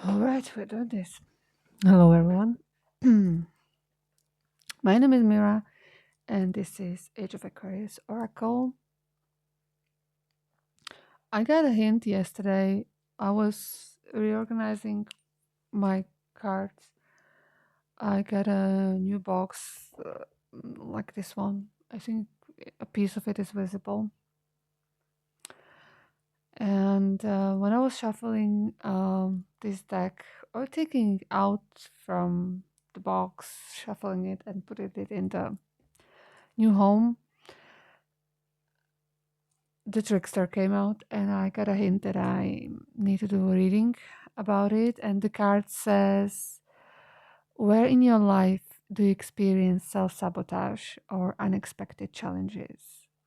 All right, we're doing this. Hello, everyone. My name is Mira, and this is Age of Aquarius Oracle. I got a hint yesterday. I was reorganizing my cards. I got a new box like this one. I think a piece of it is visible. And when I was shuffling this deck or taking it out from the box, shuffling it and putting it in the new home, the trickster came out and I got a hint that I need to do a reading about it. And the card says, where in your life do you experience self-sabotage or unexpected challenges?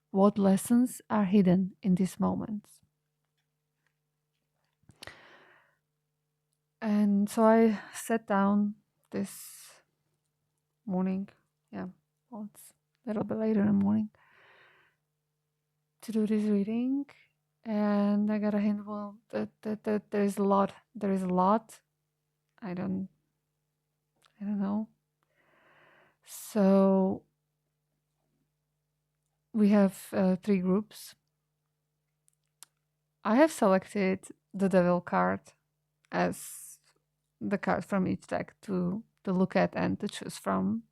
What lessons are hidden in these moments? And so I sat down this morning. Yeah, well, it's a little bit later in the morning to do this reading. And I got a hint, well, that there is a lot. There is a lot. I don't know. So we have 3 groups. I have selected the Devil card as the card from each deck to look at and to choose from.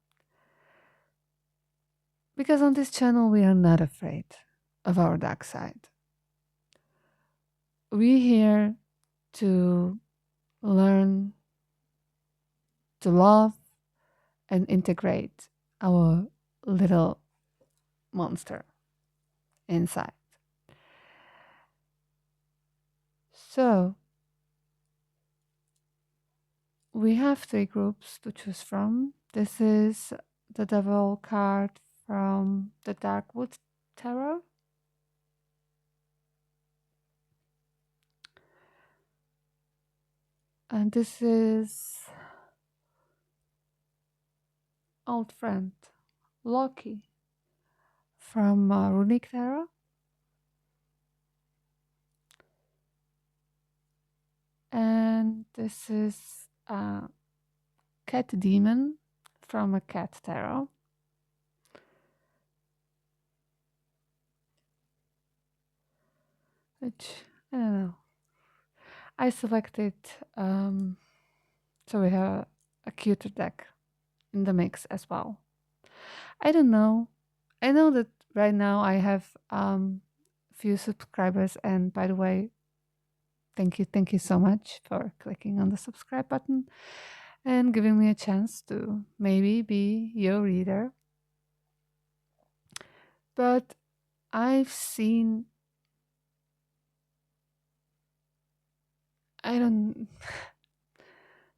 Because on this channel, we are not afraid of our dark side. We're here to learn to love and integrate our little monster inside. So we have 3 groups to choose from. This is the Devil card from the Darkwood Tarot. And this is old friend Loki from Runic Tarot. And this is Cat Demon from a Cat Tarot. Which, I don't know. I selected, so we have a cuter deck in the mix as well. I don't know. I know that right now I have few subscribers, and by the way, thank you so much for clicking on the subscribe button and giving me a chance to maybe be your reader. But I've seen, I don't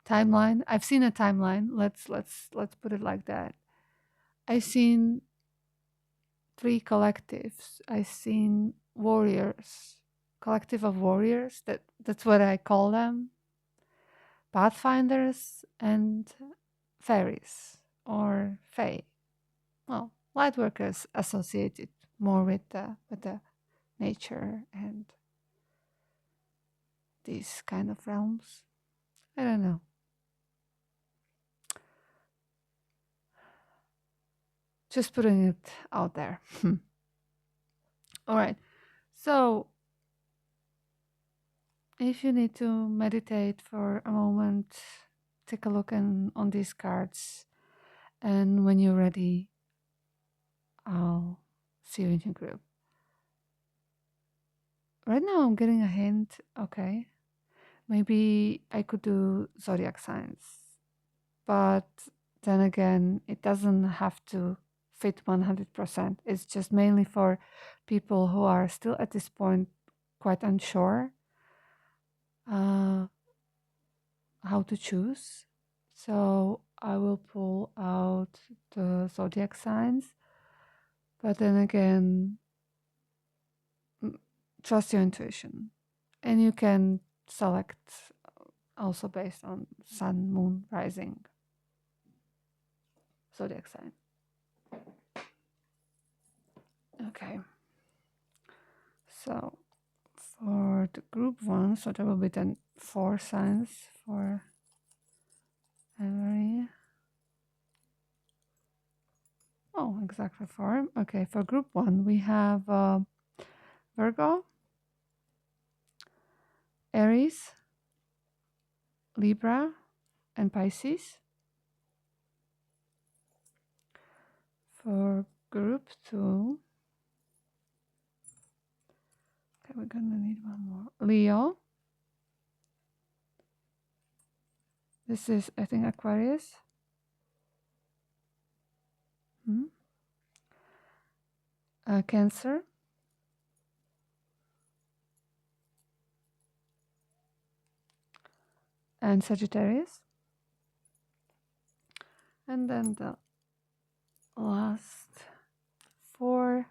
timeline. I've seen a timeline. Let's put it like that. I've seen 3 collectives. I've seen warriors, collective of warriors. That's what I call them. Pathfinders and fairies or fae. Well, light workers associated more with the nature and these kind of realms. I don't know. Just putting it out there. All right. So, if you need to meditate for a moment, take a look on these cards. And when you're ready, I'll see you in your group. Right now, I'm getting a hint. Okay. Maybe I could do zodiac signs. But then again, it doesn't have to fit 100%. It's just mainly for people who are still at this point quite unsure how to choose. So I will pull out the zodiac signs. But then again, trust your intuition. And you can select also based on sun, moon, rising, zodiac sign. Okay. So For the group one, so there will be then 4 signs for every. Oh, exactly 4. Okay, for group one, we have Virgo, Aries, Libra, and Pisces. For group two, okay, we're gonna need one more. Leo. This is, I think, Aquarius. Cancer. And Sagittarius. And then the last 4,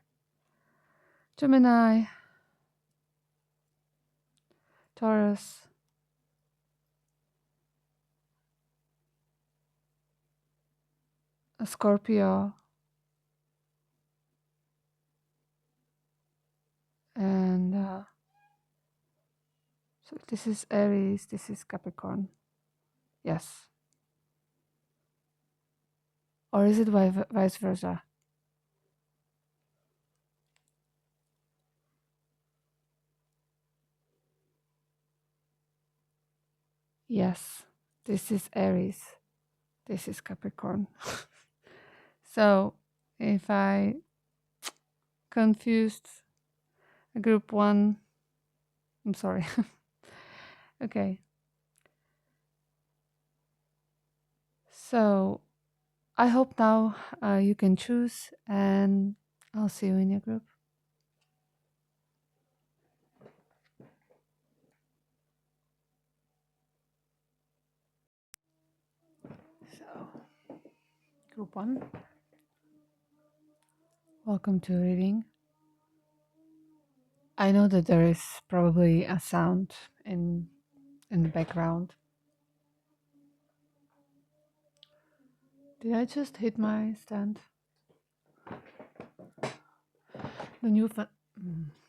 Gemini, Taurus, Scorpio, and so this is Aries, this is Capricorn. Yes. Or is it vice versa? Yes. This is Aries. This is Capricorn. So if I confused group one, I'm sorry. Okay. So I hope now you can choose, and I'll see you in your group. So, group one, welcome to reading. I know that there is probably a sound in the background. Did I just hit my stand? The new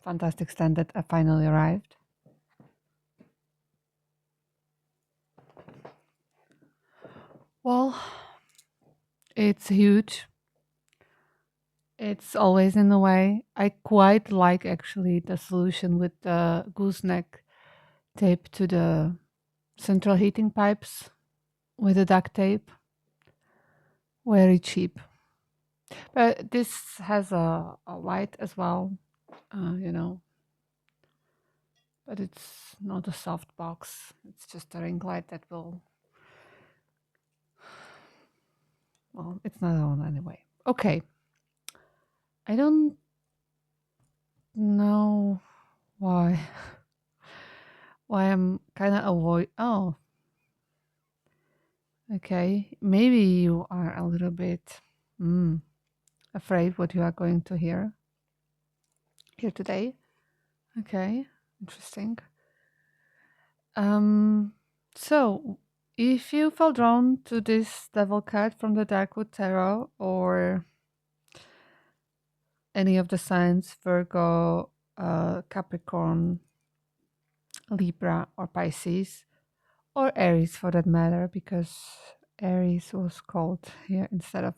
fantastic stand that finally arrived. Well, it's huge. It's always in the way. I quite like actually the solution with the gooseneck tape to the central heating pipes with the duct tape. Very cheap. But this has a light as well, you know. But it's not a soft box. It's just a ring light that will. Well, it's not on anyway. Okay. I don't know why. Why I'm kind of avoid. Oh, okay. Maybe you are a little bit afraid what you are going to hear here today. Okay, interesting. So if you fell drawn to this devil card from the Darkwood Tarot, or any of the signs Virgo, Capricorn, Libra, or Pisces, or Aries for that matter, because Aries was called here instead of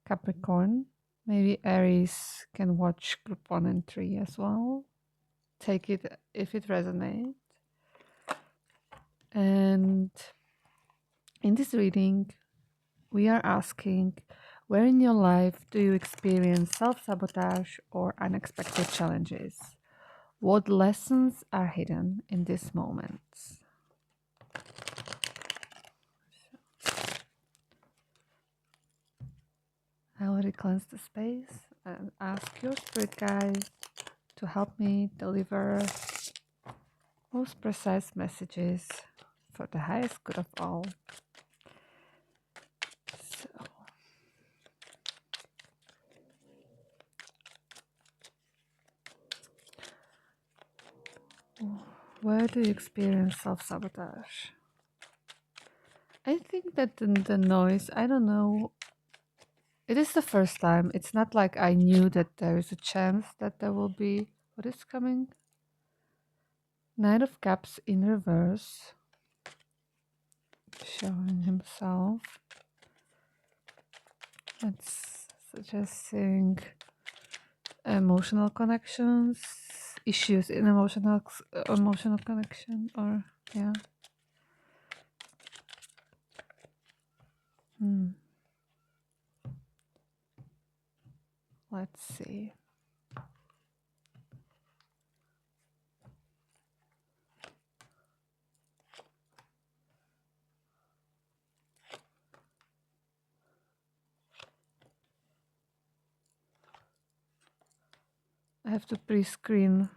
Capricorn. Maybe Aries can watch group 1 and 3 as well. Take it if it resonates. And in this reading, we are asking, where in your life do you experience self-sabotage or unexpected challenges? What lessons are hidden in these moments? I already cleansed the space and ask your spirit guides to help me deliver most precise messages for the highest good of all. So, where do you experience self-sabotage? I think that the noise, I don't know. It is the first time. It's not like I knew that there is a chance that there will be. What is coming? Knight of Cups in reverse, showing himself. That's suggesting emotional connections, issues in emotional connection, or yeah. Let's see. I have to pre-screen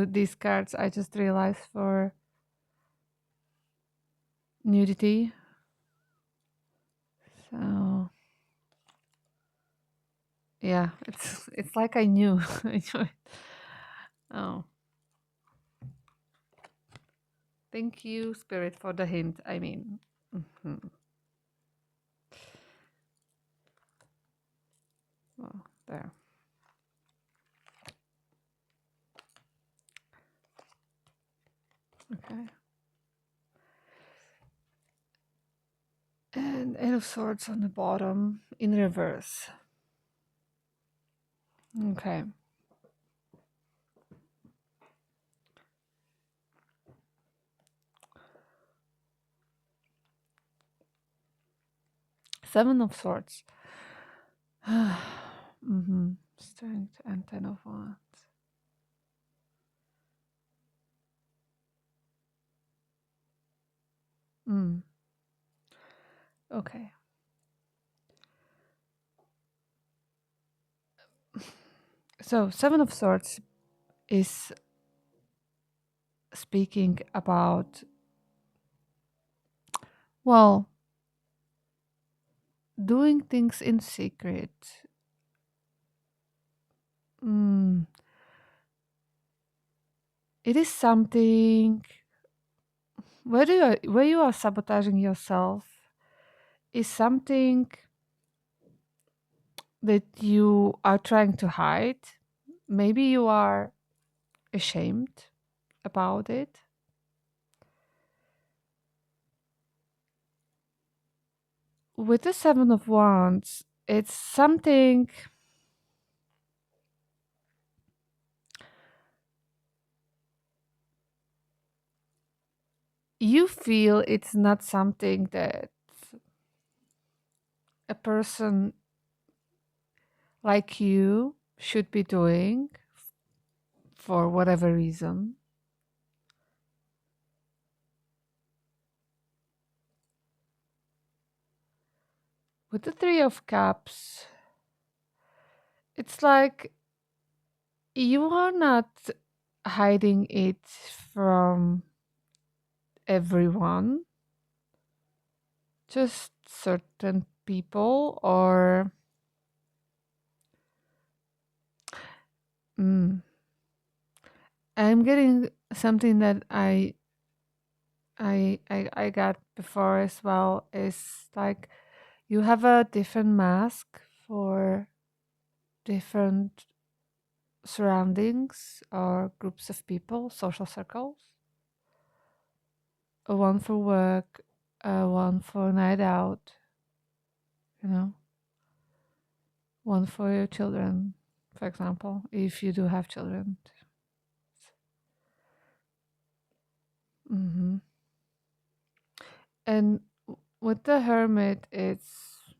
these cards. I just realized for nudity. So yeah, it's like I knew. I knew it. Oh, thank you, Spirit, for the hint. I mean, well, there. Okay. And Eight of Swords on the bottom in reverse. Okay. Seven of Swords. Strength and Ten of Wands. Okay. So Seven of Swords is speaking about, well, doing things in secret. It is something where you are sabotaging yourself is something that you are trying to hide. Maybe you are ashamed about it. With the Seven of Wands, it's something you feel it's not something that a person like you should be doing for whatever reason. With the Three of Cups, it's like you are not hiding it from everyone, just certain people, or I'm getting something that I got before as well, is like you have a different mask for different surroundings or groups of people, social circles. One for work, one for night out, you know, one for your children, for example, if you do have children. And with the Hermit, it's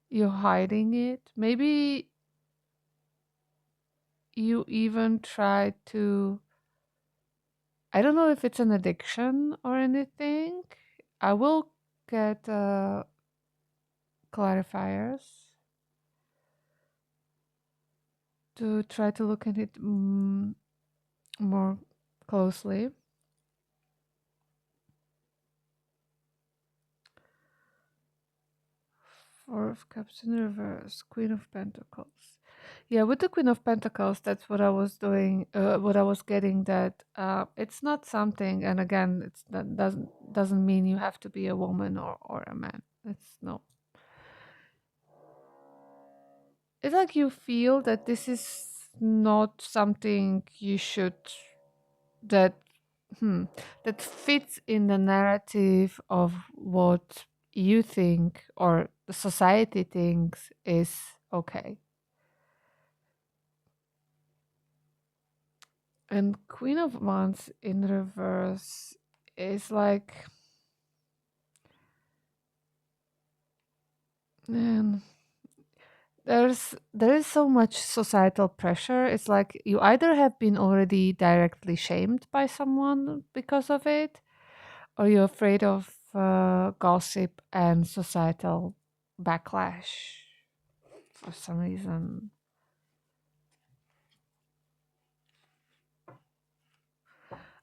you're hiding it. Maybe you even try to, I don't know if it's an addiction or anything. I will get clarifiers to try to look at it more closely. Four of Cups in reverse, Queen of Pentacles. Yeah, with the Queen of Pentacles, that's what I was doing. What I was getting, that it's not something, and again, that doesn't mean you have to be a woman or a man. It's no. It's like you feel that this is not something you should that that fits in the narrative of what you think or the society thinks is okay. And Queen of Wands in reverse is like, man, there is so much societal pressure. It's like you either have been already directly shamed by someone because of it, or you're afraid of gossip and societal backlash for some reason.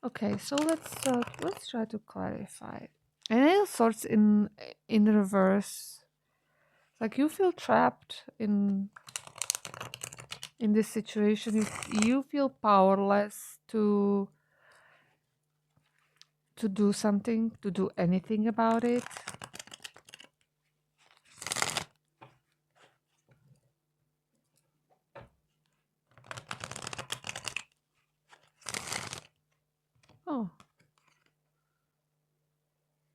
Okay, so let's try to clarify. And all sorts in reverse. Like you feel trapped in this situation. You feel powerless to do something, to do anything about it. Oh,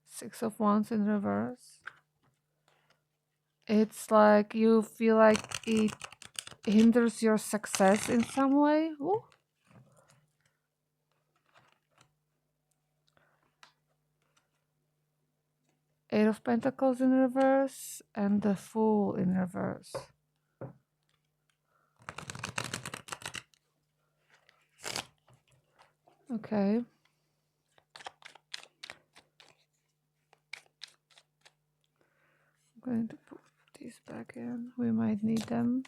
Six of Wands in reverse. It's like you feel like it hinders your success in some way. Ooh. Eight of Pentacles in reverse and the Fool in reverse. Okay. I'm going to put these back in. We might need them.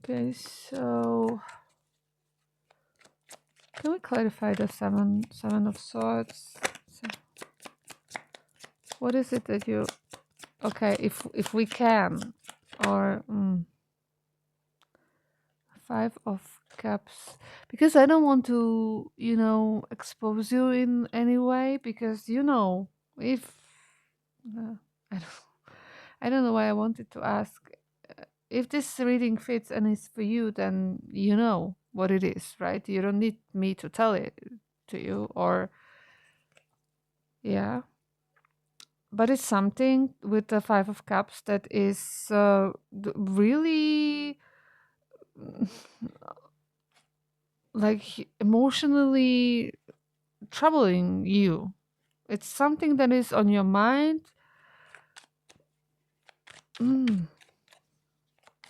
Okay, so can we clarify the seven of swords? So, what is it that you? Okay, if we can, or Five of Cups, because I don't want to, expose you in any way. Because if uh, I don't, I don't know why I wanted to ask. If this reading fits and is for you, then you know what it is, right? You don't need me to tell it to you, or yeah. But it's something with the Five of Cups that is really like emotionally troubling you. It's something that is on your mind. Mm,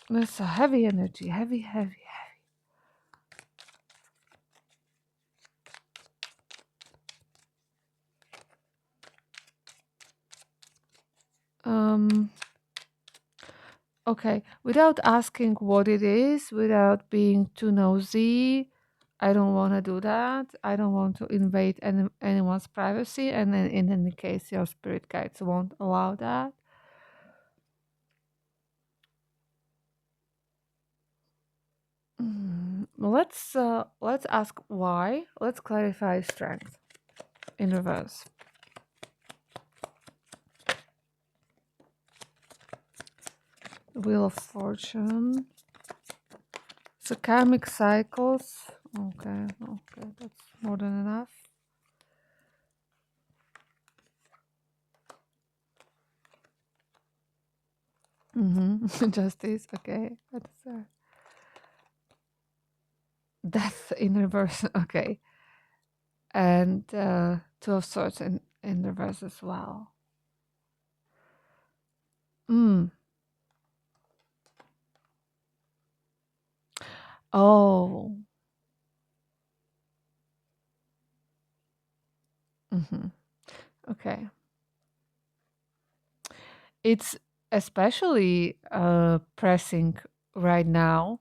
that's a heavy energy, heavy, heavy. Um, okay, without asking what it is, without being too nosy, I don't want to do that. I don't want to invade anyone's privacy, and then in any case, your spirit guides won't allow that. Let's ask why. Let's clarify strength in reverse. Wheel of Fortune. So karmic cycles. Okay, that's more than enough. Justice. Okay, that's death in reverse. Okay, and Two of Swords in reverse as well. Mm. Oh. Okay. It's especially pressing right now,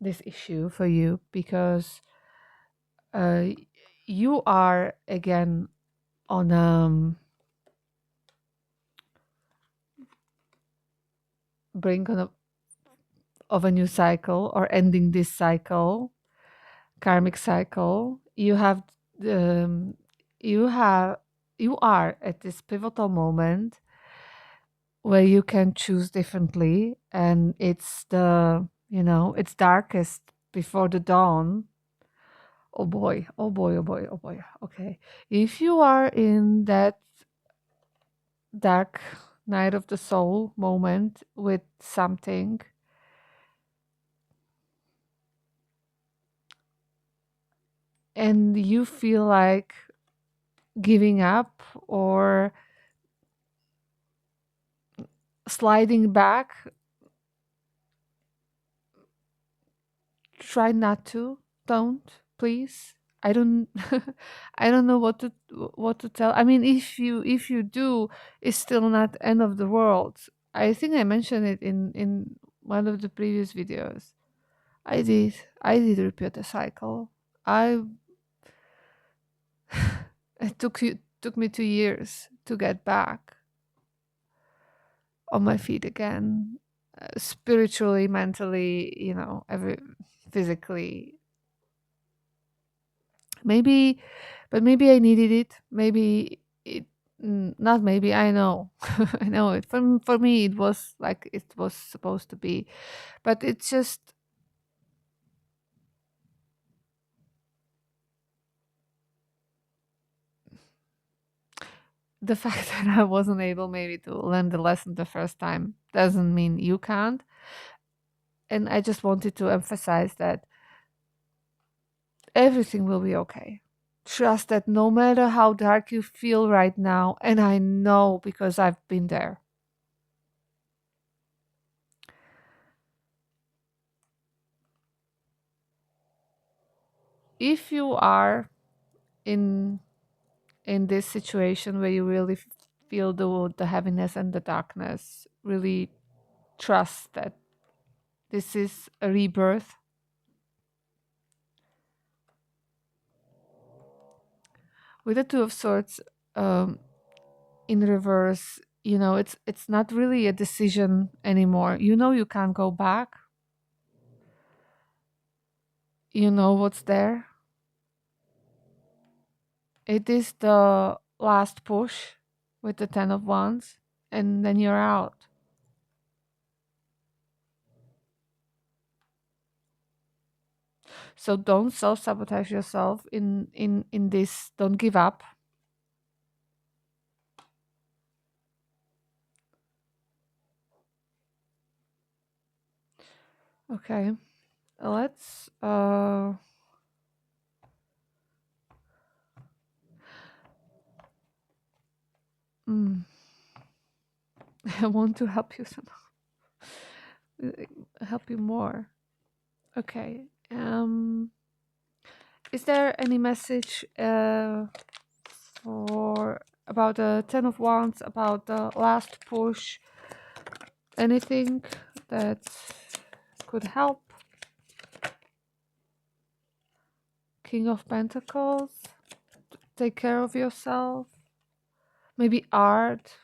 this issue for you, because uh, you are again on brink of a new cycle, or ending this cycle, karmic cycle. You have you are at this pivotal moment where you can choose differently, and it's the, it's darkest before the dawn. Oh boy, oh boy, oh boy, oh boy. Okay. If you are in that dark night of the soul moment with something, and you feel like giving up or sliding back, try not to. Don't, please. I don't I don't know what to tell. I mean, if you do, it's still not end of the world. I think I mentioned it in one of the previous videos. I did repeat the cycle. I it took me 2 years to get back on my feet again, spiritually, mentally, every physically. Maybe, but maybe I needed it. Maybe it, not maybe. I know, I know it. For me, it was like it was supposed to be, but it's just the fact that I wasn't able maybe to learn the lesson the first time doesn't mean you can't. And I just wanted to emphasize that everything will be okay. Trust that no matter how dark you feel right now, and I know because I've been there, if you are in this situation where you really feel the heaviness and the darkness, really trust that this is a rebirth. With the Two of Swords, um, in reverse, it's not really a decision anymore. You can't go back. You know what's there. It is the last push with the Ten of Wands, and then you're out. So don't self-sabotage yourself in this. Don't give up. Okay. Let's mm, I want to help you help you more. Okay. Is there any message for about the Ten of Wands, about the last push? Anything that could help? King of Pentacles. Take care of yourself. Maybe art.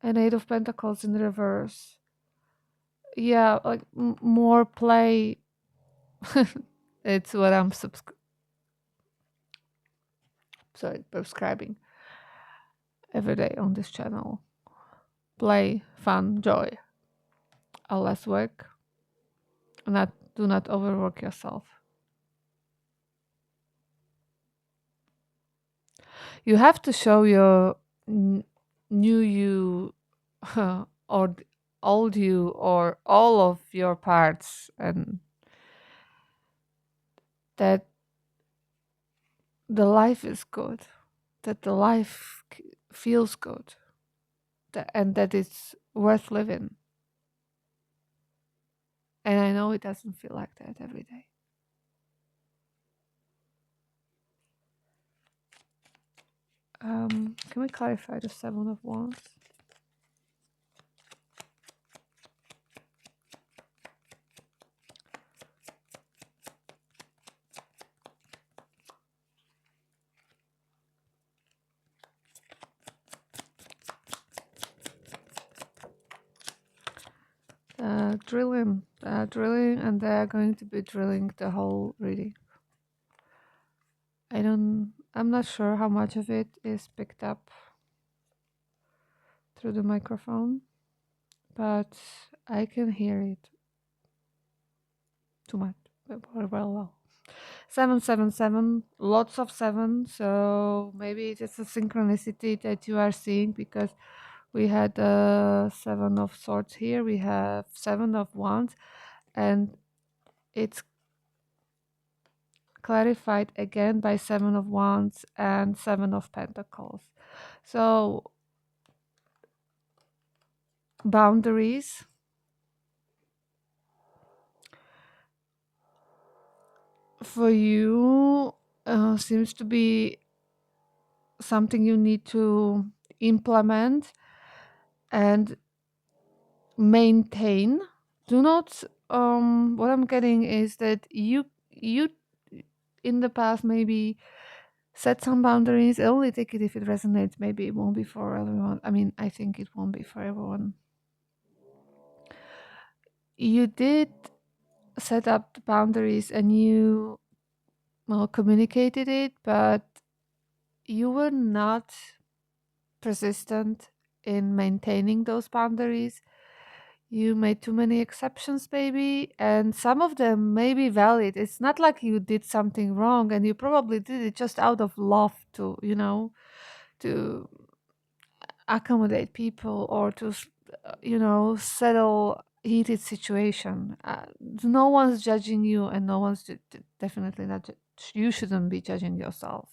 And Eight of Pentacles in reverse. Yeah, like more play. It's what I'm subscribing every day on this channel. Play, fun, joy. A less work. Do not overwork yourself. You have to show your new you or old you or all of your parts, and that the life is good, that the life feels good, and that it's worth living. And I know it doesn't feel like that every day. Can we clarify the Seven of Wands? Drilling, and they're going to be drilling the whole reading. I'm not sure how much of it is picked up. through the microphone, but I can hear it too much. Well. 777, lots of seven. So maybe it is a synchronicity that you are seeing because we had seven of swords here. We have seven of wands, and it's clarified again by seven of wands and seven of pentacles. So boundaries, for you seems to be something you need to implement and maintain. Do not what I'm getting is that you in the past maybe set some boundaries. Only take it if it resonates. Maybe it won't be for everyone. I mean, I think it won't be for everyone. You did set up the boundaries and you communicated it, but you were not persistent in maintaining those boundaries. You made too many exceptions, maybe, and some of them may be valid. It's not like you did something wrong, and you probably did it just out of love to, to accommodate people or to, settle heated situation. No one's judging you, and no one's definitely not. You shouldn't be judging yourself.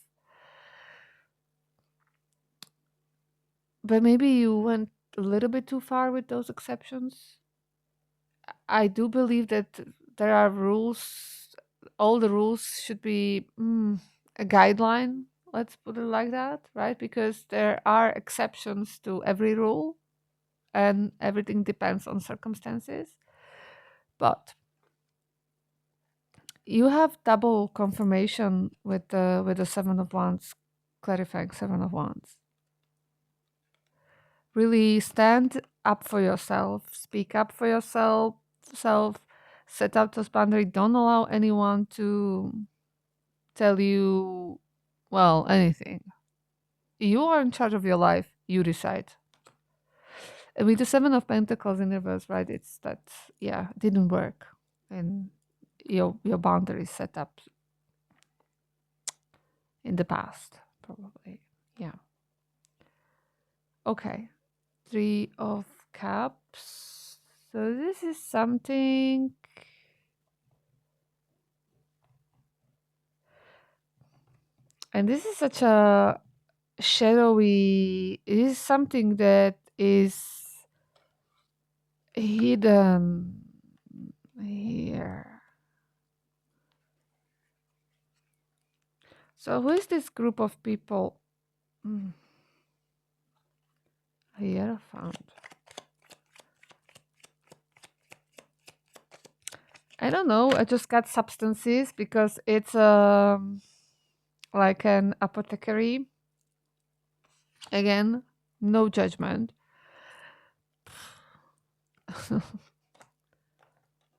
But maybe you went a little bit too far with those exceptions. I do believe that there are rules. All the rules should be a guideline. Let's put it like that, right? Because there are exceptions to every rule, and everything depends on circumstances. But you have double confirmation with the Seven of Wands, clarifying Seven of Wands. Really stand up for yourself, speak up for yourself, set up those boundaries. Don't allow anyone to tell you, well, anything. You are in charge of your life. You decide. And with the Seven of Pentacles in reverse, right? It's that, yeah, it didn't work, and your boundaries set up in the past, probably. Yeah. Okay. Three of Cups. So this is something. And this is such a shadowy, it is something that is hidden here. So who is this group of people? Hierophant. I don't know. I just got substances because it's like an apothecary. Again, no judgment.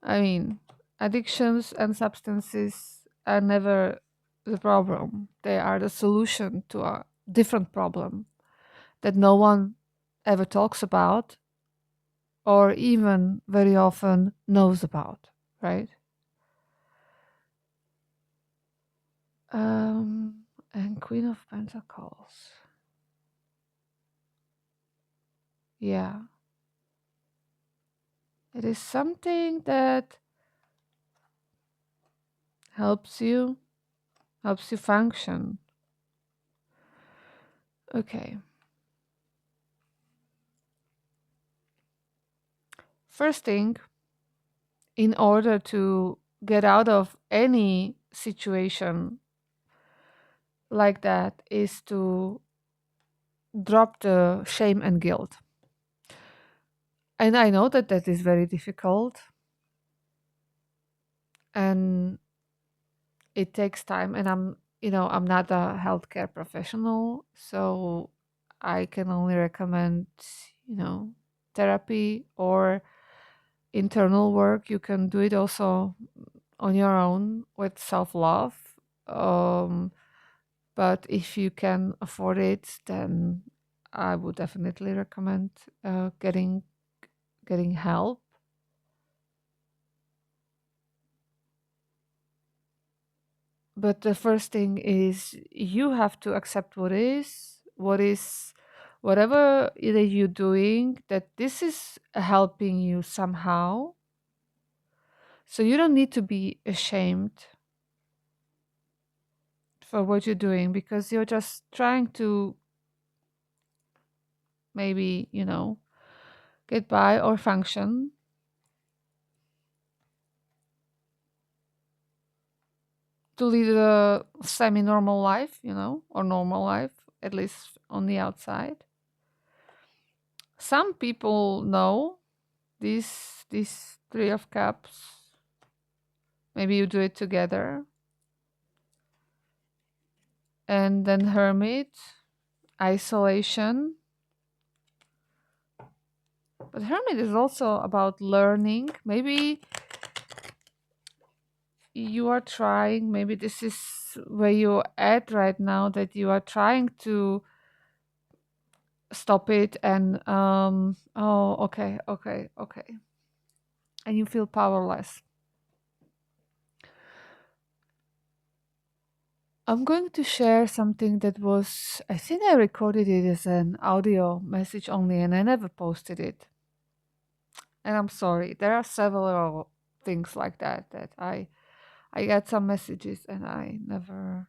I mean, addictions and substances are never the problem. They are the solution to a different problem that no one ever talks about or even very often knows about, right? And Queen of Pentacles. Yeah. It is something that helps you function. Okay. First thing, in order to get out of any situation like that, is to drop the shame and guilt. And I know that that is very difficult and it takes time, and I'm not a healthcare professional, so I can only recommend, therapy or internal work. You can do it also on your own with self-love. But if you can afford it, then I would definitely recommend getting help. But the first thing is you have to accept whatever that you're doing, that this is helping you somehow. So you don't need to be ashamed for what you're doing, because you're just trying to maybe, get by or function, to lead a semi normal life, or normal life, at least on the outside. Some people know these Three of Cups. Maybe you do it together. And then Hermit, isolation. But Hermit is also about learning. Maybe you are trying, maybe this is where you're at right now, that you are trying to stop it, and oh, okay, okay, okay, and you feel powerless. I'm going to share something that was, I think I recorded it as an audio message only, and I never posted it. And I'm sorry. There are several things like that I got some messages and I never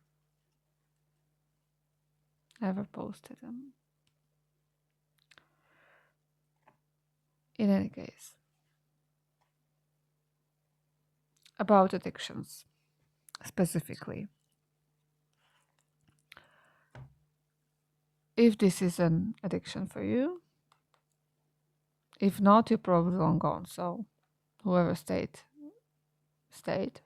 posted them. In any case, about addictions specifically. If this is an addiction for you, if not, you're probably long gone. So whoever stayed, stayed.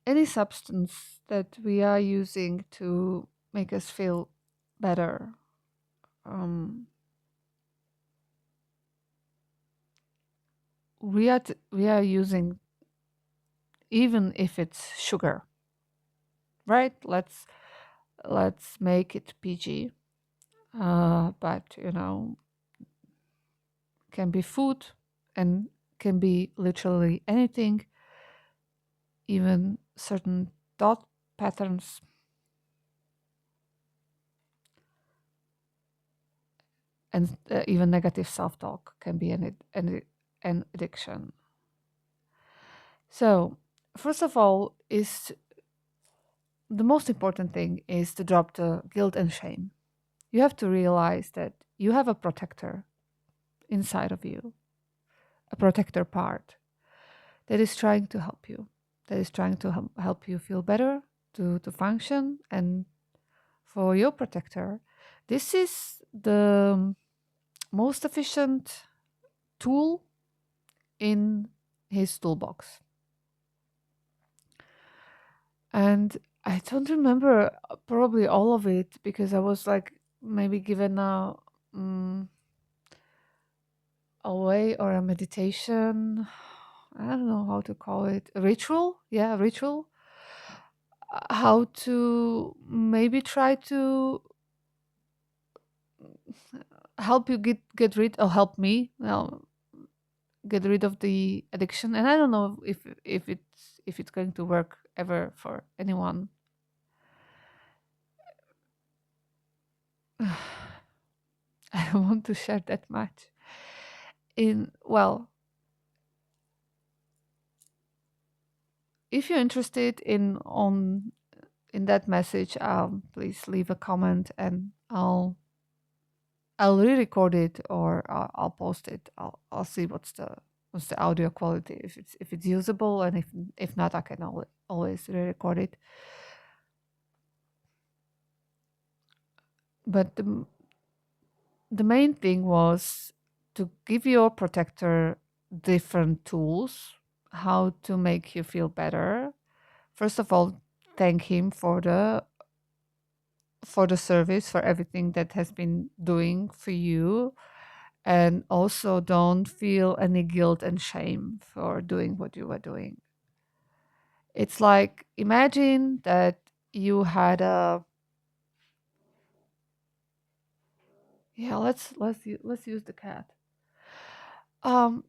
Any substance that we are using to make us feel better, um, we are using, even if it's sugar, right? Let's make it PG. But can be food and can be literally anything, even certain thought patterns. And even negative self-talk can be an addiction. So, first of all, is the most important thing is to drop the guilt and shame. You have to realize that you have a protector inside of you, a protector part that is trying to help you, that is trying to help you feel better, to function. And for your protector, this is the most efficient tool in his toolbox. And I don't remember probably all of it, because I was like maybe given a way or a meditation. I don't know how to call it. A ritual? Yeah, a ritual. How to maybe try to help you get rid, or help me get rid of the addiction. And I don't know if it's going to work ever for anyone. I don't want to share that much. If you're interested in that message, please leave a comment, and I'll re-record it, or I'll post it. I'll see what's the audio quality, if it's usable, and if not, I can always re-record it. But the main thing was to give your protector different tools, how to make you feel better. First of all, thank him for the service, for everything that has been doing for you. And also, don't feel any guilt and shame for doing what you were doing. It's like, imagine that you had a yeah. Let's use the cat. Um,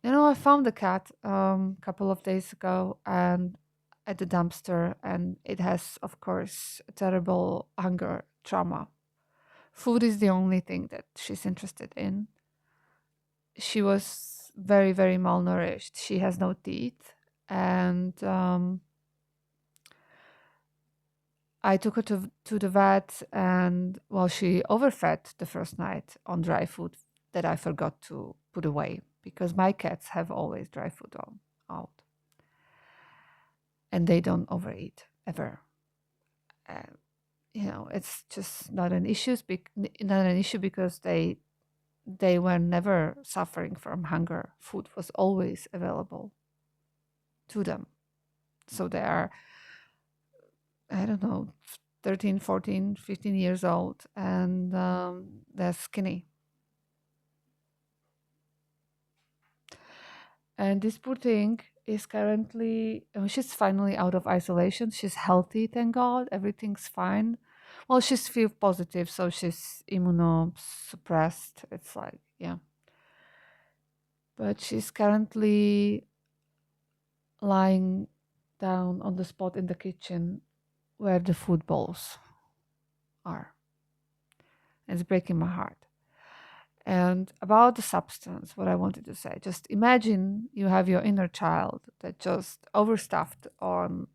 I found the cat a couple of days ago and at the dumpster, and it has, of course, a terrible hunger trauma. Food is the only thing that she's interested in. She was very, very malnourished. She has no teeth, and I took her to the vet, and well, she overfed the first night on dry food that I forgot to put away because my cats have always dry food on out, and they don't overeat ever. Uh, it's just not an issue. Not an issue because they were never suffering from hunger. Food was always available to them, so they are, I don't know, 13, 14, 15 years old, and they're skinny. And this poor thing is currently, she's finally out of isolation. She's healthy, thank God. Everything's fine. Well, she's feel positive, so she's immunosuppressed. It's like, yeah. But she's currently lying down on the spot in the kitchen where the food bowls are. It's breaking my heart. And about the substance, what I wanted to say, just imagine you have your inner child that just overstuffed on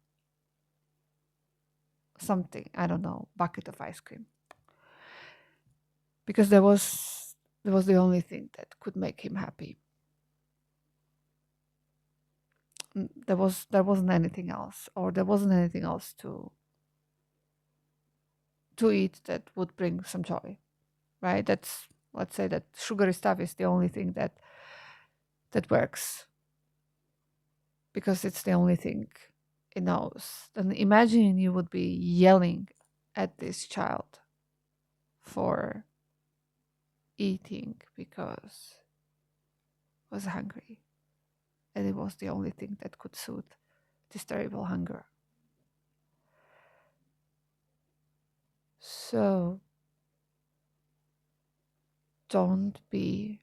something, I don't know, bucket of ice cream. Because there was the only thing that could make him happy. There wasn't anything else, or there wasn't anything else to eat that would bring some joy, right? Let's say that sugary stuff is the only thing that works because it's the only thing it knows. Then imagine you would be yelling at this child for eating because it was hungry, and it was the only thing that could soothe this terrible hunger. So don't be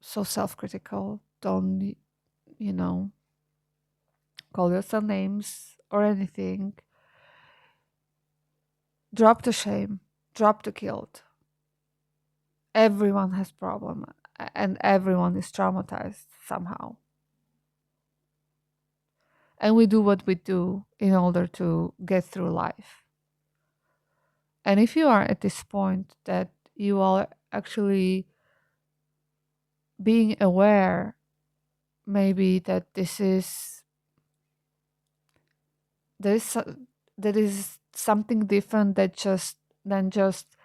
so self-critical. Don't, call yourself names or anything. Drop the shame, drop the guilt. Everyone has problem, and everyone is traumatized somehow. And we do what we do in order to get through life. And if you are at this point that you are actually being aware, maybe that there is there is something different than just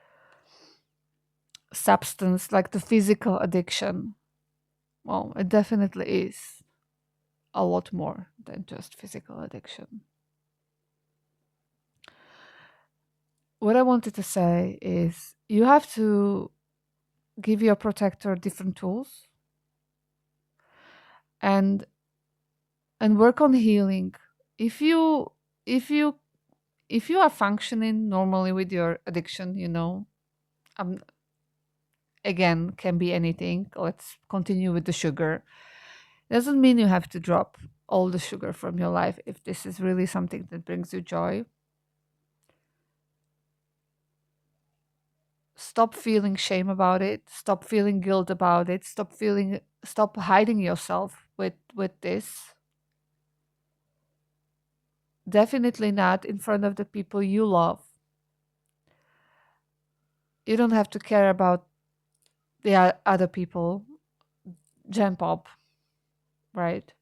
substance, like the physical addiction. Well, it definitely is a lot more than just physical addiction. What I wanted to say is you have to give your protector different tools and work on healing. If you if you if you are functioning normally with your addiction, um, again, can be anything. Let's continue with the sugar. Doesn't mean you have to drop all the sugar from your life if this is really something that brings you joy. Stop feeling shame about it. Stop feeling guilt about it. Stop hiding yourself with this. Definitely not in front of the people you love. You don't have to care about the other people. Jump up, right?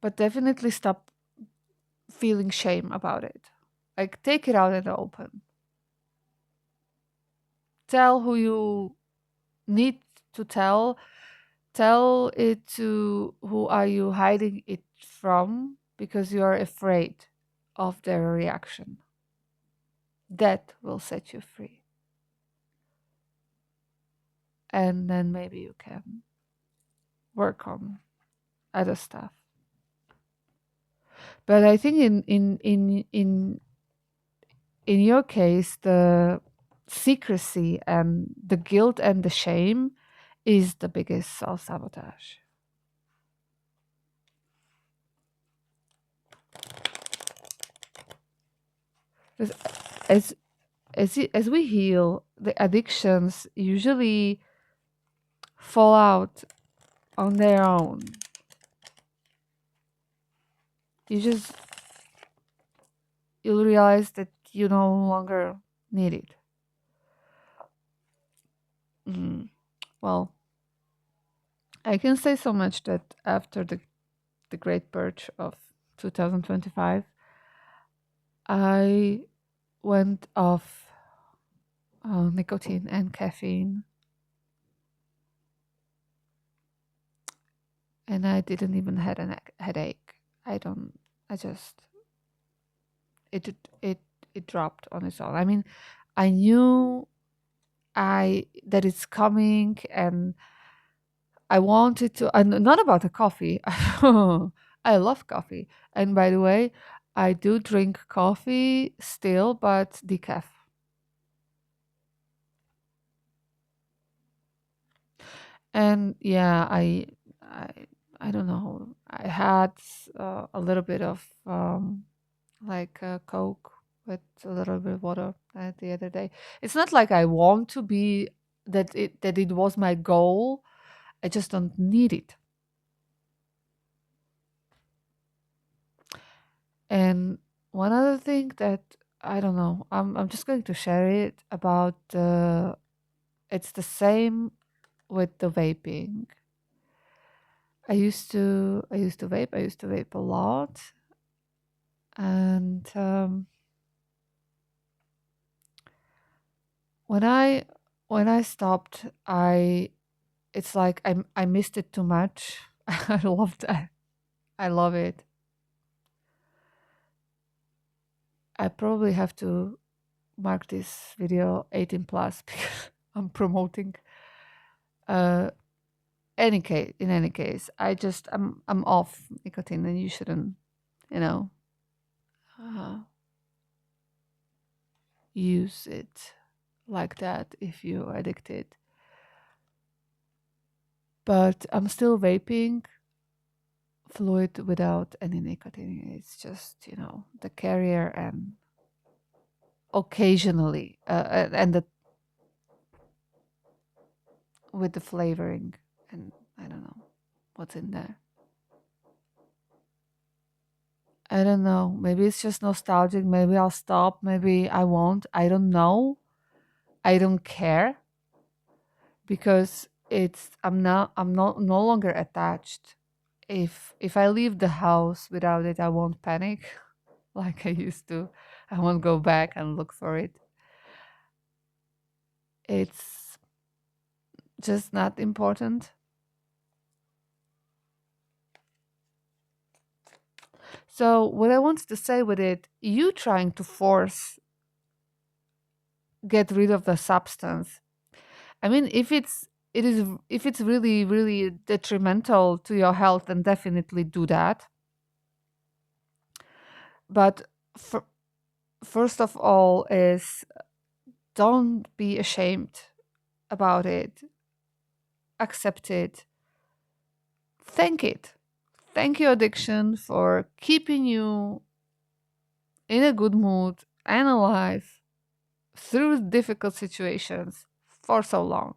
But definitely stop feeling shame about it. Like, take it out in the open. Tell who you need to tell. Tell it to who are you hiding it from because you are afraid of their reaction. That will set you free. And then maybe you can work on other stuff. But I think in your case, the secrecy and the guilt and the shame is the biggest self-sabotage. Because as as we heal, the addictions usually fall out on their own. You just you'll realize that you no longer need it. Mm. Well, I can say so much that after the Great Purge of 2025, I went off nicotine and caffeine, and I didn't even had a headache. I don't. I just it it it dropped on its own. I mean, I knew I that it's coming, and I wanted to. And not about the coffee. I love coffee, and by the way, I do drink coffee still, but decaf. And yeah, I, I don't know. I had a little bit of like Coke with a little bit of water the other day. It's not like I want to be that it was my goal. I just don't need it. And one other thing that I don't know, I'm just going to share it about it's the same with the vaping. I used to vape. I used to vape a lot, and when I stopped, it's like I missed it too much. I love that. I love it. I probably have to mark this video 18 plus because I'm promoting. Uh, in any case, I'm off nicotine, and you shouldn't, you know, uh, use it like that if you're addicted. But I'm still vaping fluid without any nicotine. It's just, the carrier and occasionally, and the with the flavoring, and I don't know what's in there. I don't know. Maybe it's just nostalgic. Maybe I'll stop. Maybe I won't. I don't know. I don't care because I'm not no longer attached. If I leave the house without it, I won't panic like I used to. I won't go back and look for it. It's just not important. So what I wanted to say with it, you trying to force get rid of the substance. I mean, if it's really really detrimental to your health, then definitely do that. But for, first of all, is don't be ashamed about it. Accept it. Thank it. Thank your addiction for keeping you in a good mood and alive through difficult situations for so long.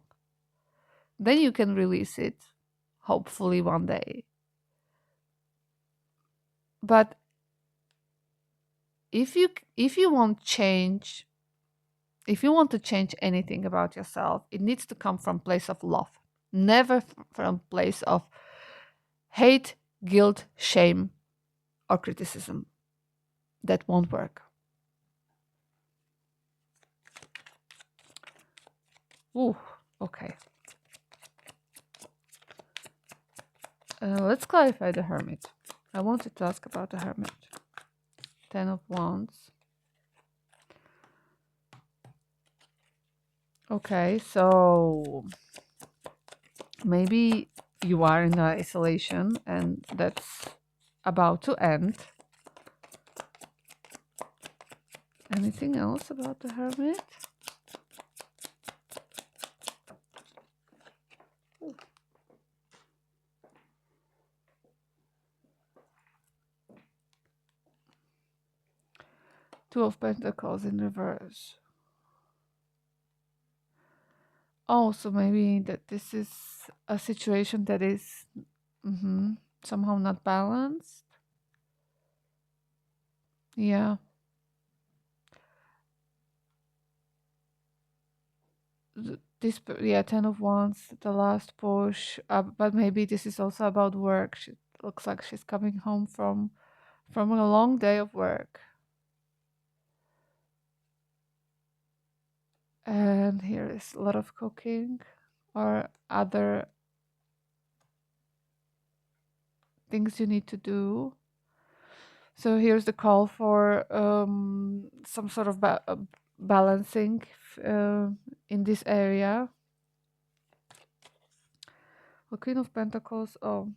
Then you can release it, hopefully one day. But if you want change, if you want to change anything about yourself, it needs to come from place of love, never from place of hate, guilt, shame, or criticism. That won't work. Ooh, okay. Let's clarify the Hermit. I wanted to ask about the Hermit. 10 of Wands. Okay, so maybe you are in isolation and that's about to end. Anything else about the Hermit? Two of Pentacles in reverse. Oh, so maybe that this is a situation that is somehow not balanced. Yeah. This, yeah, 10 of Wands, the last push. But maybe this is also about work. She looks like she's coming home from a long day of work. And here is a lot of cooking or other things you need to do. So here's the call for some sort of balancing in this area. The Queen of Pentacles. Oh,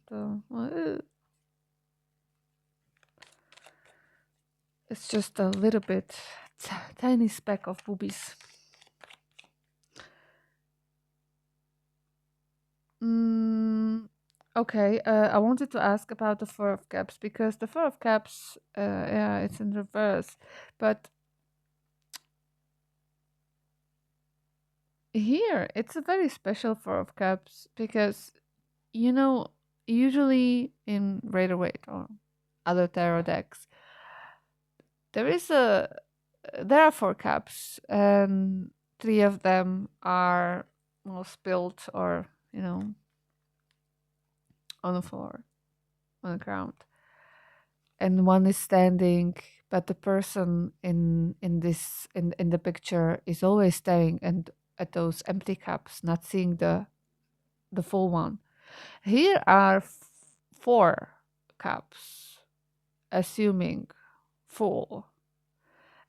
it's just a little bit, tiny speck of boobies. Okay, I wanted to ask about the Four of Cups because the Four of Cups, yeah, it's in reverse, but here it's a very special Four of Cups because, you know, usually in Rider-Waite or other tarot decks, there are four cups and three of them are, well, spilled or, on the floor, on the ground, and one is standing, but the person in the picture is always staring and at those empty cups, not seeing the full one. Here are four cups, assuming full,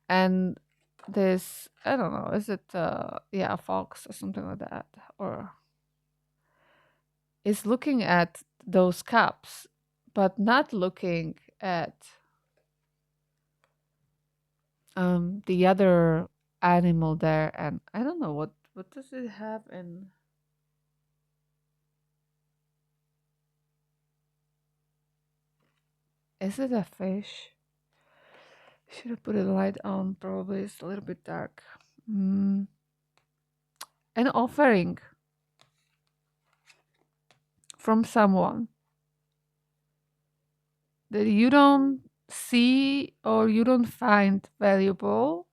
and this, I don't know, is it a fox or something like that, or is looking at those cups but not looking at the other animal there. And I don't know what does it have in. Is it a fish? Should have put a light on. Probably it's a little bit dark. An offering from someone that you don't see or you don't find valuable.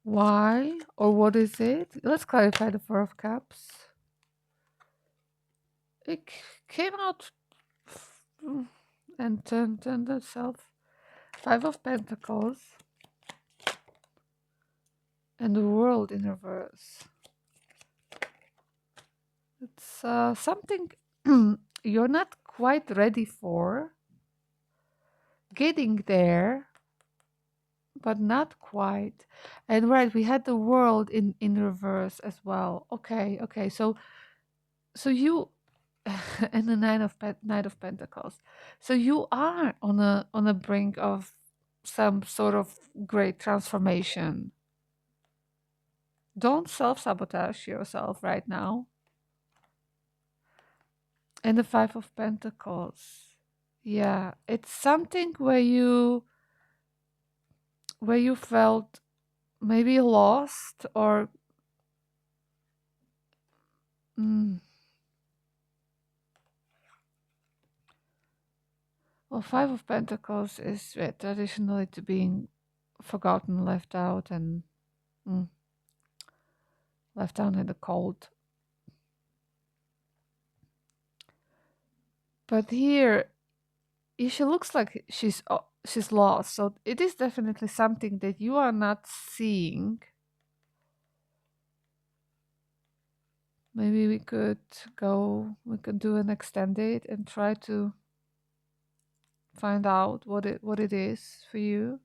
Why or what is it? Let's clarify the Four of Cups. It came out and turned itself. Five of Pentacles and the World in reverse. It's something you're not quite ready for. Getting there, but not quite. And right, we had the World in reverse as well. Okay. So you and the Knight of Pentacles. So you are on a brink of some sort of great transformation. Don't self-sabotage yourself right now. And the Five of Pentacles. Yeah, it's something where you felt maybe lost or well, Five of Pentacles is traditionally to being forgotten, left out, and left out in the cold. But here, she looks like she's lost. So it is definitely something that you are not seeing. Maybe we could do an extended and try to find out what it is for you.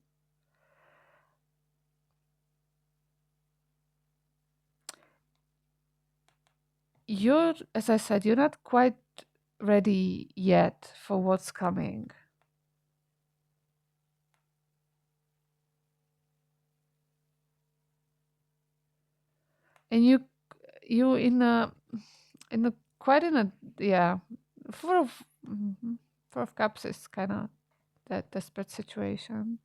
As I said, you're not quite ready yet for what's coming. And you in a quite in a yeah, four of four of cups is kind of that desperate situation.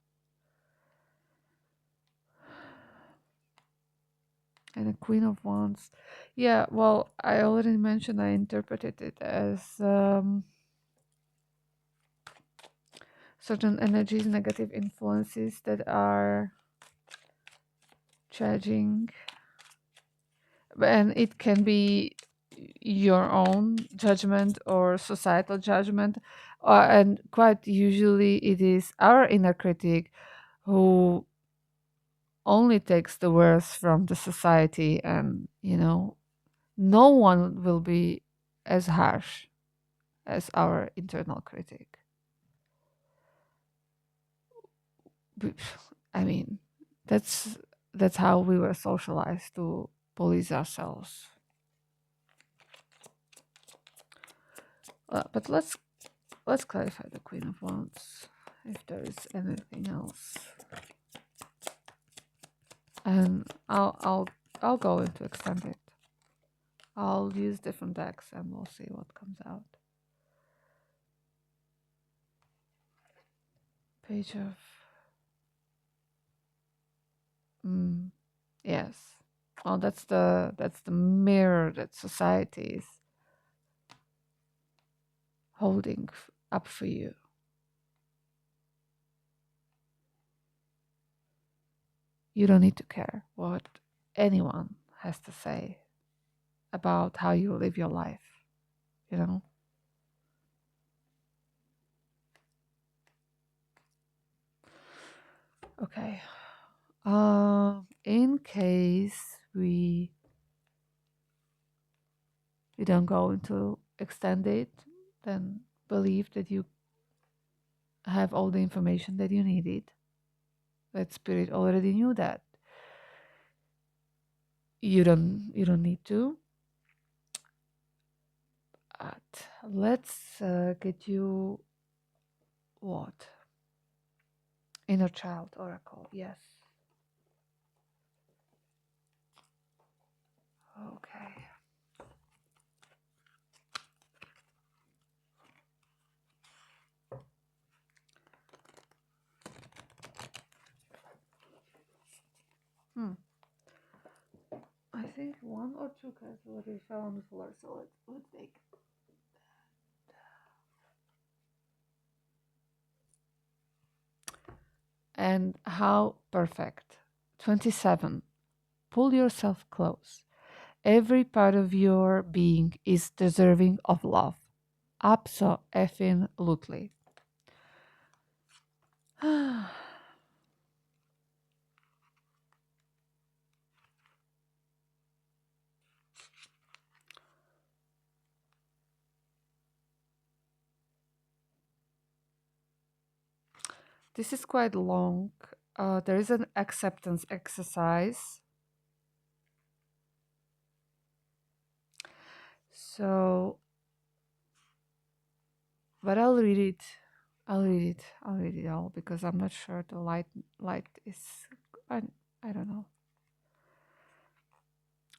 And a queen of wands. Yeah, well, I already mentioned I interpreted it as certain energies, negative influences that are charging, and it can be your own judgment or societal judgment, and quite usually it is our inner critic who only takes the worst from the society, and no one will be as harsh as our internal critic. I mean, that's that's how we were socialized to police ourselves. But let's clarify the Queen of Wands if there is anything else, and I'll go into extended. I'll use different decks and we'll see what comes out. Page of yes. Oh, that's the mirror that society is holding up for you. You don't need to care what anyone has to say about how you live your life, you know? Okay. In case we don't go into extended, then believe that you have all the information that you needed. That spirit already knew that. You don't need to. But let's get you what? Inner child oracle. Yes. Okay. I think one or two cards already fell on the floor, so let's take. And how perfect. 27. Pull yourself close. Every part of your being is deserving of love. Abso-effing-lutely. This is quite long. There is an acceptance exercise. So, but I'll read it. I'll read it all because I'm not sure the light is. I don't know.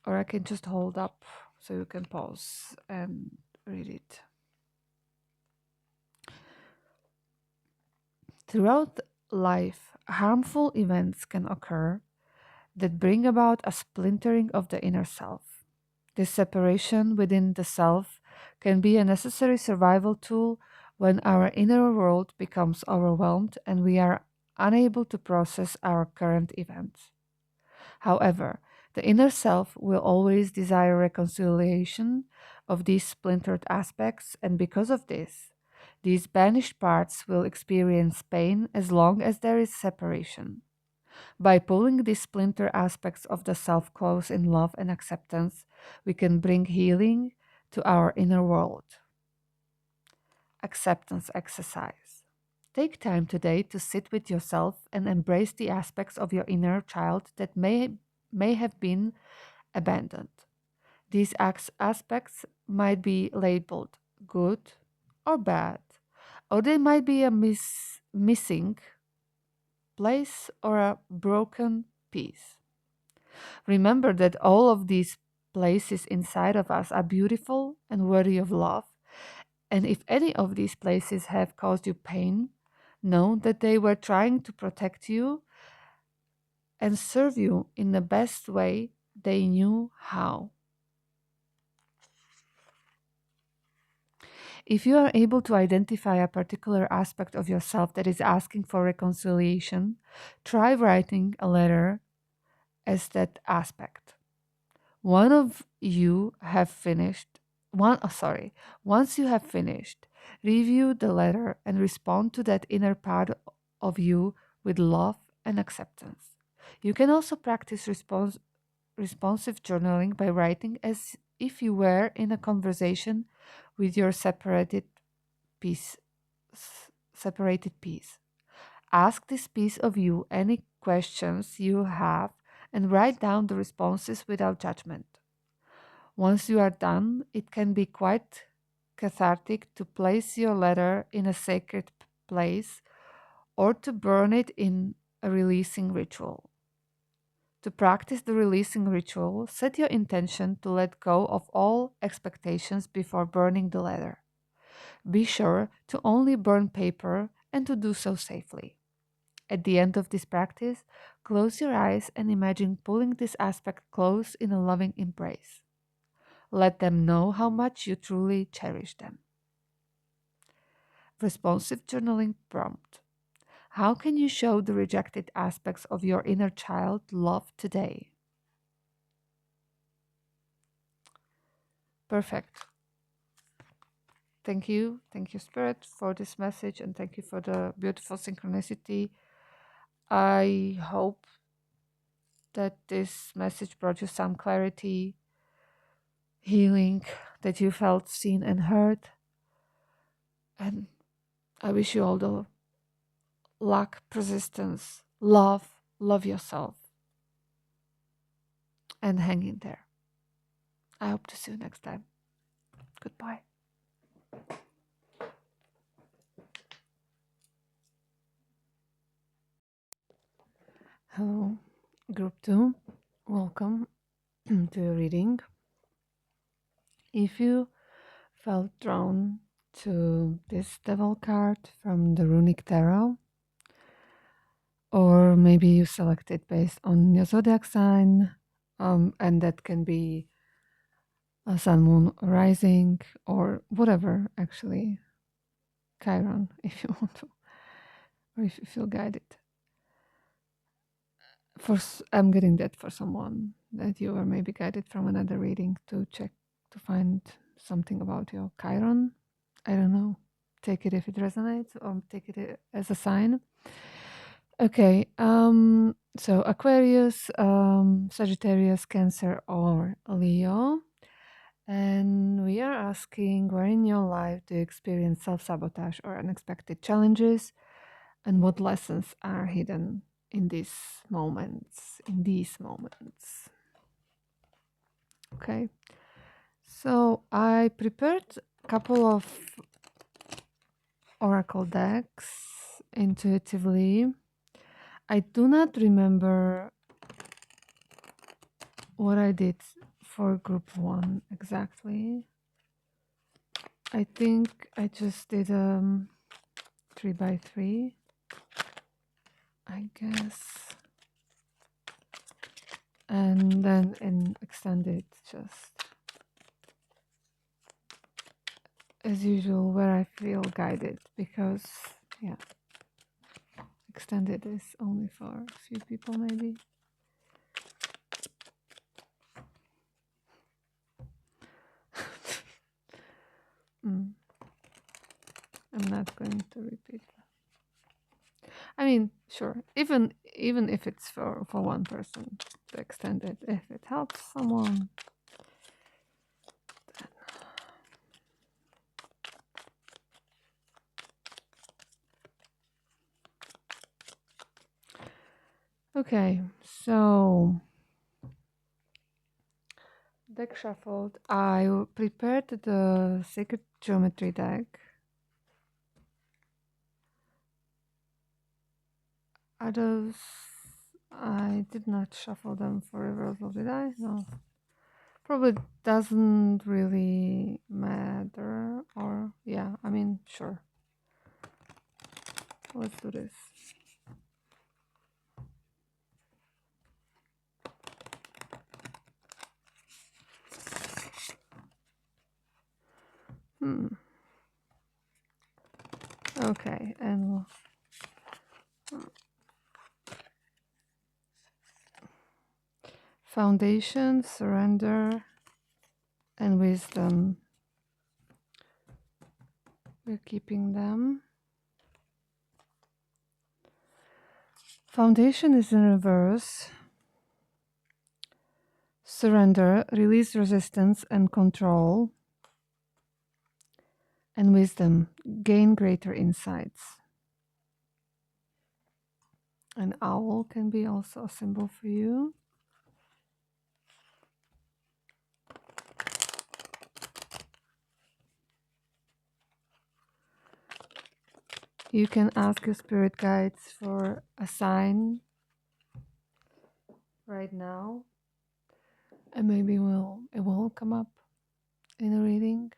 Or I can just hold up so you can pause and read it. Throughout life, harmful events can occur that bring about a splintering of the inner self. This separation within the self can be a necessary survival tool when our inner world becomes overwhelmed and we are unable to process our current events. However, the inner self will always desire reconciliation of these splintered aspects, and because of this, these banished parts will experience pain as long as there is separation. By pulling these splinter aspects of the self close in love and acceptance, we can bring healing to our inner world. Acceptance exercise. Take time today to sit with yourself and embrace the aspects of your inner child that may have been abandoned. These aspects might be labeled good or bad, or they might be a missing place or a broken piece. Remember that all of these places inside of us are beautiful and worthy of love. And if any of these places have caused you pain, know that they were trying to protect you and serve you in the best way they knew how. If you are able to identify a particular aspect of yourself that is asking for reconciliation, try writing a letter as that aspect. One of you have finished one oh, sorry Once you have finished, review the letter and respond to that inner part of you with love and acceptance. You can also practice responsive journaling by writing as if you were in a conversation with your piece separated piece. Ask this piece of you any questions you have and write down the responses without judgment. Once you are done, it can be quite cathartic to place your letter in a sacred place or to burn it in a releasing ritual. To practice the releasing ritual, set your intention to let go of all expectations before burning the letter. Be sure to only burn paper and to do so safely. At the end of this practice, close your eyes and imagine pulling this aspect close in a loving embrace. Let them know how much you truly cherish them. Responsive journaling prompt. How can you show the rejected aspects of your inner child love today? Perfect. Thank you. Thank you, Spirit, for this message, and thank you for the beautiful synchronicity. I hope that this message brought you some clarity, healing, that you felt seen and heard. And I wish you all the luck, persistence, love yourself, and hang in there. I hope to see you next time. Goodbye. Hello, Group 2. Welcome to your reading. If you felt drawn to this Devil card from the Runic Tarot, or maybe you selected based on your zodiac sign, and that can be a sun, moon, rising, or whatever, actually, Chiron, if you want to, or if you feel guided. I'm getting that for someone that you are maybe guided from another reading to check to find something about your Chiron. I don't know. Take it if it resonates, or take it as a sign. Okay. So Aquarius, Sagittarius, Cancer, or Leo. And we are asking, where in your life do you experience self-sabotage or unexpected challenges? And what lessons are hidden in these moments? Okay. So I prepared a couple of oracle decks intuitively. I do not remember what I did for group 1 exactly. I think I just did 3x3, I guess, and then in extended, just as usual, where I feel guided, because yeah, extended is only for a few people maybe. I'm not going to repeat that. I mean, sure, even if it's for one person to extend it, if it helps someone. Okay, so Deck shuffled. I prepared the Sacred Geometry deck. Are those... I did not shuffle them for reversal, did I? No. Probably doesn't really matter. Or, yeah, I mean, sure. Let's do this. Okay, and we'll... Foundation, surrender, and wisdom. We're keeping them. Foundation is in reverse. Surrender, release resistance and control. And wisdom, gain greater insights. An owl can be also a symbol for you. You can ask your spirit guides for a sign right now, and maybe it will come up in a reading.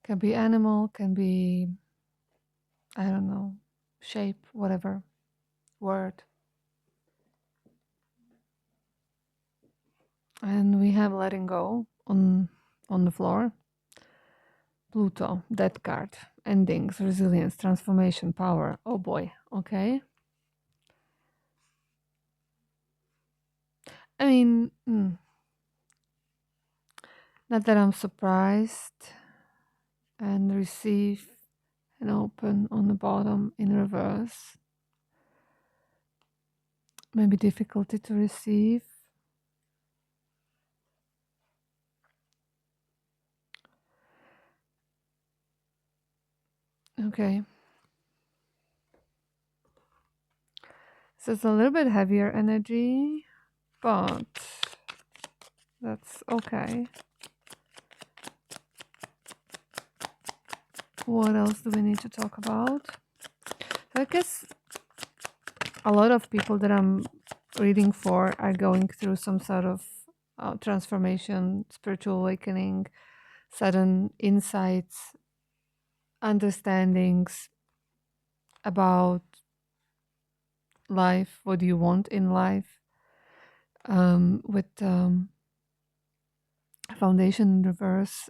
Can be animal, can be, I don't know, shape, whatever, word. And we have letting go on the floor. Pluto, death card, endings, resilience, transformation, power. Oh boy, okay. I mean, not that I'm surprised. And receive and open on the bottom in reverse. Maybe difficulty to receive. Okay. So it's a little bit heavier energy, but that's okay. What else do we need to talk about? I guess a lot of people that I'm reading for are going through some sort of transformation, spiritual awakening, sudden insights, understandings about life, what do you want in life, with foundation in reverse.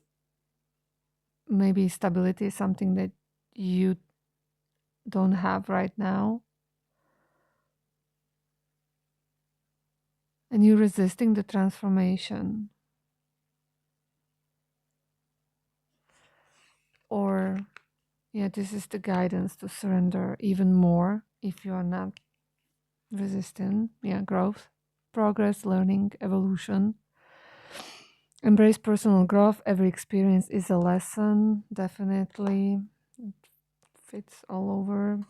Maybe stability is something that you don't have right now, and you're resisting the transformation, or yeah, this is the guidance to surrender even more if you are not resistant. Yeah, growth, progress, learning, evolution. Embrace personal growth. Every experience is a lesson. Definitely. It fits all over.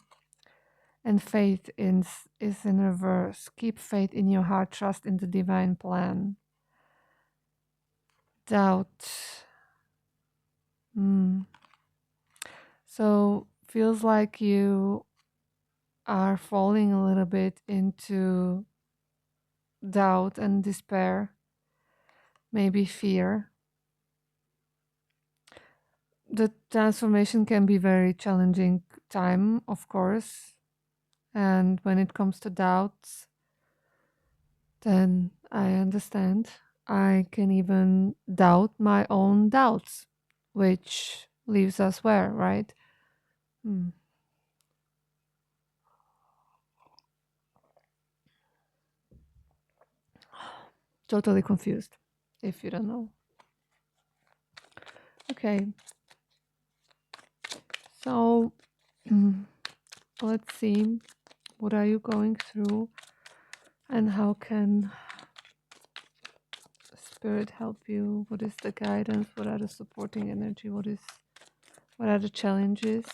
And faith is in reverse. Keep faith in your heart. Trust in the divine plan. Doubt. So feels like you are falling a little bit into doubt and despair. Maybe fear. The transformation can be very challenging time, of course. And when it comes to doubts, then I understand. I can even doubt my own doubts, which leaves us where, right? Totally confused, if you don't know. Okay. So let's see. What are you going through, and how can spirit help you? What is the guidance? What are the supporting energy? What are the challenges?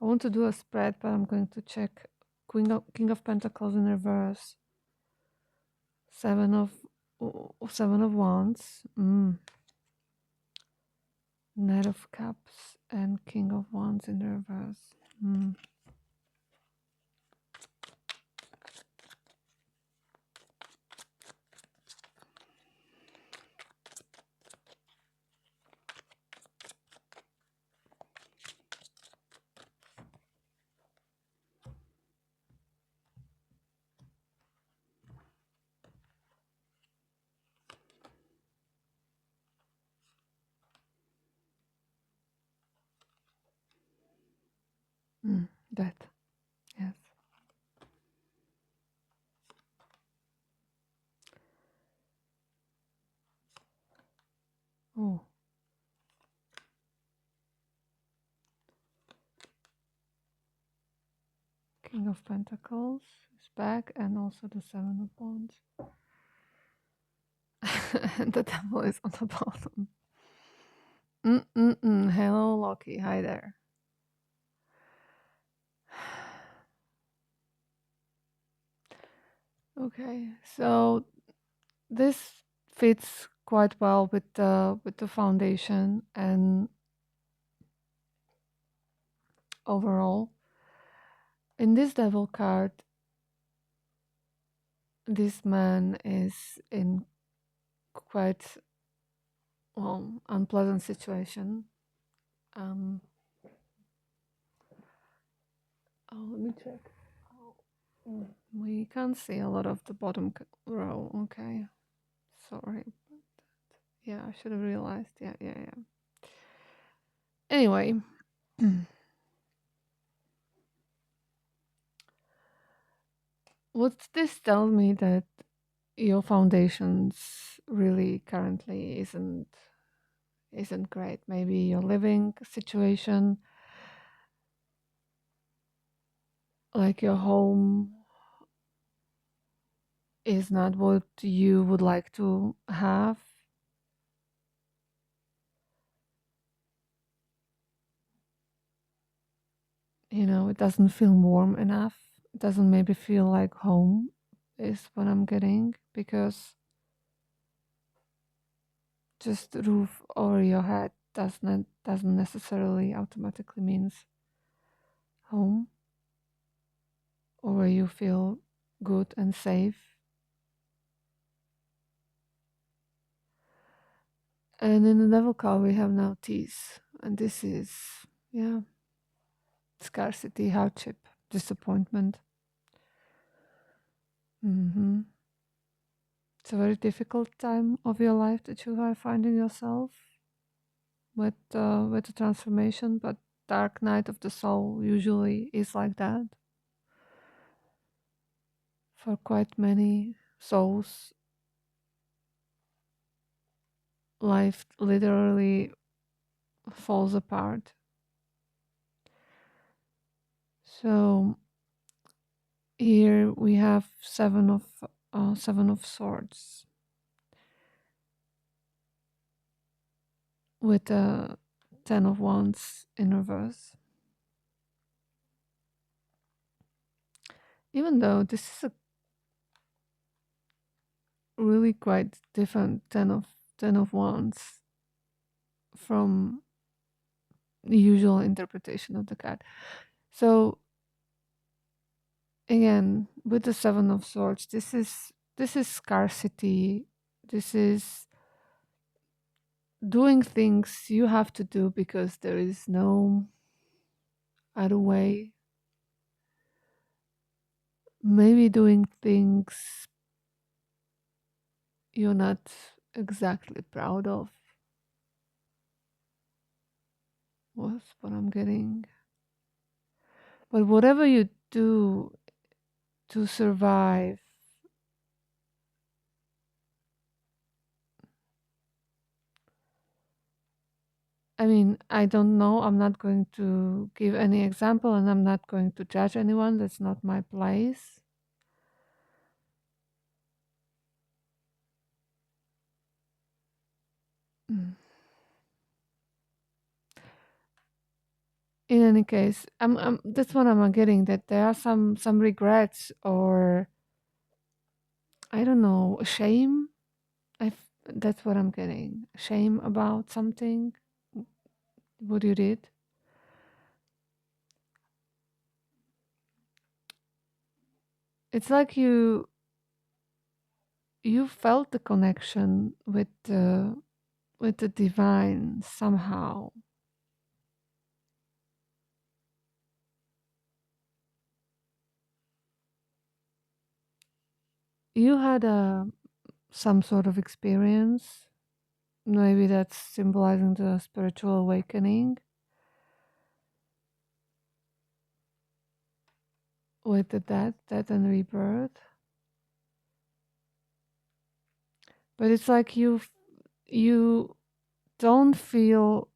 want to do a spread, but I'm going to check King of Pentacles in reverse, Seven of Wands, Knight of Cups, and King of Wands in reverse. That, yes. Oh. King of Pentacles is back, and also the Seven of Wands. And the Devil is on the bottom. Hello, Loki. Hi there. Okay, so this fits quite well with the foundation, and overall in this Devil card, this man is in quite unpleasant situation. Let me check. We can't see a lot of the bottom row. Okay, sorry. Yeah, I should have realized. Yeah. Anyway. What this tells me that your foundations really currently isn't great. Maybe your living situation, like your home, is not what you would like to have. You know, it doesn't feel warm enough. It doesn't maybe feel like home is what I'm getting, because just roof over your head doesn't necessarily automatically means home, or where you feel good and safe. And in the Devil card, we have now tease. And this is, yeah, scarcity, hardship, disappointment. It's a very difficult time of your life that you are finding yourself with the transformation, but dark night of the soul usually is like that. For quite many souls, life literally falls apart. So here we have Seven of Swords with a 10 of Wands in reverse. Even though this is a really quite different 10 of Wands from the usual interpretation of the card. So again, with the Seven of Swords, this is scarcity. This is doing things you have to do because there is no other way. Maybe doing things you're not exactly proud of was what I'm getting. But whatever you do to survive, I mean, I don't know. I'm not going to give any example, and I'm not going to judge anyone. That's not my place. in any case, that's what I'm getting, that there are some regrets, or I don't know, shame. That's what I'm getting. Shame about something, what you did. It's like you felt the connection with the divine somehow. You had some sort of experience. Maybe that's symbolizing the spiritual awakening with the death and rebirth. But it's like you don't feel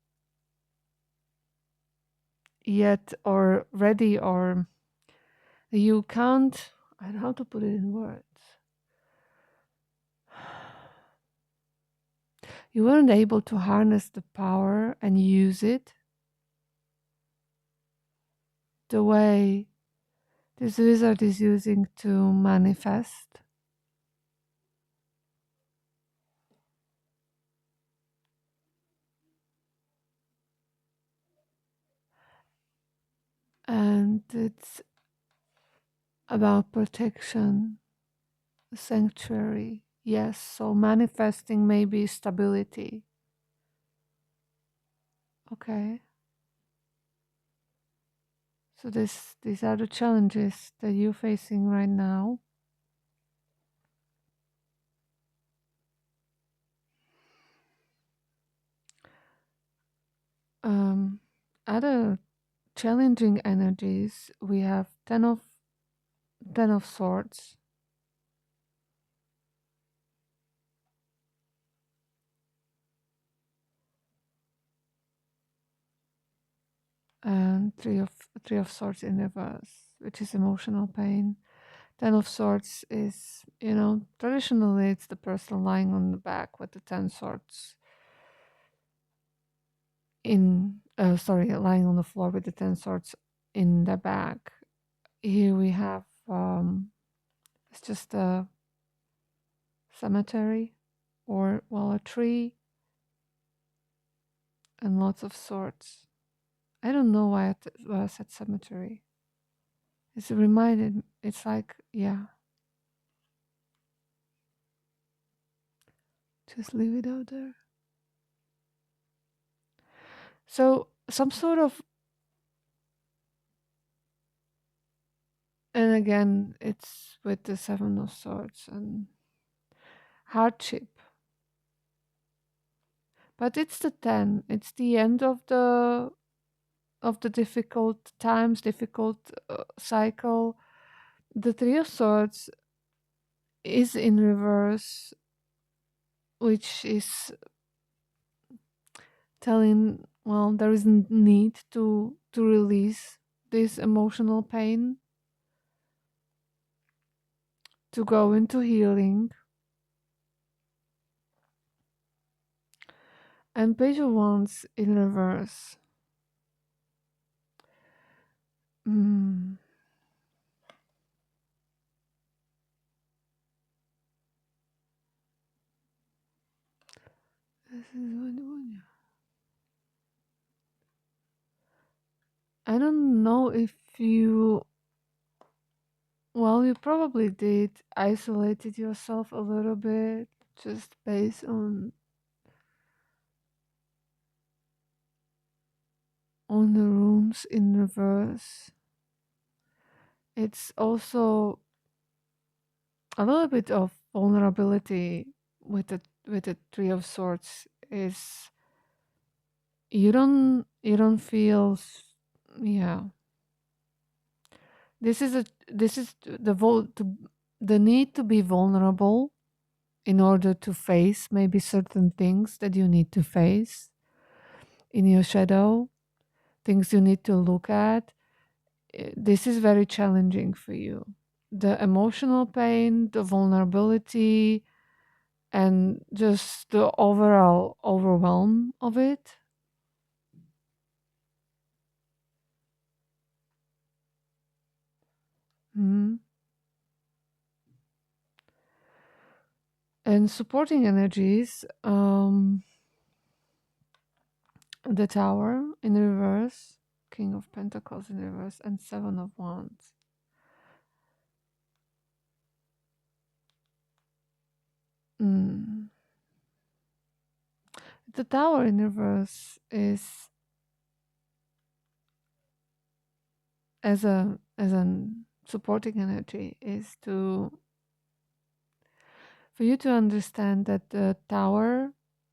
yet or ready, or you can't, I don't know how to put it in words. You weren't able to harness the power and use it the way this wizard is using to manifest. And it's about protection, sanctuary. Yes, so manifesting maybe stability. Okay. So these are the challenges that you're facing right now. Um, Other challenging energies, we have ten of swords, and three of swords in reverse, which is emotional pain. Ten of swords is, traditionally it's the person lying on the back with the 10 swords lying on the floor with the 10 swords in the back. Here we have, it's just a cemetery, or, well, a tree and lots of swords. I don't know why I said cemetery. It's like, yeah, just leave it out there. So, some sort of, and again, it's with the 7 of swords and hardship. But it's the 10. It's the end of the difficult times, difficult cycle. The 3 of swords is in reverse, which is telling, well, there is need to release this emotional pain, to go into healing. And Page of Wands in reverse. Mm. This is one. I don't know if you, well, you probably did isolated yourself a little bit, just based on the runes in reverse. It's also a little bit of vulnerability with the 3 of swords. Is you don't feel, yeah, this is the need to be vulnerable in order to face maybe certain things that you need to face in your shadow, things you need to look at. This is very challenging for you. The emotional pain, the vulnerability, and just the overall overwhelm of it. Mhm. And supporting energies, the Tower in reverse, King of Pentacles in reverse, and Seven of Wands. Mm. The Tower in reverse is as an supporting energy is to for you to understand that the Tower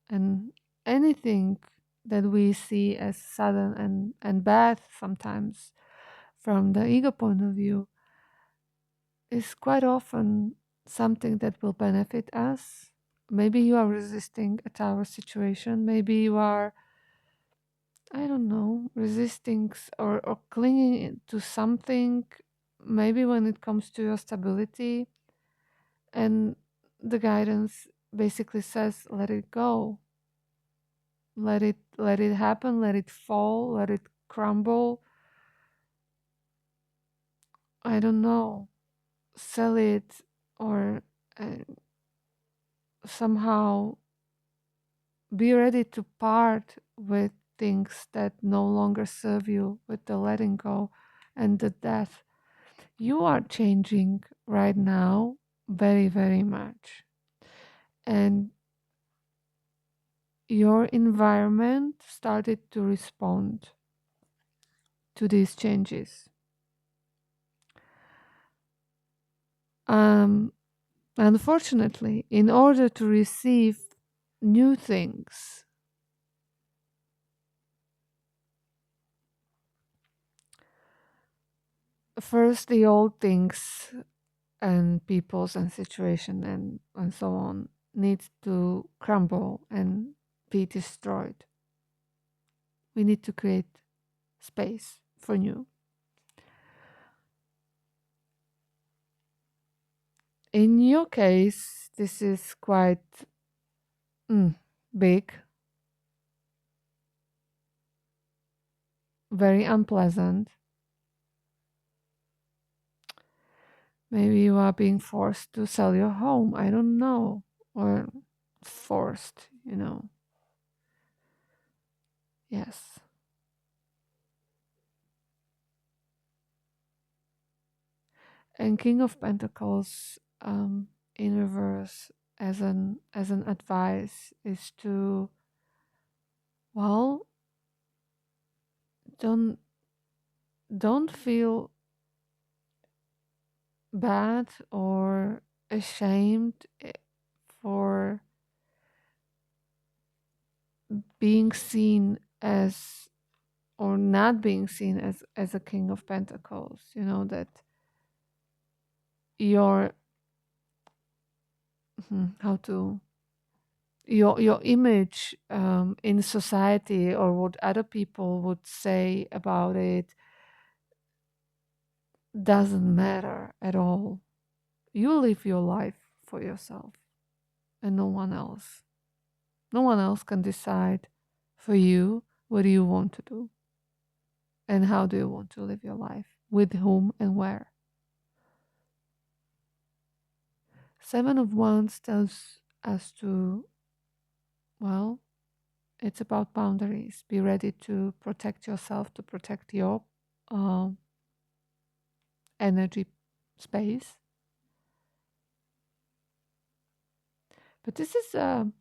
and anything that we see as sudden and bad sometimes from the ego point of view is quite often something that will benefit us. Maybe you are resisting a Tower situation. Maybe you are, I don't know, resisting or clinging to something. Maybe when it comes to your stability, and the guidance basically says, let it go, let it happen, let it fall, let it crumble. I don't know, sell it or uh, somehow be ready to part with things that no longer serve you, with the letting go and the death. You are changing right now very, very much. And your environment started to respond to these changes. Um, Unfortunately, in order to receive new things, first the old things and peoples and situation and so on needs to crumble and be destroyed. We need to create space for new. In your case, this is quite big, very unpleasant. Maybe you are being forced to sell your home. I don't know. Or forced, you know. Yes. And King of Pentacles in reverse as an advice is to, well, don't don't feel bad or ashamed for being seen as or not being seen as a King of Pentacles. You know that your how to your image in society or what other people would say about it doesn't matter at all. You live your life for yourself and no one else. No one else can decide for you what do you want to do and how do you want to live your life, with whom and where. Seven of Wands tells us to, well, it's about boundaries. Be ready to protect yourself, to protect your um, energy space. But this is a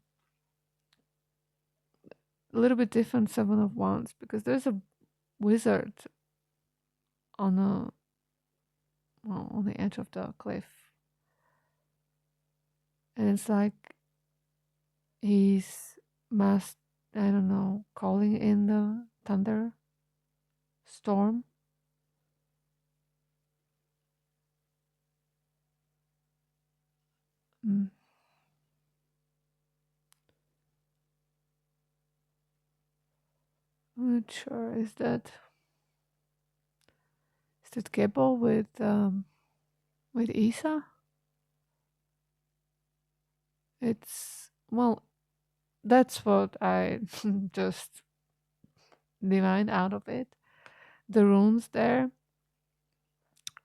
little bit different Seven of Wands because there's a wizard on a on the edge of the cliff, and it's like he's must I don't know calling in the thunder storm. Mm. I'm not sure. Is that Gable with Isa? It's well, that's what I just divined out of it. The runes there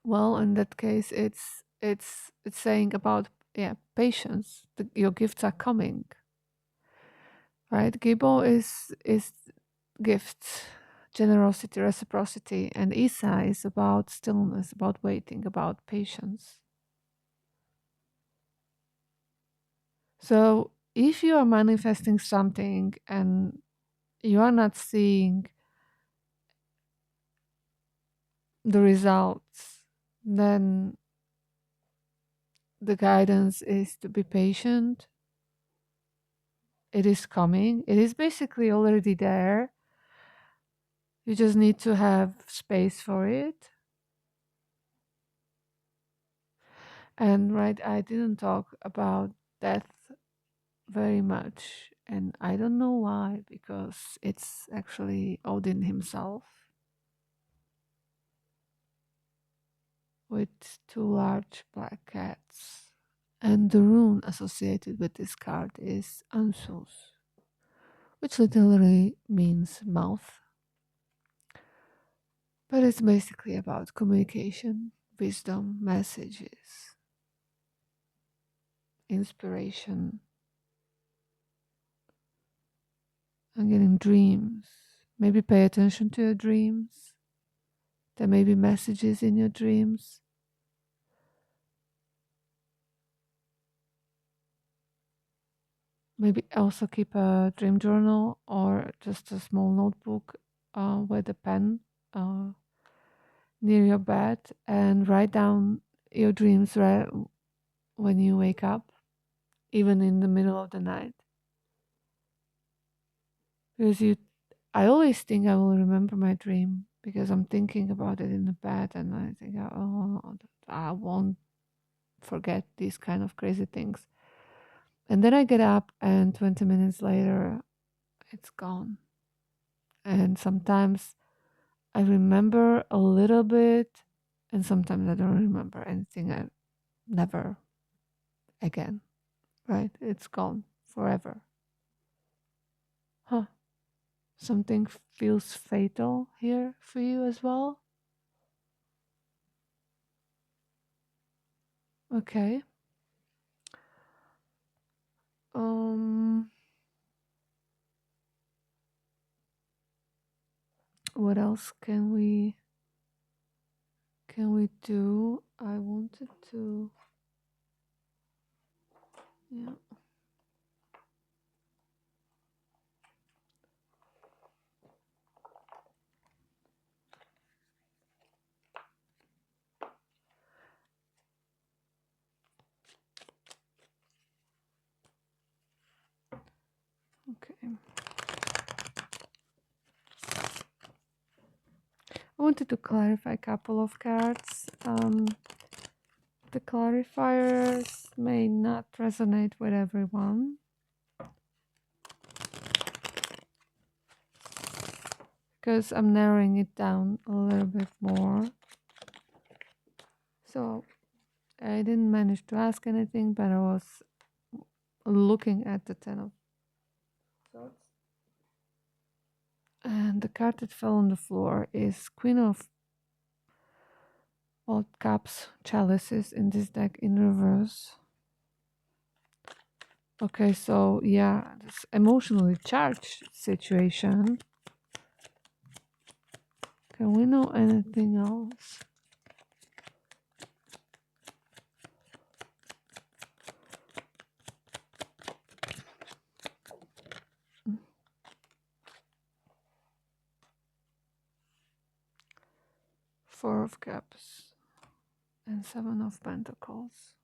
Well, in that case, it's saying about, yeah, patience. Your gifts are coming, right? Gibbo is gifts, generosity, reciprocity, and Isa is about stillness, about waiting, about patience. So if you are manifesting something and you are not seeing the results, then the guidance is to be patient. It is coming. It is basically already there. You just need to have space for it. And right, I didn't talk about death very much. And I don't know why, because it's actually Odin himself with two large black cats. And the rune associated with this card is Ansus, which literally means mouth. But it's basically about communication, wisdom, messages, inspiration, and getting dreams. Maybe pay attention to your dreams. There may be messages in your dreams. Maybe also keep a dream journal or just a small notebook with a pen near your bed and write down your dreams right when you wake up, even in the middle of the night. Because I always think I will remember my dream because I'm thinking about it in the bed and I think, oh, I won't forget these kind of crazy things. And then I get up and 20 minutes later, it's gone. And sometimes I remember a little bit and sometimes I don't remember anything. I never again, right? It's gone forever. Huh. Something feels fatal here for you as well? Okay. Um, what else can we do? I wanted to, yeah. Okay. I wanted to clarify a couple of cards. The clarifiers may not resonate with everyone because I'm narrowing it down a little bit more. So I didn't manage to ask anything, but I was looking at the Ten of Swords. And the card that fell on the floor is Queen of Cups, Chalices in this deck in reverse. Okay, so yeah, this emotionally charged situation. Can we know anything else? Four of Cups and Seven of Pentacles.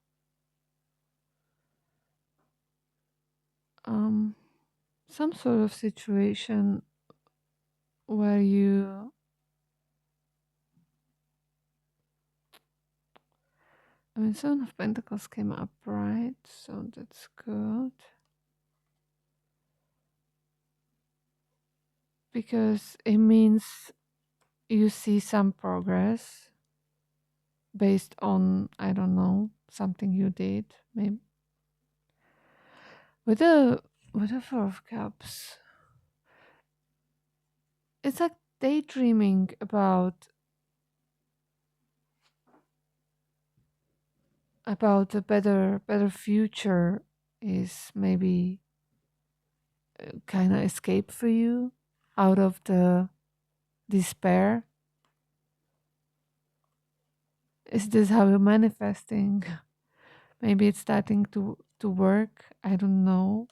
Some sort of situation where Seven of Pentacles came up, right? So that's good. Because it means you see some progress based on, I don't know, something you did, maybe. With the Four of Cups, it's like daydreaming about about a better future is maybe kind of escape for you out of the despair. Is this how you're manifesting? Maybe it's starting to work. I don't know.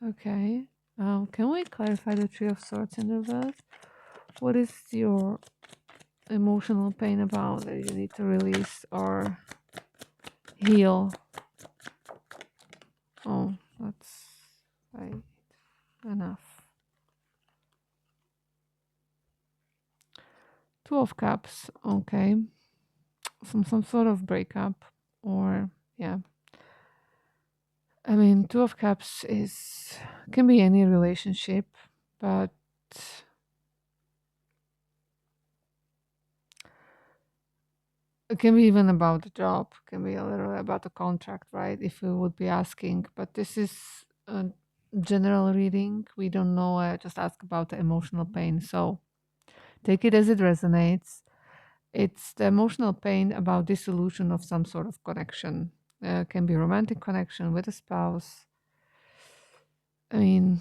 Okay. Can we clarify the Three of Swords in reverse? What is your emotional pain about that you need to release or heal? Oh, that's right. Enough. Two of Cups. Okay. Some sort of breakup, or yeah. I mean, Two of Cups can be any relationship, but it can be even about the job, can be a little about the contract, right? If we would be asking, but this is a general reading. We don't know. I just ask about the emotional pain. So take it as it resonates. It's the emotional pain about dissolution of some sort of connection. Can be romantic connection with a spouse. I mean,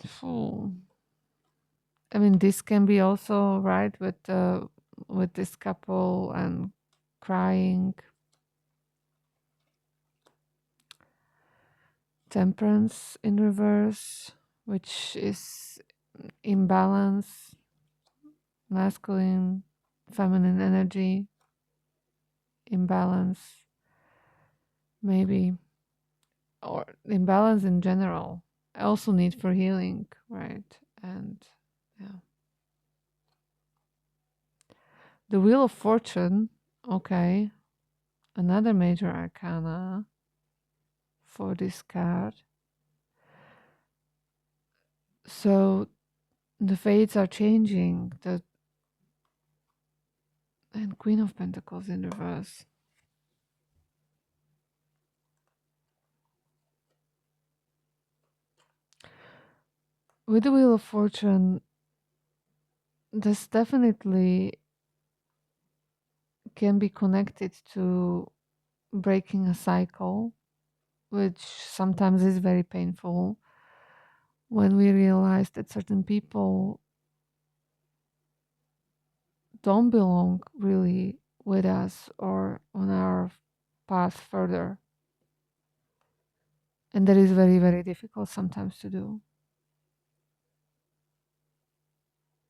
this can be also right with this couple and crying. Temperance in reverse, which is imbalance, masculine, feminine energy, imbalance, maybe, or imbalance in general. Also need for healing, right? And yeah. The Wheel of Fortune, okay. Another major arcana for this card. So the fates are changing. And Queen of Pentacles in reverse. With the Wheel of Fortune, this definitely can be connected to breaking a cycle, which sometimes is very painful when we realize that certain people don't belong really with us or on our path further. And that is very, very difficult sometimes to do.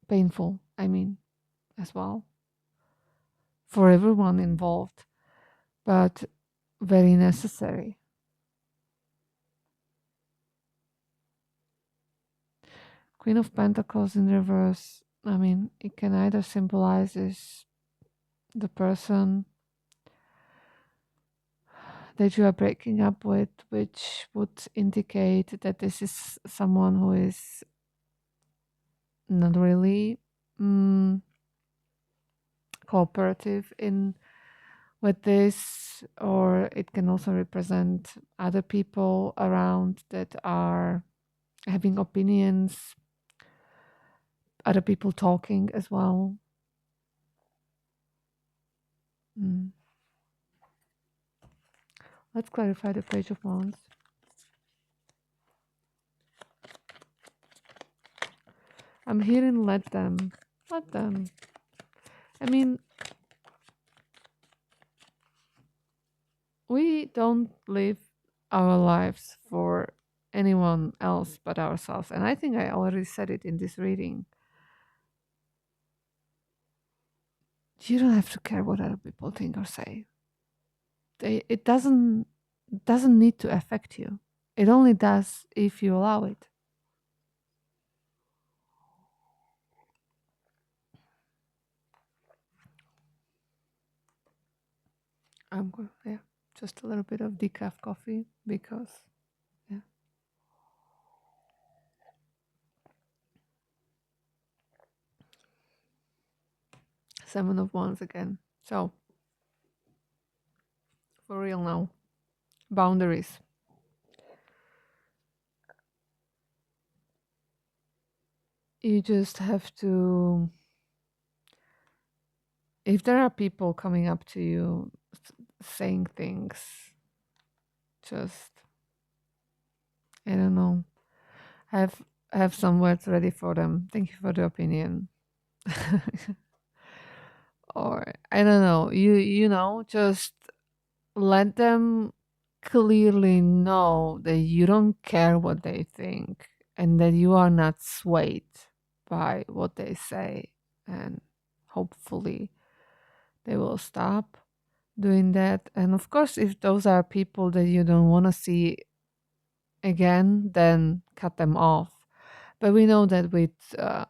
Painful, I mean, as well, for everyone involved, but very necessary. Queen of Pentacles in reverse, I mean, it can either symbolize the person that you are breaking up with, which would indicate that this is someone who is not really cooperative in with this, or it can also represent other people around that are having opinions, other people talking as well. Let's clarify the Page of Wands. I'm hearing let them. Let them. I mean, we don't live our lives for anyone else but ourselves. And I think I already said it in this reading. You don't have to care what other people think or say. It doesn't need to affect you. It only does if you allow it. I'm going, yeah, just a little bit of decaf coffee because, yeah. Seven of Wands again. So, for real now, boundaries. You just have to, if there are people coming up to you, saying things. Just, I don't know. I have I have some words ready for them. Thank you for the opinion. Or I don't know. You know, just let them clearly know that you don't care what they think and that you are not swayed by what they say, and hopefully they will stop doing that. And of course, if those are people that you don't want to see again, then cut them off. But we know that with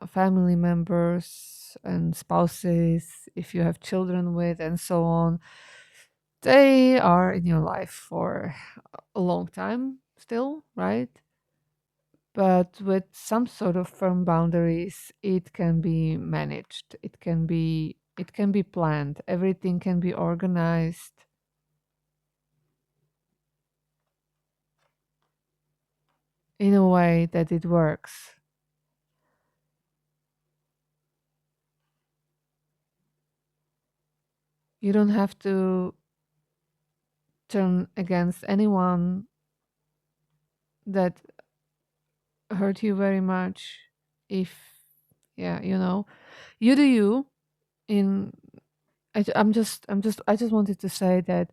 family members and spouses, if you have children with, and so on, they are in your life for a long time still, right? But with some sort of firm boundaries, it can be managed. It can be planned. Everything can be organized in a way that it works. You don't have to turn against anyone that hurt you very much. If, yeah, you do you. In I just wanted to say that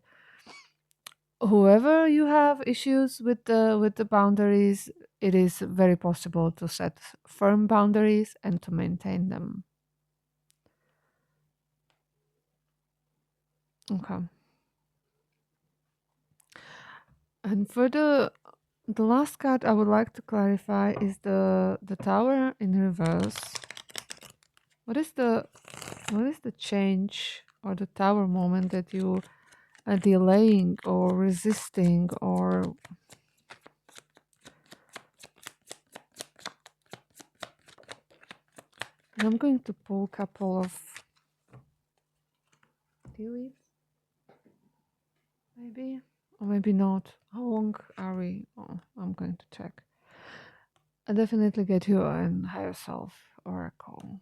whoever you have issues with the boundaries, it is very possible to set firm boundaries and to maintain them. Okay. And for the last card I would like to clarify is the Tower in reverse. What is the change or the Tower moment that you are delaying or resisting, or I'm going to pull a couple of tea leaves, maybe, or maybe not. How long are we? Oh, I'm going to check. I definitely get you an higher self oracle.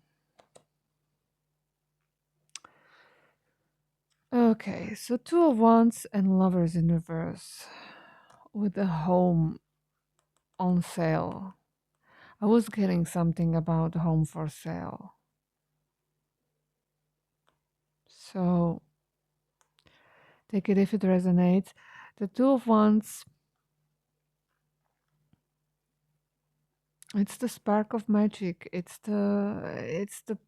Okay, so Two of Wands and Lovers in reverse with the home on sale. I was getting something about home for sale. So take it if it resonates. The Two of Wands, it's the spark of magic. It's the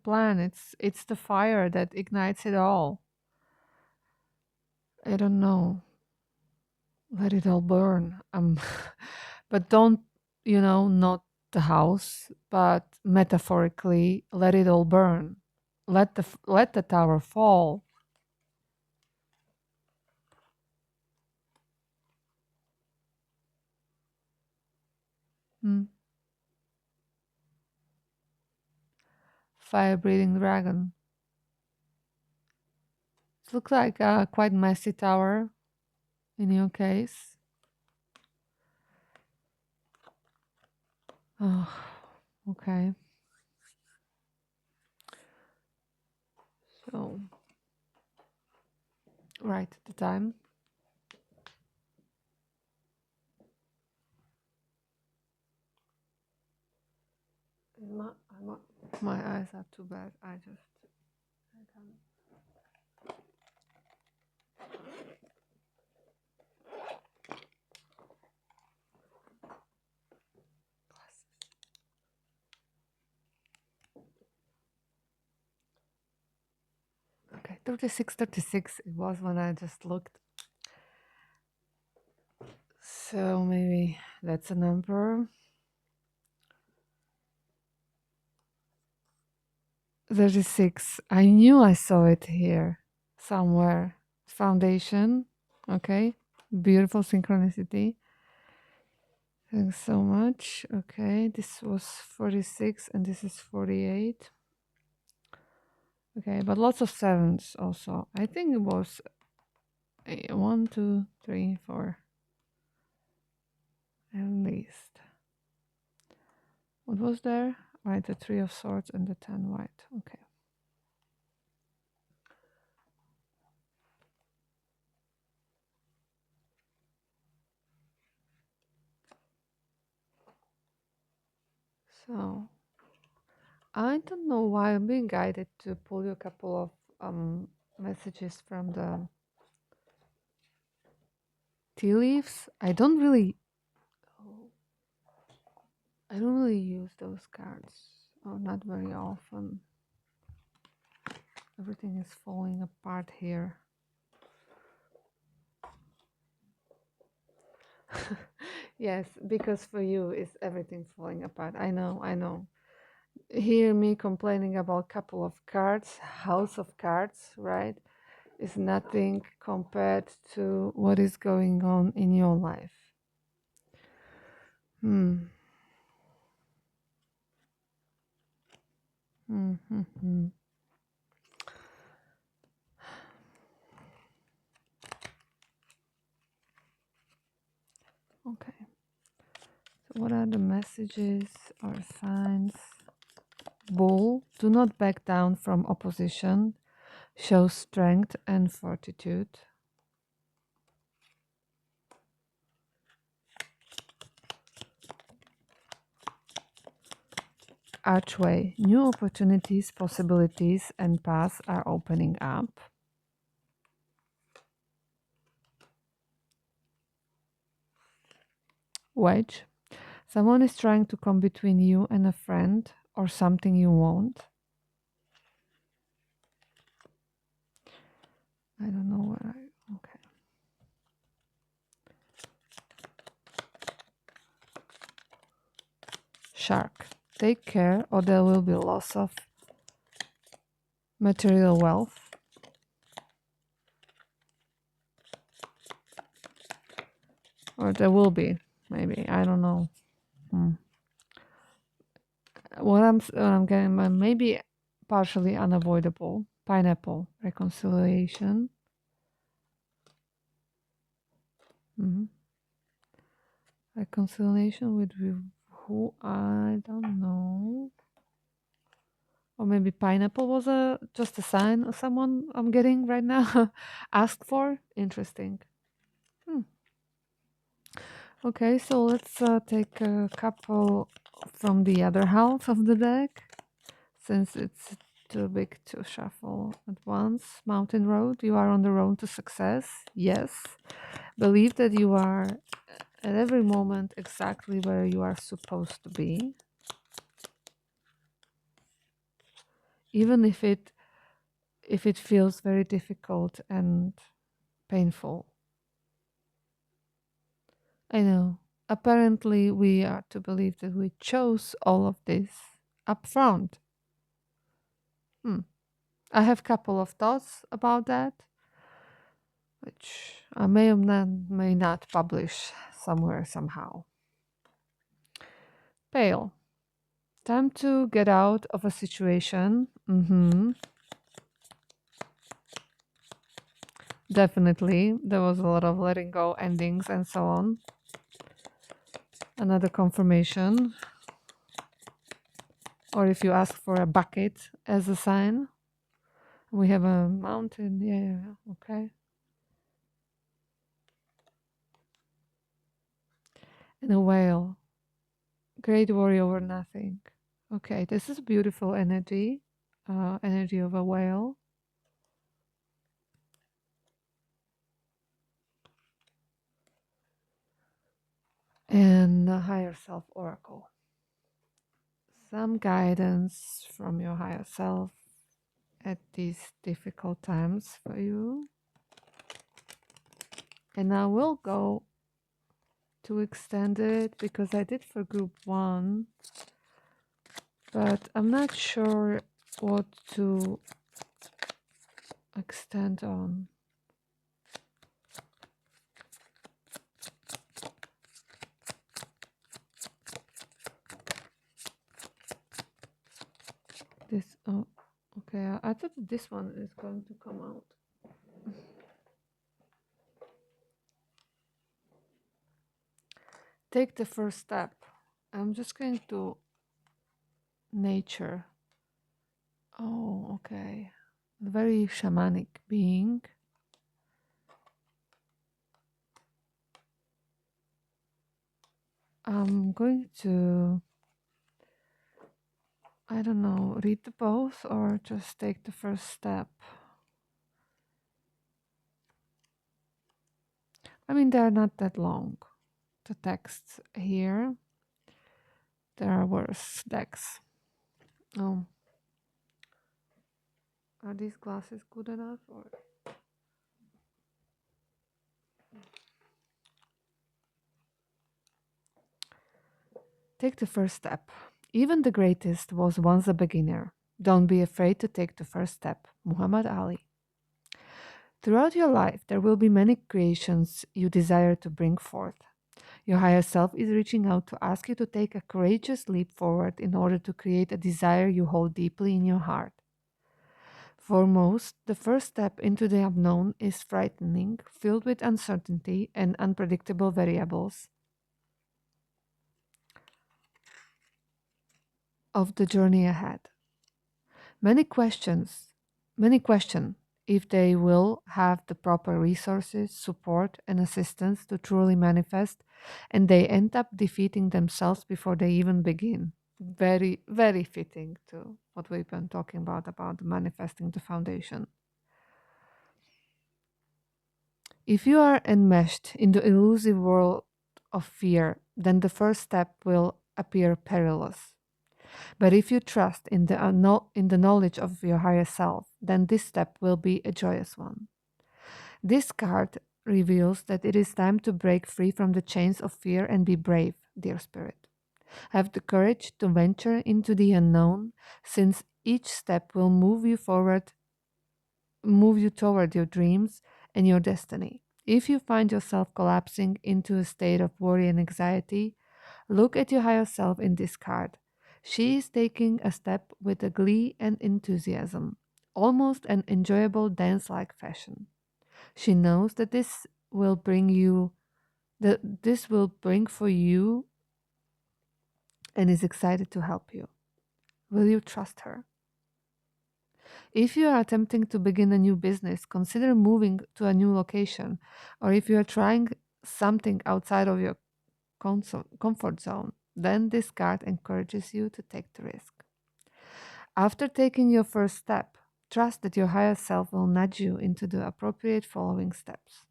plan. It's the fire that ignites it all. I don't know. Let it all burn. But don't, not the house, but metaphorically, let it all burn. Let the tower fall. Hmm. Fire breathing dragon. It looks like a quite messy tower in your case. Oh, okay. So, right, the time. My eyes are too bad. I can't. Okay, 36 it was when I just looked. So maybe that's a number. 36. I knew I saw it here somewhere. Foundation. Okay. Beautiful synchronicity. Thanks so much. Okay. This was 46 and this is 48. Okay. But lots of sevens also. I think it was 1, 2, 3, 4. At least. What was there? Right. The 3 of Swords and the 10 white. Okay. So I don't know why I'm being guided to pull you a couple of messages from the tea leaves. I don't really use those cards, or not very often. Everything is falling apart here. Yes, because for you is everything falling apart. I know. Hear me complaining about a couple of cards, house of cards, right? Is nothing compared to what is going on in your life. Hmm. Mm-hmm. Okay. So what are the messages or signs? Bull, do not back down from opposition. Show strength and fortitude. Archway, new opportunities, possibilities, and paths are opening up. Wedge, someone is trying to come between you and a friend or something you want. I don't know where I. Okay. Shark, take care or there will be loss of material wealth. Or there will be, maybe. I don't know. What I'm getting, maybe partially unavoidable. Pineapple, reconciliation. Reconciliation with who? I don't know. Or maybe pineapple was just a sign of someone I'm getting right now. Asked for. Interesting. Okay, so let's take a couple from the other half of the deck, since it's too big to shuffle at once. Mountain Road, you are on the road to success. Yes. Believe that you are at every moment exactly where you are supposed to be. Even if it feels very difficult and painful. I know. Apparently, we are to believe that we chose all of this up front. I have a couple of thoughts about that, which I may or may not publish somewhere somehow. Pale. Time to get out of a situation. Definitely. There was a lot of letting go, endings, and so on. Another confirmation. Or if you ask for a bucket as a sign, we have a mountain. Yeah, okay. And a whale. Great worry over nothing. Okay, this is beautiful energy. Energy of a whale. And a higher self oracle. Some guidance from your higher self at these difficult times for you. And I will go to extend it because I did for group 1, but I'm not sure what to extend on. This, oh, okay, I thought this one is going to come out. Take the first step. I'm just going to nature. Oh, okay. Very shamanic being. I'm going to I don't know, read the both or just take the first step. I mean, they're not that long. The texts here, there are worse decks. Oh, are these glasses good enough? Or take the first step. Even the greatest was once a beginner. Don't be afraid to take the first step. Muhammad Ali. Throughout your life, there will be many creations you desire to bring forth. Your higher self is reaching out to ask you to take a courageous leap forward in order to create a desire you hold deeply in your heart. For most, the first step into the unknown is frightening, filled with uncertainty and unpredictable variables of the journey ahead. Many questions, many question if they will have the proper resources, support, and assistance to truly manifest, and they end up defeating themselves before they even begin. Very, very fitting to what we've been talking about manifesting the foundation. If you are enmeshed in the elusive world of fear, then the first step will appear perilous. But if you trust in in the knowledge of your higher self, then this step will be a joyous one. This card reveals that it is time to break free from the chains of fear and be brave, dear spirit. Have the courage to venture into the unknown, since each step will move you toward your dreams and your destiny. If you find yourself collapsing into a state of worry and anxiety, look at your higher self in this card. She is taking a step with a glee and enthusiasm, almost an enjoyable dance like fashion. She knows that this will bring for you and is excited to help you. Will you trust her? If you are attempting to begin a new business, consider moving to a new location, or if you are trying something outside of your comfort zone, then this card encourages you to take the risk. After taking your first step, trust that your higher self will nudge you into the appropriate following steps.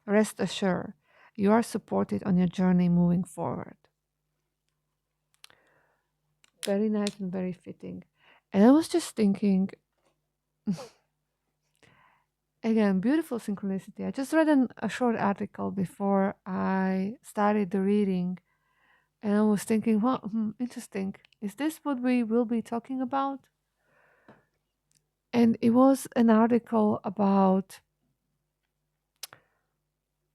Rest assured, you are supported on your journey moving forward. Very nice and very fitting. And I was just thinking, again, beautiful synchronicity. I just read a short article before I started the reading, and I was thinking, well, interesting. Is this what we will be talking about? And it was an article about,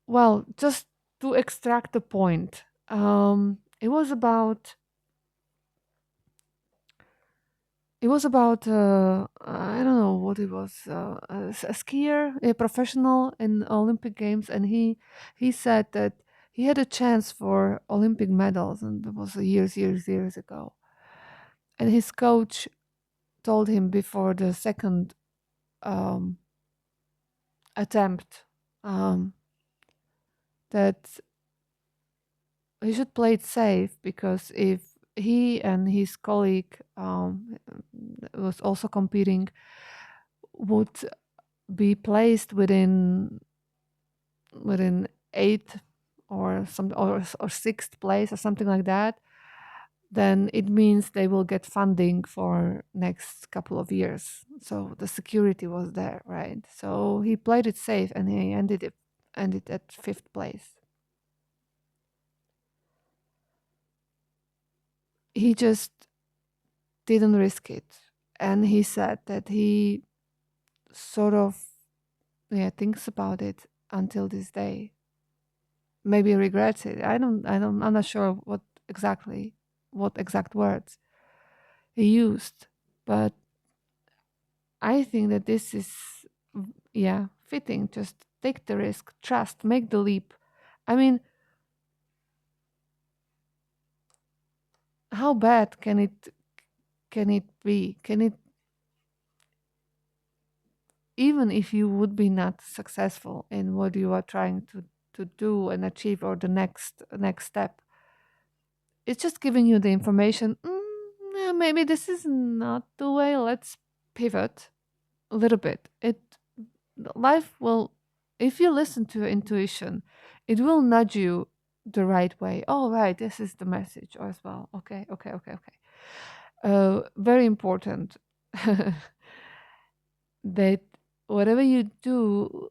well, just to extract the point. It was about I don't know what it was, a skier, a professional in Olympic Games, and he said that he had a chance for Olympic medals, and it was years ago. And his coach told him before the second um, attempt um, that he should play it safe, because if he and his colleague was also competing would be placed within eighth or sixth place or something like that, then it means they will get funding for next couple of years. So the security was there, right? So he played it safe and he ended at fifth place. He just didn't risk it. And he said that he sort of thinks about it until this day. Maybe regrets it. I'm not sure what exact words he used, but I think that this is fitting. Just take the risk, trust, make the leap. I mean, how bad can it be? Can it, even if you would be not successful in what you are trying to do and achieve, or the next step, it's just giving you the information. maybe this is not the way. Let's pivot a little bit. Life will, if you listen to your intuition, it will nudge you the right way. Oh, right, this is the message as well. Okay, okay, okay, okay. Very important that whatever you do,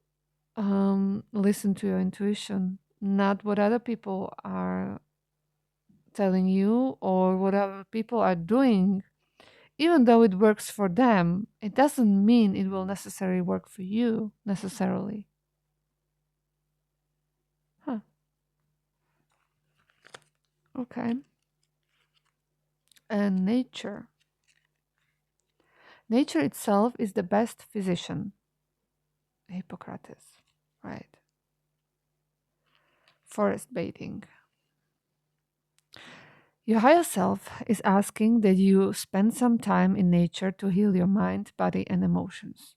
listen to your intuition, not what other people are telling you or what other people are doing. Even though it works for them, it doesn't mean it will necessarily work for you necessarily. Huh. Okay. And nature. Nature itself is the best physician. Hippocrates. Right. Forest bathing. Your higher self is asking that you spend some time in nature to heal your mind, body, and emotions.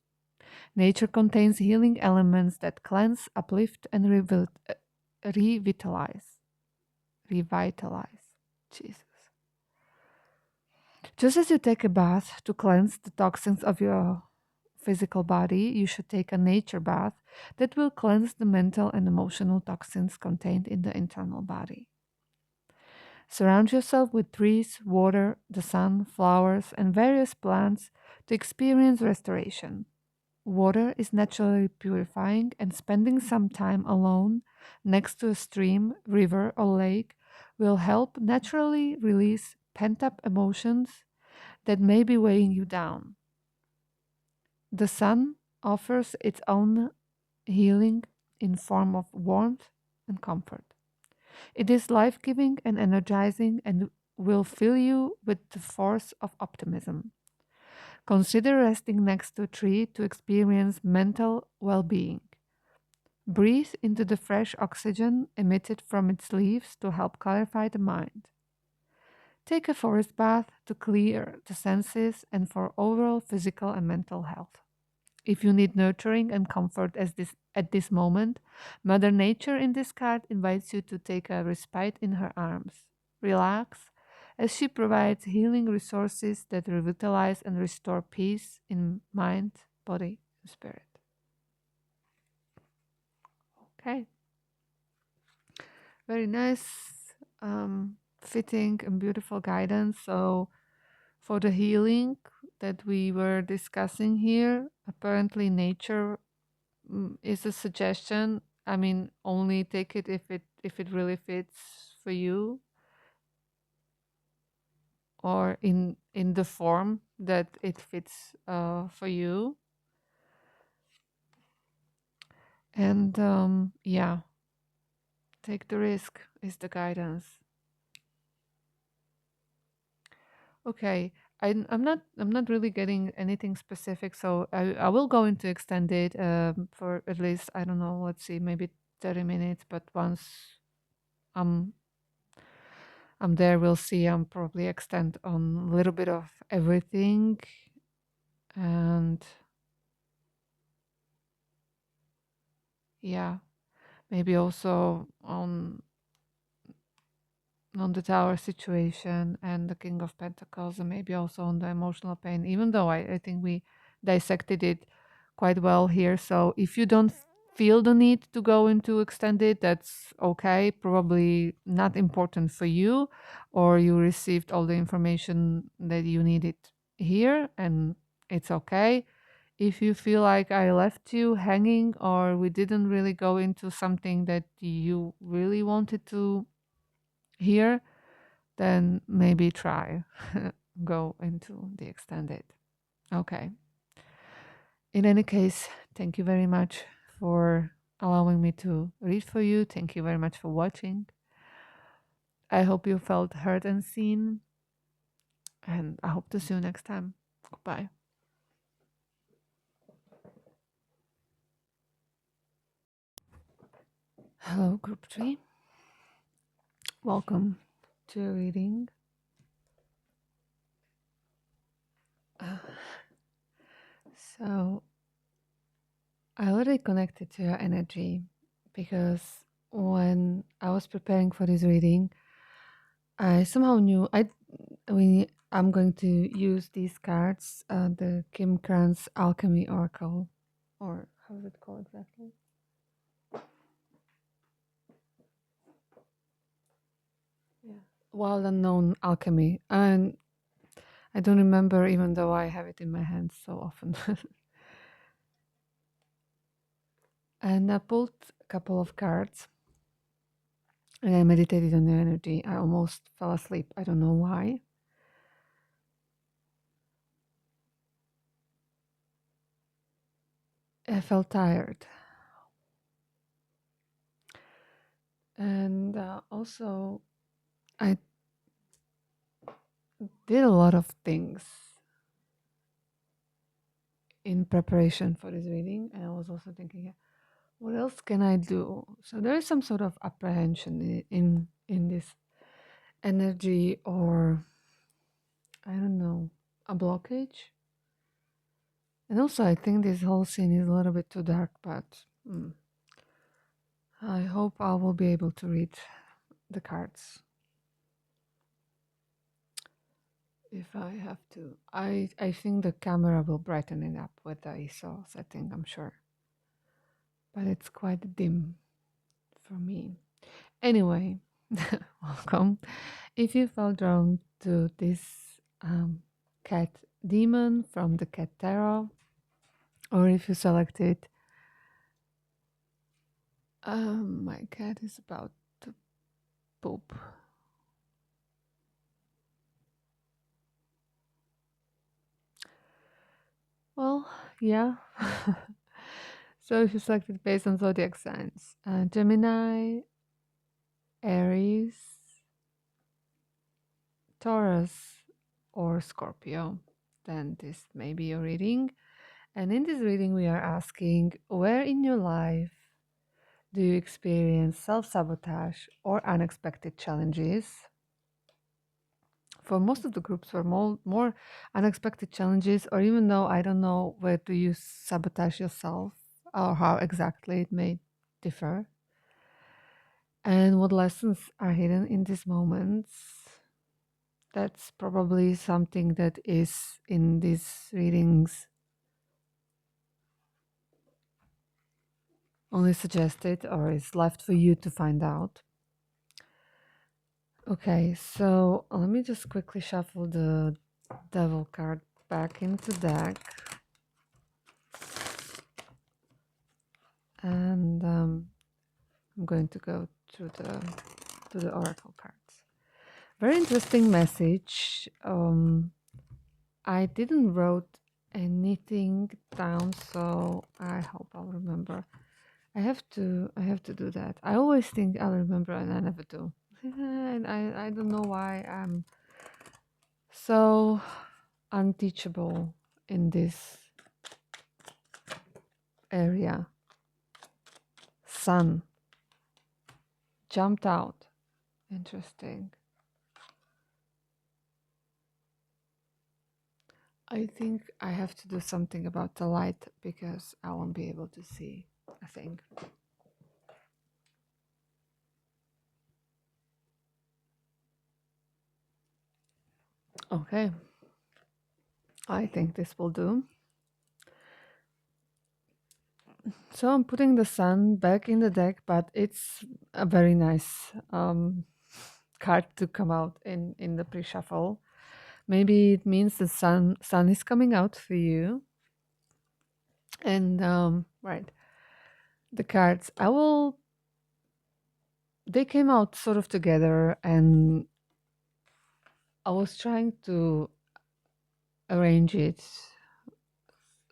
Nature contains healing elements that cleanse, uplift, and revitalize. Revitalize. Jesus. Just as you take a bath to cleanse the toxins of your physical body, you should take a nature bath that will cleanse the mental and emotional toxins contained in the internal body. Surround yourself with trees, water, the sun, flowers, and various plants to experience restoration. Water is naturally purifying, and spending some time alone next to a stream, river, or lake will help naturally release pent up emotions that may be weighing you down. The sun offers its own healing in form of warmth and comfort. It is life-giving and energizing and will fill you with the force of optimism. Consider resting next to a tree to experience mental well-being. Breathe into the fresh oxygen emitted from its leaves to help clarify the mind. Take a forest bath to clear the senses and for overall physical and mental health. If you need nurturing and comfort at this moment, Mother Nature in this card invites you to take a respite in her arms. Relax as she provides healing resources that revitalize and restore peace in mind, body, and spirit. Okay. Very nice, fitting, and beautiful guidance. So, for the healing that we were discussing here, apparently nature is a suggestion. I mean, only take it if it really fits for you, or in the form that it fits for you. And yeah, take the risk is the guidance. Okay, I'm not really getting anything specific, so I will go into extended for at least, I don't know, let's see, maybe 30 minutes. But once I'm I'm there, we'll see. I'm probably extend on a little bit of everything, and yeah, maybe also on the tower situation and the King of Pentacles, and maybe also on the emotional pain, even though I think we dissected it quite well here. So if you don't feel the need to go into extended, that's okay. Probably not important for you, or you received all the information that you needed here, and it's okay. If you feel like I left you hanging, or we didn't really go into something that you really wanted to hear, then maybe try go into the extended. Okay. In any case, thank you very much for allowing me to read for you. Thank you very much for watching. I hope you felt heard and seen, and I hope to see you next time. Goodbye. Hello, group 3. Welcome to your reading. So I already connected to your energy because when I was preparing for this reading, I somehow knew I'm going to use these cards, the Kim Kranz Alchemy Oracle, or how is it called exactly? Yeah, Wild Unknown Alchemy, and I don't remember, even though I have it in my hands so often. And I pulled a couple of cards, and I meditated on the energy. I almost fell asleep. I don't know why. I felt tired. And also, I did a lot of things in preparation for this reading. And I was also thinking, yeah, what else can I do? So there is some sort of apprehension in this energy, or I don't know, a blockage. And also, I think this whole scene is a little bit too dark, but I hope I will be able to read the cards if I have to. I think the camera will brighten it up with the ISO setting, I'm sure. But it's quite dim for me. Anyway, welcome. If you felt drawn to this cat demon from the cat tarot, or if you selected, my cat is about to poop. Well, yeah. So if you selected based on zodiac signs, Gemini, Aries, Taurus, or Scorpio, then this may be your reading. And in this reading, we are asking, where in your life do you experience self sabotage or unexpected challenges? For most of the groups, were more unexpected challenges, or even though I don't know where do you sabotage yourself or how exactly it may differ, and what lessons are hidden in these moments. That's probably something that is in these readings only suggested or is left for you to find out. Okay, so let me just quickly shuffle the devil card back into deck. And I'm going to go to the oracle cards. Very interesting message. I didn't wrote anything down, so I hope I'll remember. I have to do that. I always think I'll remember, and I never do. And I don't know why I'm so unteachable in this area. Sun jumped out. Interesting. I think I have to do something about the light because I won't be able to see, I think. Okay. I think this will do. So I'm putting the sun back in the deck, but it's a very nice card to come out in the pre-shuffle. Maybe it means the sun is coming out for you. And right, the cards they came out sort of together, and I was trying to arrange it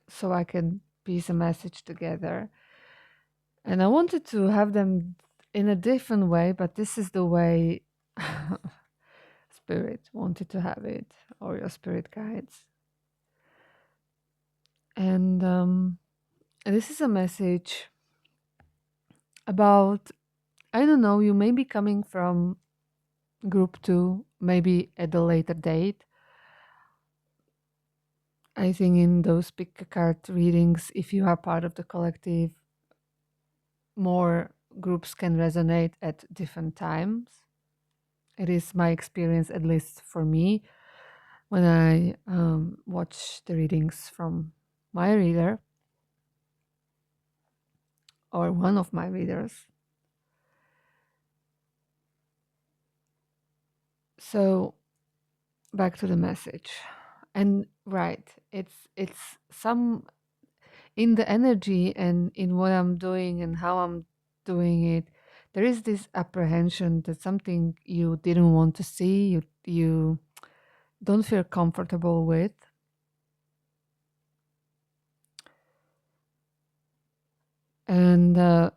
so I can piece a message together. And I wanted to have them in a different way, but this is the way Spirit wanted to have it, or your spirit guides. And this is a message about, I don't know, you may be coming from group 2, maybe at a later date. I think in those pick a card readings, if you are part of the collective, more groups can resonate at different times. It is my experience, at least for me. when I watch the readings from my reader or one of my readers. So back to the message. And right, it's some in the energy and in what I'm doing and how I'm doing it, there is this apprehension that something you didn't want to see, you don't feel comfortable with. And the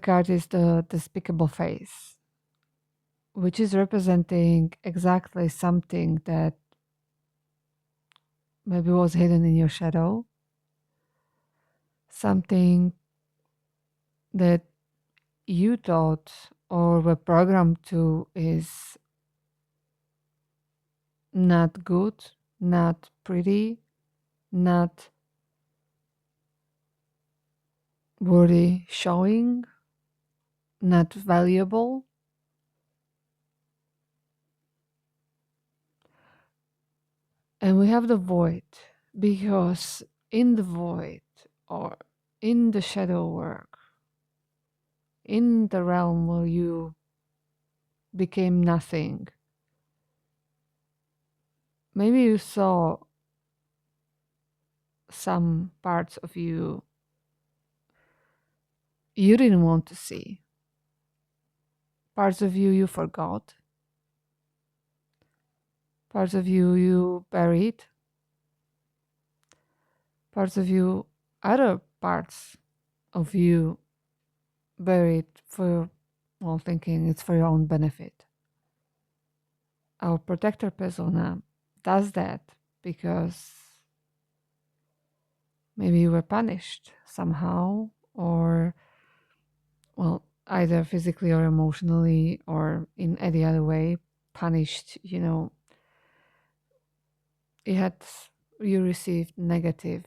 card is the despicable face, which is representing exactly something that maybe was hidden in your shadow, something that you thought or were programmed to is not good, not pretty, not worthy showing, not valuable. And we have the void because in the void or in the shadow work, in the realm where you became nothing, maybe you saw some parts of you didn't want to see, parts of you forgot, parts of you buried, parts of you, other parts of you buried for, well, thinking it's for your own benefit. Our protector persona does that because maybe you were punished somehow, or, well, either physically or emotionally, or in any other way, punished, you received negative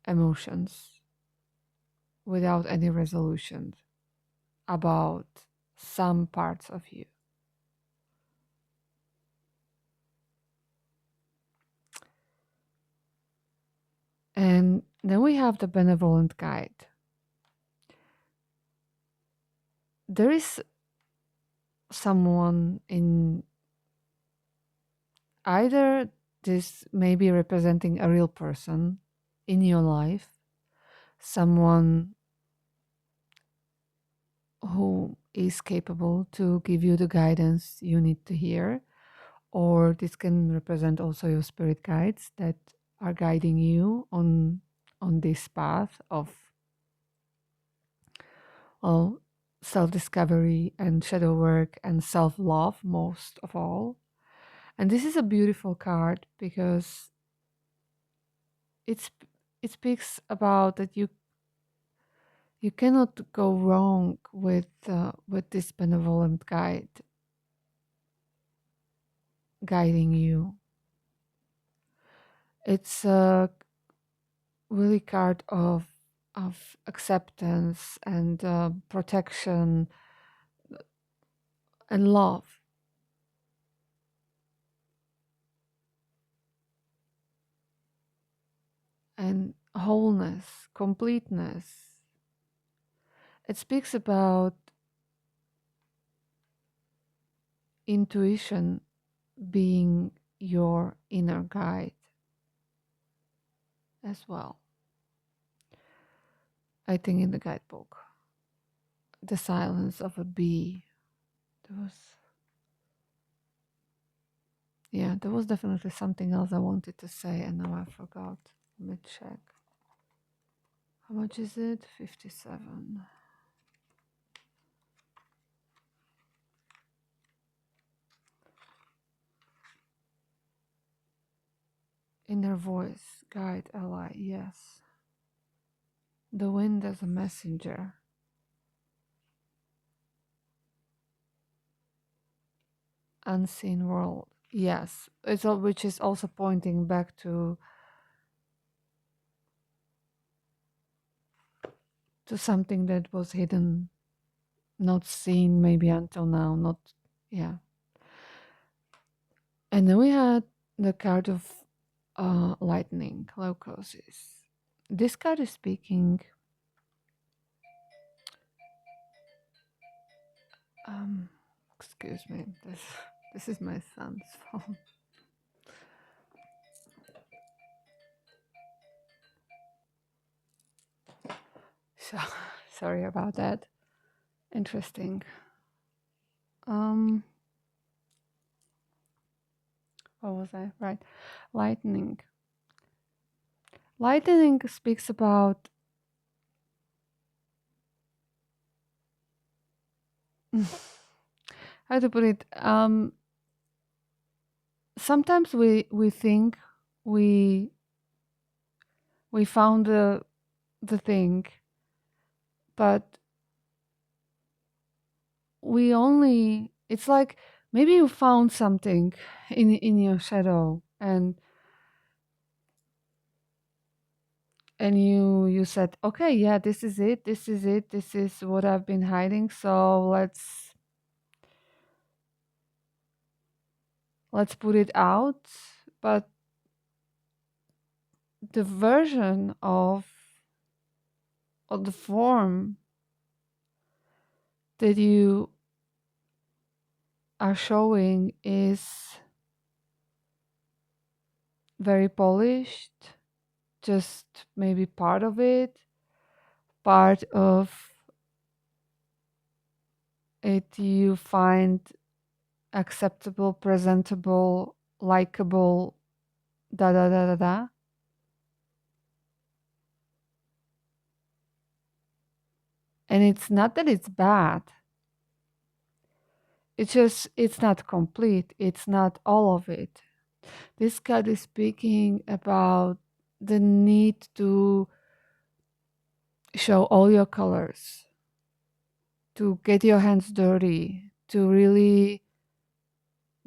emotions without any resolution about some parts of you. And then we have the benevolent guide. There is someone in either this may be representing a real person in your life, someone who is capable to give you the guidance you need to hear, or this can represent also your spirit guides that are guiding you on this path of, well, self-discovery and shadow work and self-love most of all. And this is a beautiful card because it's it speaks about that you cannot go wrong with this benevolent guide guiding you. It's a really card of acceptance and protection and love. And wholeness, completeness. It speaks about intuition being your inner guide as well. I think in the guidebook, the silence of a bee. There was definitely something else I wanted to say and now I forgot. Let me check. How much is it? 57. Inner voice, guide, ally, yes. The wind as a messenger. Unseen world, yes. Which is also pointing back to something that was hidden not seen maybe until now. Not, yeah. And then we had the card of lightning, locusts. This card is speaking. Um, excuse me. This is my son's phone. So sorry about that. Interesting. What was I? Right. Lightning. Lightning speaks about how to put it. Sometimes we think we found the thing, but we only. It's like maybe you found something in your shadow, and you said, okay, yeah, this is it, this is it, this is what I've been hiding, so let's put it out. But the version of the form that you are showing is very polished, just maybe part of it, part of it you find acceptable, presentable, likable, da da da da da. And it's not that it's bad. It's just, it's not complete. It's not all of it. This card is speaking about the need to show all your colors, to get your hands dirty, to really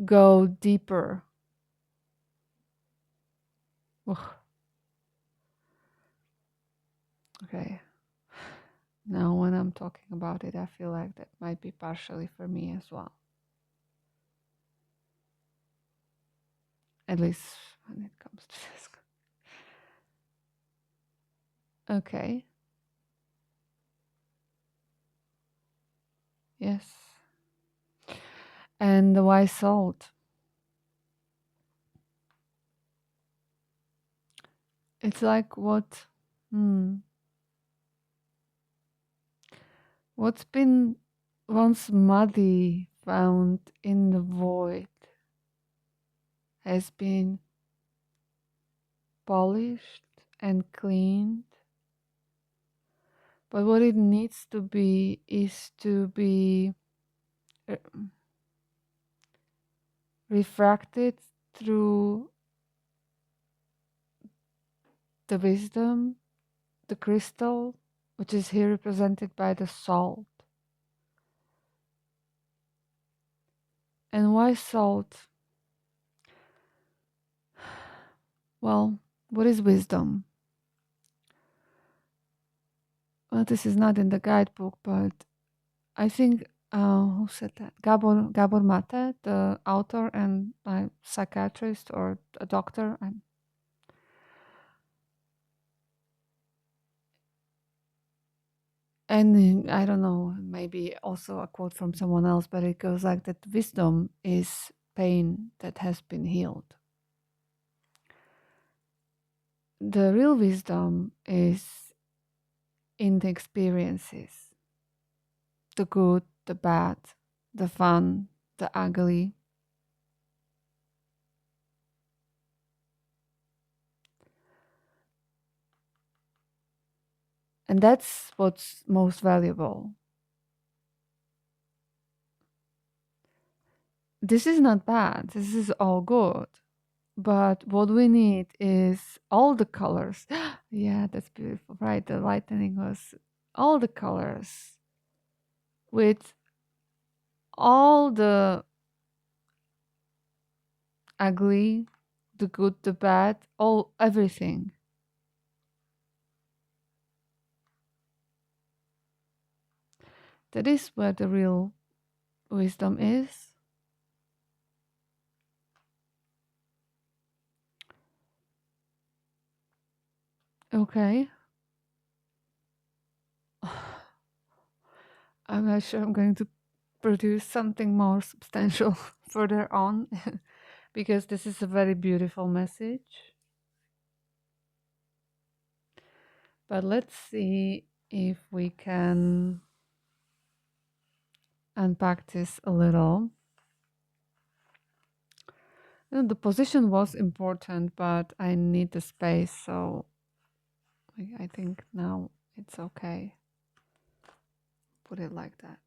go deeper. Ugh. Okay. Now, when I'm talking about it, I feel like that might be partially for me as well. At least when it comes to this. Okay. Yes. And the wise salt. It's like what's been once muddy found in the void has been polished and cleaned. But what it needs to be is to be refracted through the wisdom, the crystal, which is here represented by the salt. And why salt? Well, what is wisdom? Well, this is not in the guidebook, but I think who said that? Gabor Mate, the author and psychiatrist or a doctor. And I don't know, maybe also a quote from someone else, but it goes like that: wisdom is pain that has been healed. The real wisdom is in the experiences, the good, the bad, the fun, the ugly. And that's what's most valuable. This is not bad, this is all good. But what we need is all the colors. Yeah, that's beautiful, right? The lightning was all the colors with all the ugly, the good, the bad, all everything. That is where the real wisdom is. Okay. I'm not sure I'm going to produce something more substantial further on because this is a very beautiful message. But let's see if we can unpack this a little. The position was important, but I need the space, so I think now it's okay. Put it like that.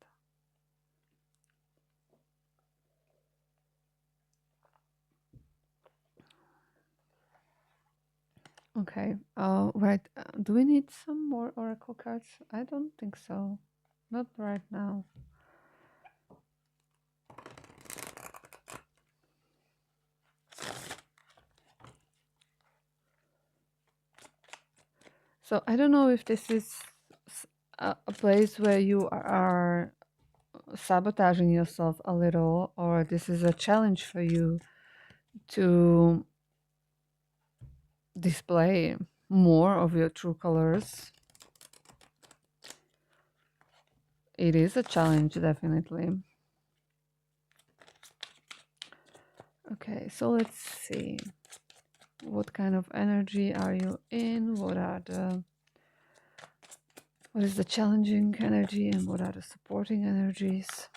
Okay. Right. Do we need some more oracle cards? I don't think so. Not right now. So I don't know if this is a place where you are sabotaging yourself a little, or this is a challenge for you to display more of your true colors. It is a challenge, definitely. Okay, so let's see. What kind of energy are you in? What is the challenging energy and what are the supporting energies?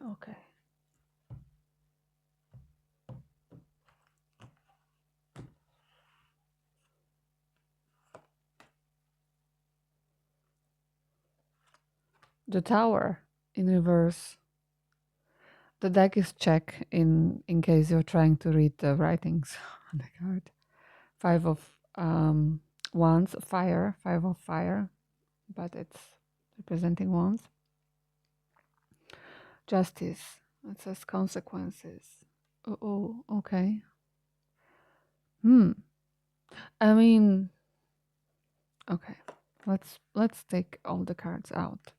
Okay. The Tower in reverse. The deck is check in case you're trying to read the writings on the card. Five of wands, fire, five of fire, but it's representing wands. Justice. It says consequences. Oh, okay. I mean, okay. Let's take all the cards out,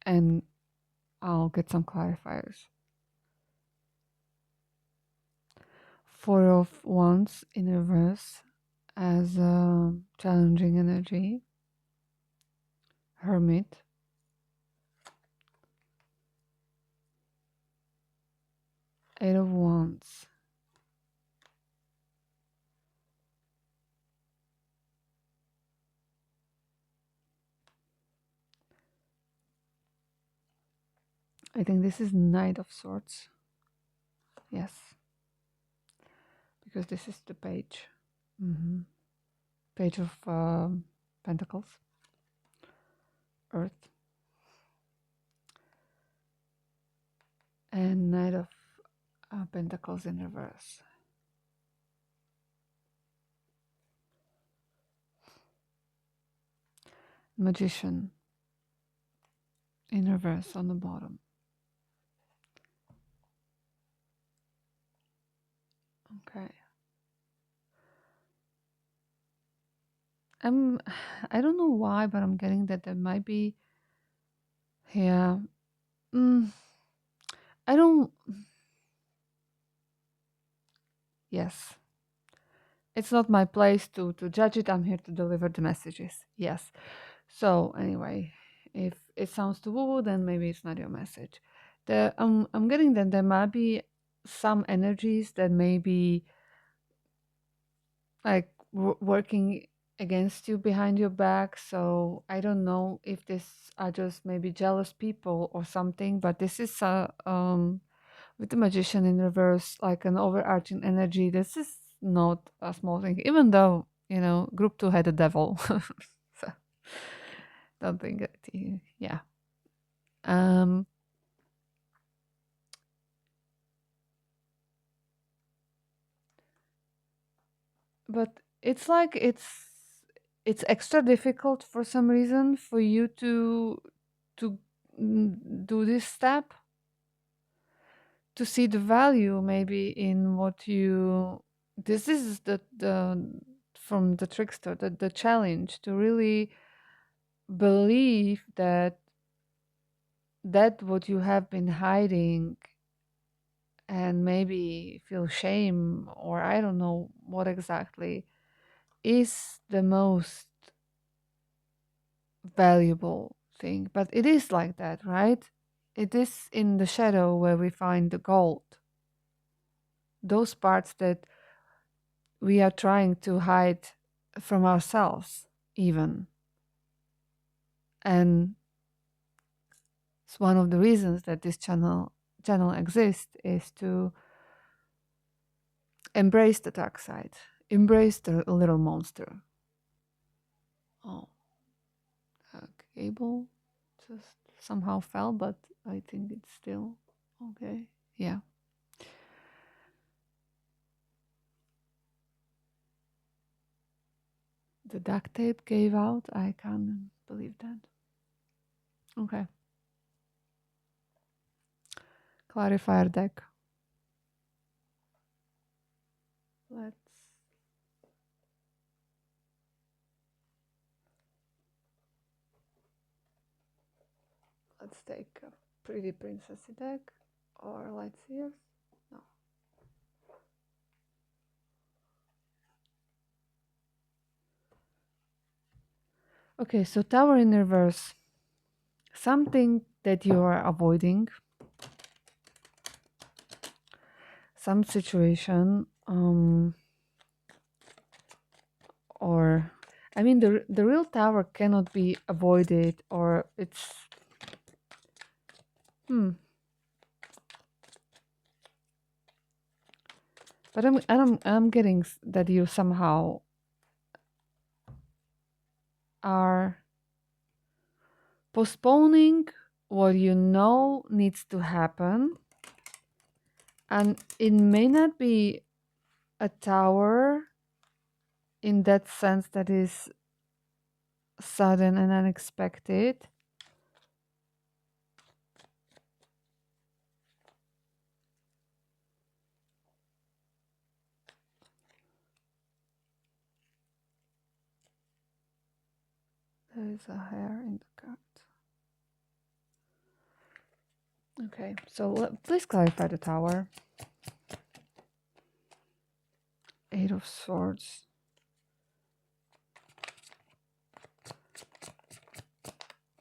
and I'll get some clarifiers. Four of Wands in reverse as a challenging energy. Hermit. Eight of Wands. I think this is Knight of Swords. Yes. Because this is the page. Page of Pentacles. Earth. And Knight of Pentacles in reverse. Magician in reverse on the bottom. Okay. I don't know why, but I'm getting that there might be here. I don't. Yes. It's not my place to judge it. I'm here to deliver the messages. Yes. So anyway, if it sounds too woo, then maybe it's not your message. I'm getting that there might be some energies that may be like working against you behind your back. So I don't know if this are just maybe jealous people or something, but this is with the Magician in reverse, like an overarching energy. This is not a small thing, even though group 2 had a devil. So don't think that yeah. But it's like it's extra difficult for some reason for you to do this step. to see the value maybe in what you, this is the from the trickster, the challenge to really believe that what you have been hiding and maybe feel shame or I don't know what exactly is the most valuable thing. But it is like that, right? It is in the shadow where we find the gold. Those parts that we are trying to hide from ourselves, even. And it's one of the reasons that this channel exists is to embrace the dark side, embrace the little monster. Oh, the cable just somehow fell, but I think it's still okay. Yeah. The duct tape gave out. I can't believe that. Okay. Clarifier deck. Let's take a pretty princessy deck or light seers. No. Okay, so Tower in reverse. Something that you are avoiding. Some situation, or I mean, the real Tower cannot be avoided, or it's But I'm getting that you somehow are postponing what you know needs to happen, and it may not be a tower in that sense that is sudden and unexpected. There is a hair in the card. Okay, so please clarify the Tower. Eight of Swords.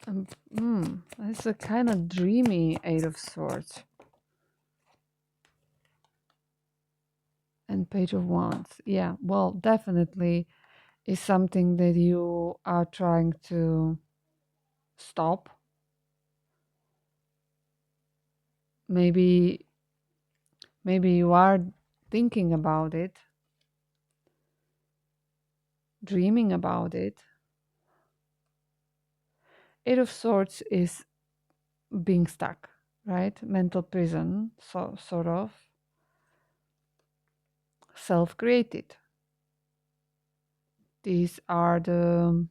It's a kind of dreamy Eight of Swords. And Page of Wands. Yeah, well, definitely is something that you are trying to stop. Maybe you are thinking about it, dreaming about it. Eight of Swords is being stuck, right? Mental prison, so sort of self-created. These are the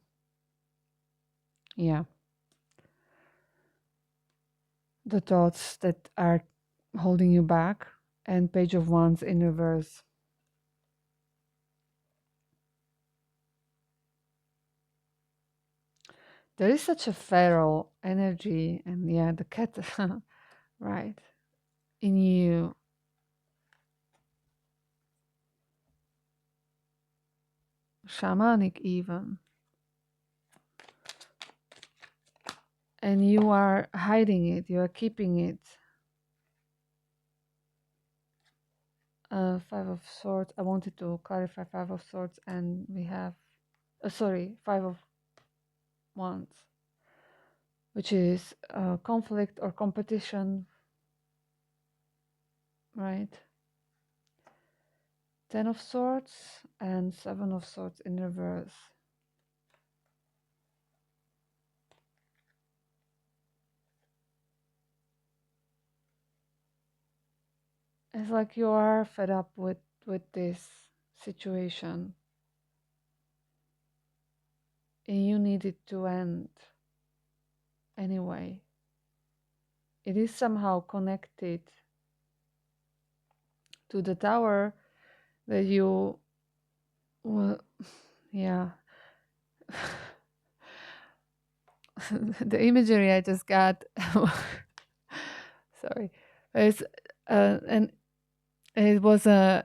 the thoughts that are holding you back. And Page of Wands in reverse. There is such a feral energy, and yeah, the cat, right, in you. Shamanic even. And you are hiding it, you are keeping it. Five of Swords. I wanted to clarify Five of Swords, and we have, Five of Wands, which is conflict or competition, right? Ten of Swords and Seven of Swords in reverse. It's like you are fed up with this situation, and you need it to end anyway. It is somehow connected to the tower that you, well, yeah. The imagery I just got, sorry, it's and it was a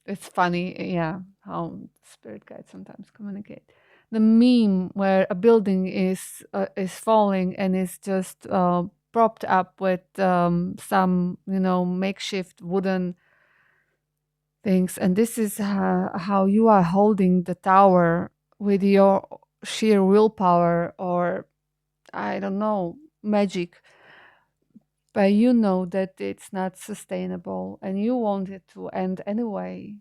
it's funny, yeah, how spirit guides sometimes communicate. The meme where a building is falling and is just propped up with some, you know, makeshift wooden things, and this is how you are holding the tower with your sheer willpower, or I don't know, magic, but you know that it's not sustainable and you want it to end anyway.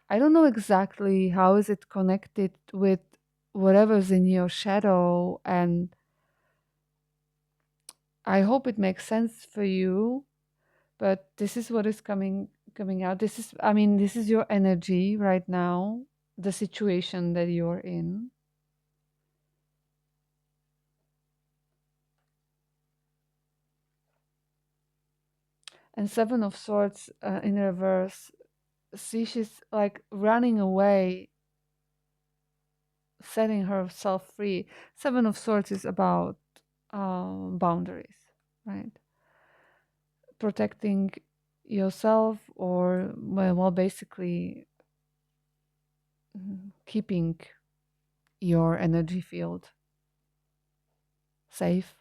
I don't know exactly how is it connected with whatever's in your shadow, and I hope it makes sense for you, but this is what is coming out. This is, I mean, this is your energy right now, the situation that you're in. And Seven of Swords in reverse. See, she's like running away, setting herself free. Seven of Swords is about boundaries, right? Protecting yourself, or well, basically keeping your energy field safe.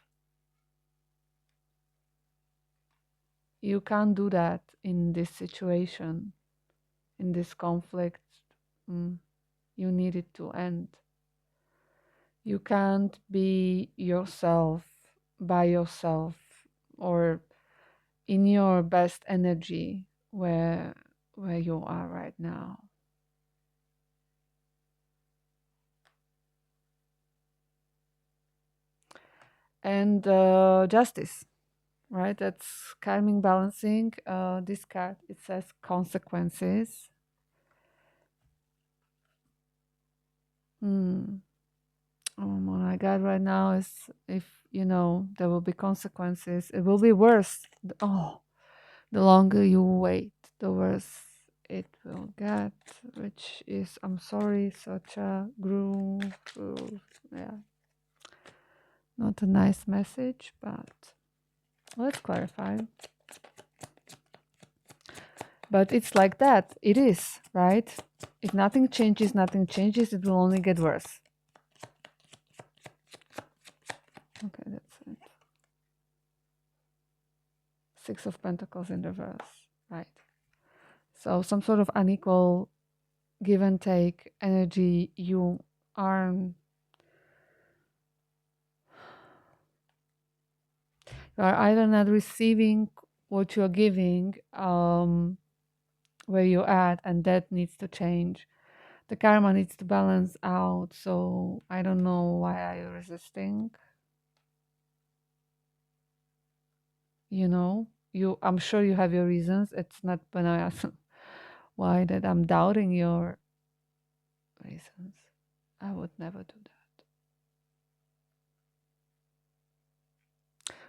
You can't do that in this situation, in this conflict. Mm, you need it to end. You can't be yourself by yourself, or in your best energy where you are right now. And justice, right? That's calming, balancing. This card, it says consequences. Hmm. What I got right now is, if you know there will be consequences, it will be worse. Oh, the longer you wait, the worse it will get. Which is, I'm sorry, such a groove. Yeah, not a nice message, but let's clarify. But it's like that. It is, right? If nothing changes, nothing changes. It will only get worse. Okay, that's it. Six of Pentacles in reverse, right? So some sort of unequal give and take energy. You are either not receiving what you're giving, where you're at, and that needs to change. The karma needs to balance out. So I don't know, why are you resisting? You know, I'm sure you have your reasons. It's not when I ask why that I'm doubting your reasons. I would never do that.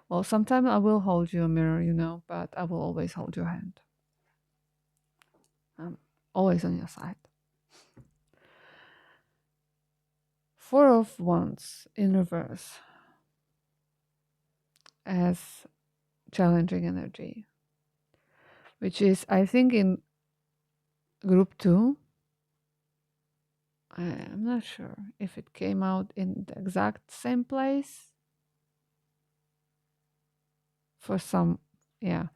Well, sometimes I will hold you a mirror, you know, but I will always hold your hand. I'm always on your side. Four of Wands in reverse as challenging energy, which is, I think, in group 2. I'm not sure if it came out in the exact same place. For some, yeah.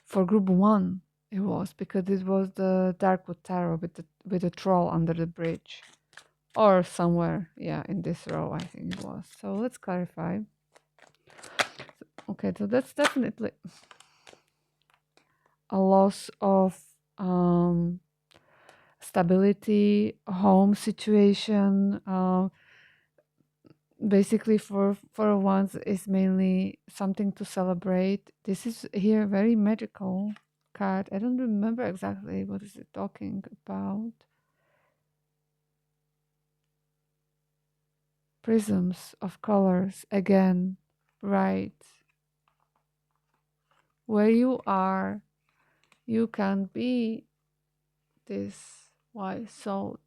For group 1, it was, because it was the Darkwood Tarot with the troll under the bridge. Or somewhere, yeah, in this row, I think it was. So let's clarify. Okay, so that's definitely a loss of stability, home situation. Basically, for once, is mainly something to celebrate. This is here very magical card. I don't remember exactly what is it talking about. Prisms of colors again, right? Where you are, You can be this wise soul.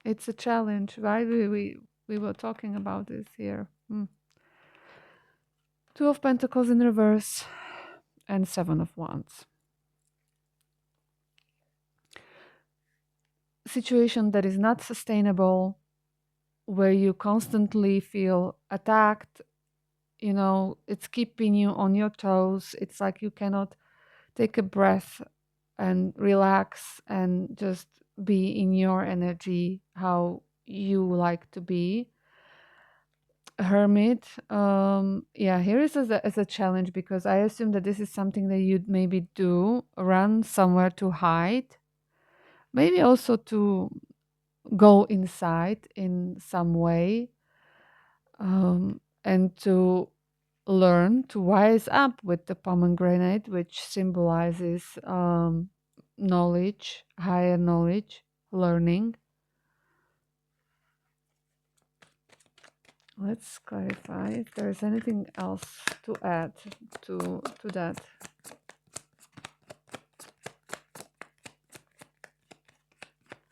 It's a challenge, right? We were talking about this here. Two of Pentacles in reverse and Seven of Wands. Situation that is not sustainable, where you constantly feel attacked, you know, it's keeping you on your toes. It's like you cannot take a breath and relax and just be in your energy how you like to be. Hermit, yeah, here is as a challenge, because I assume that this is something that you'd maybe do, run somewhere to hide, maybe also to go inside in some way, and to learn to wise up with the pomegranate, which symbolizes knowledge, higher knowledge, learning. Let's clarify if there's anything else to add to that.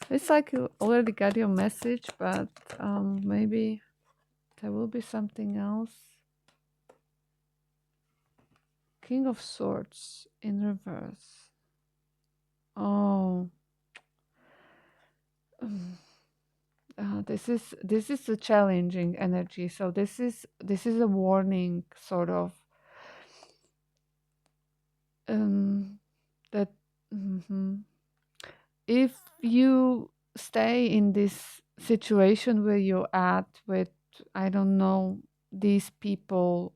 It's like you already got your message, but maybe there will be something else. King of Swords in reverse. Oh, this is a challenging energy. So this is a warning, sort of. That if you stay in this situation where you're at with, I don't know, these people,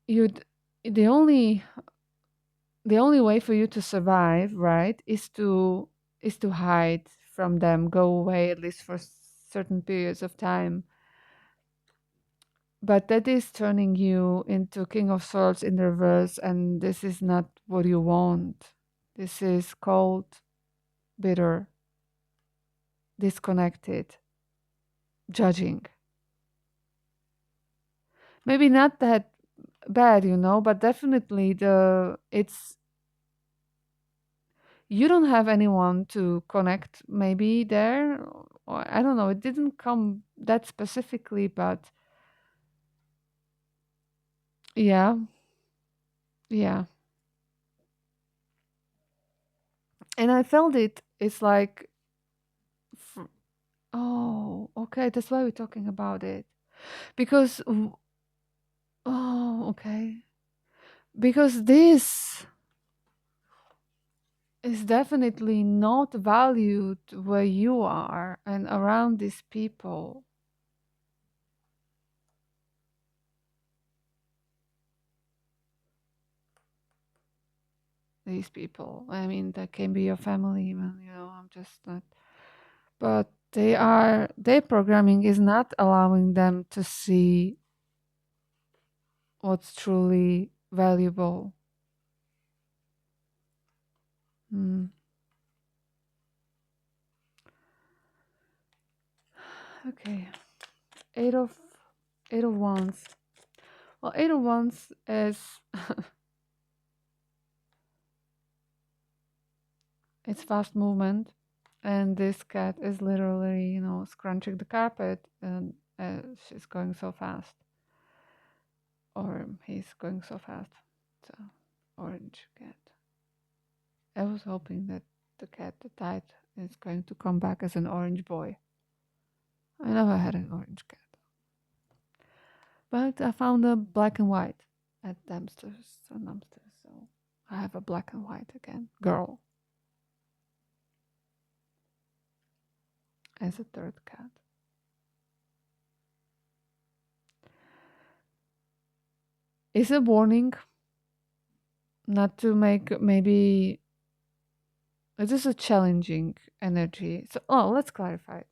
you'd the only way for you to survive, right, is to hide from them, go away at least for certain periods of time. But that is turning you into King of Swords in reverse, and this is not what you want. This is cold, bitter, disconnected, judging. Maybe not that bad, you know, but definitely you don't have anyone to connect maybe there, or I don't know, it didn't come that specifically, but yeah, yeah. And I felt it's like, oh, okay, that's why we're talking about it. Because, oh, okay. Because this is definitely not valued where you are and around these people. These people. I mean, that can be your family even, you know, I'm just not. But their programming is not allowing them to see what's truly valuable. Okay. Eight of Wands. Well, Eight of Wands is it's fast movement, and this cat is literally, you know, scrunching the carpet, and she's going so fast, or he's going so fast. So, orange cat. I was hoping that the cat that died is going to come back as an orange boy. I never had an orange cat, but I found a black and white at dumpsters, so I have a black and white again, girl, as a third cat. Is a warning not to make, maybe it is a challenging energy. So, oh, let's clarify it.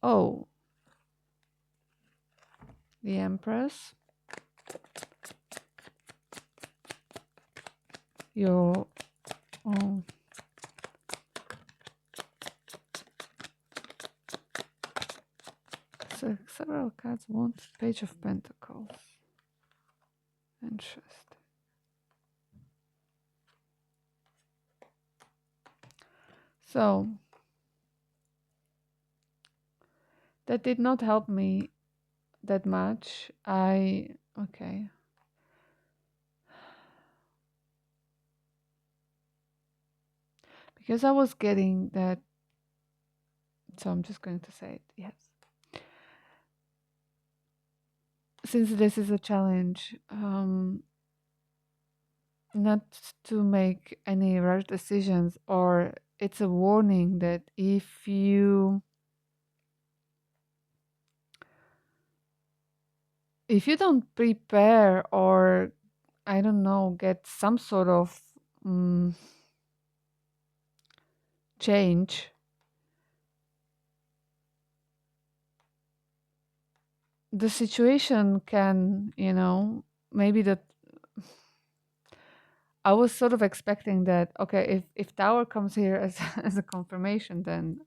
Oh, the Empress. Your, oh, several cards want Page of Pentacles. Interesting. So that did not help me that much. Okay. Because I was getting that, so I'm just going to say it, yes. Since this is a challenge, not to make any rash decisions, or it's a warning that if you don't prepare, or I don't know, get some sort of change, the situation can, maybe that I was sort of expecting that, okay, if Tower comes here as as a confirmation, then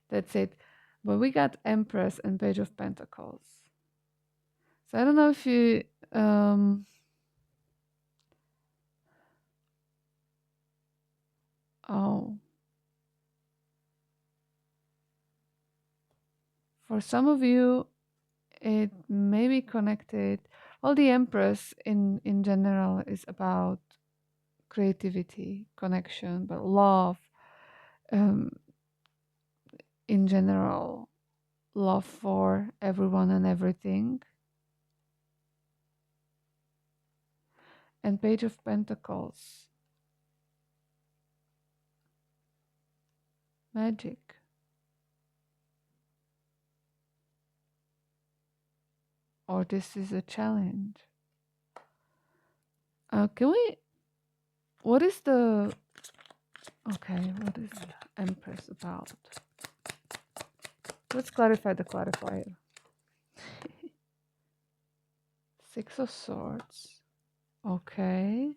that's it. But we got Empress and Page of Pentacles. So I don't know if you for some of you it may be connected. Well, the Empress in general is about creativity, connection, but love, um, in general, love for everyone and everything. And Page of Pentacles, magic. Or this is a challenge. What is the Empress about? Let's clarify the clarifier. Six of Swords. Okay.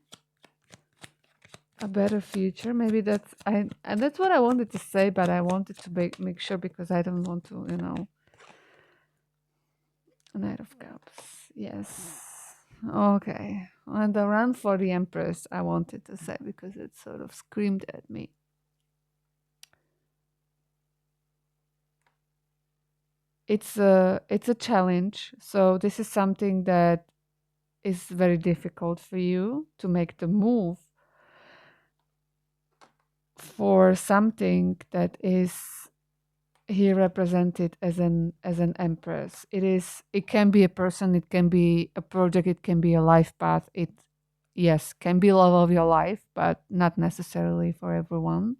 A better future. Maybe that's and that's what I wanted to say, but I wanted to make sure, because I don't want to, Knight of Cups. Yes. Okay. And the run for the Empress, I wanted to say, because it sort of screamed at me. It's a challenge. So this is something that is very difficult for you to make the move for something that is here represented as an Empress. It can be a person, it can be a project, it can be a life path. It can be love of your life, but not necessarily for everyone.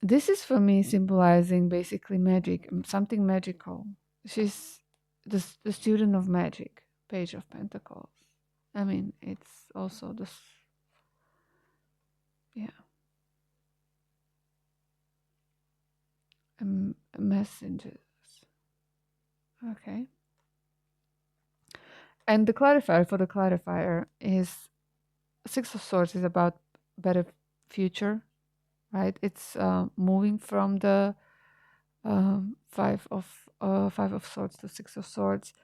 This is for me symbolizing basically magic, something magical. She's the student of magic, Page of Pentacles. I mean, it's also this, messengers. Okay. And the clarifier, for the clarifier, is Six of Swords is about better future, right? It's moving from the Five of Swords to Six of Swords,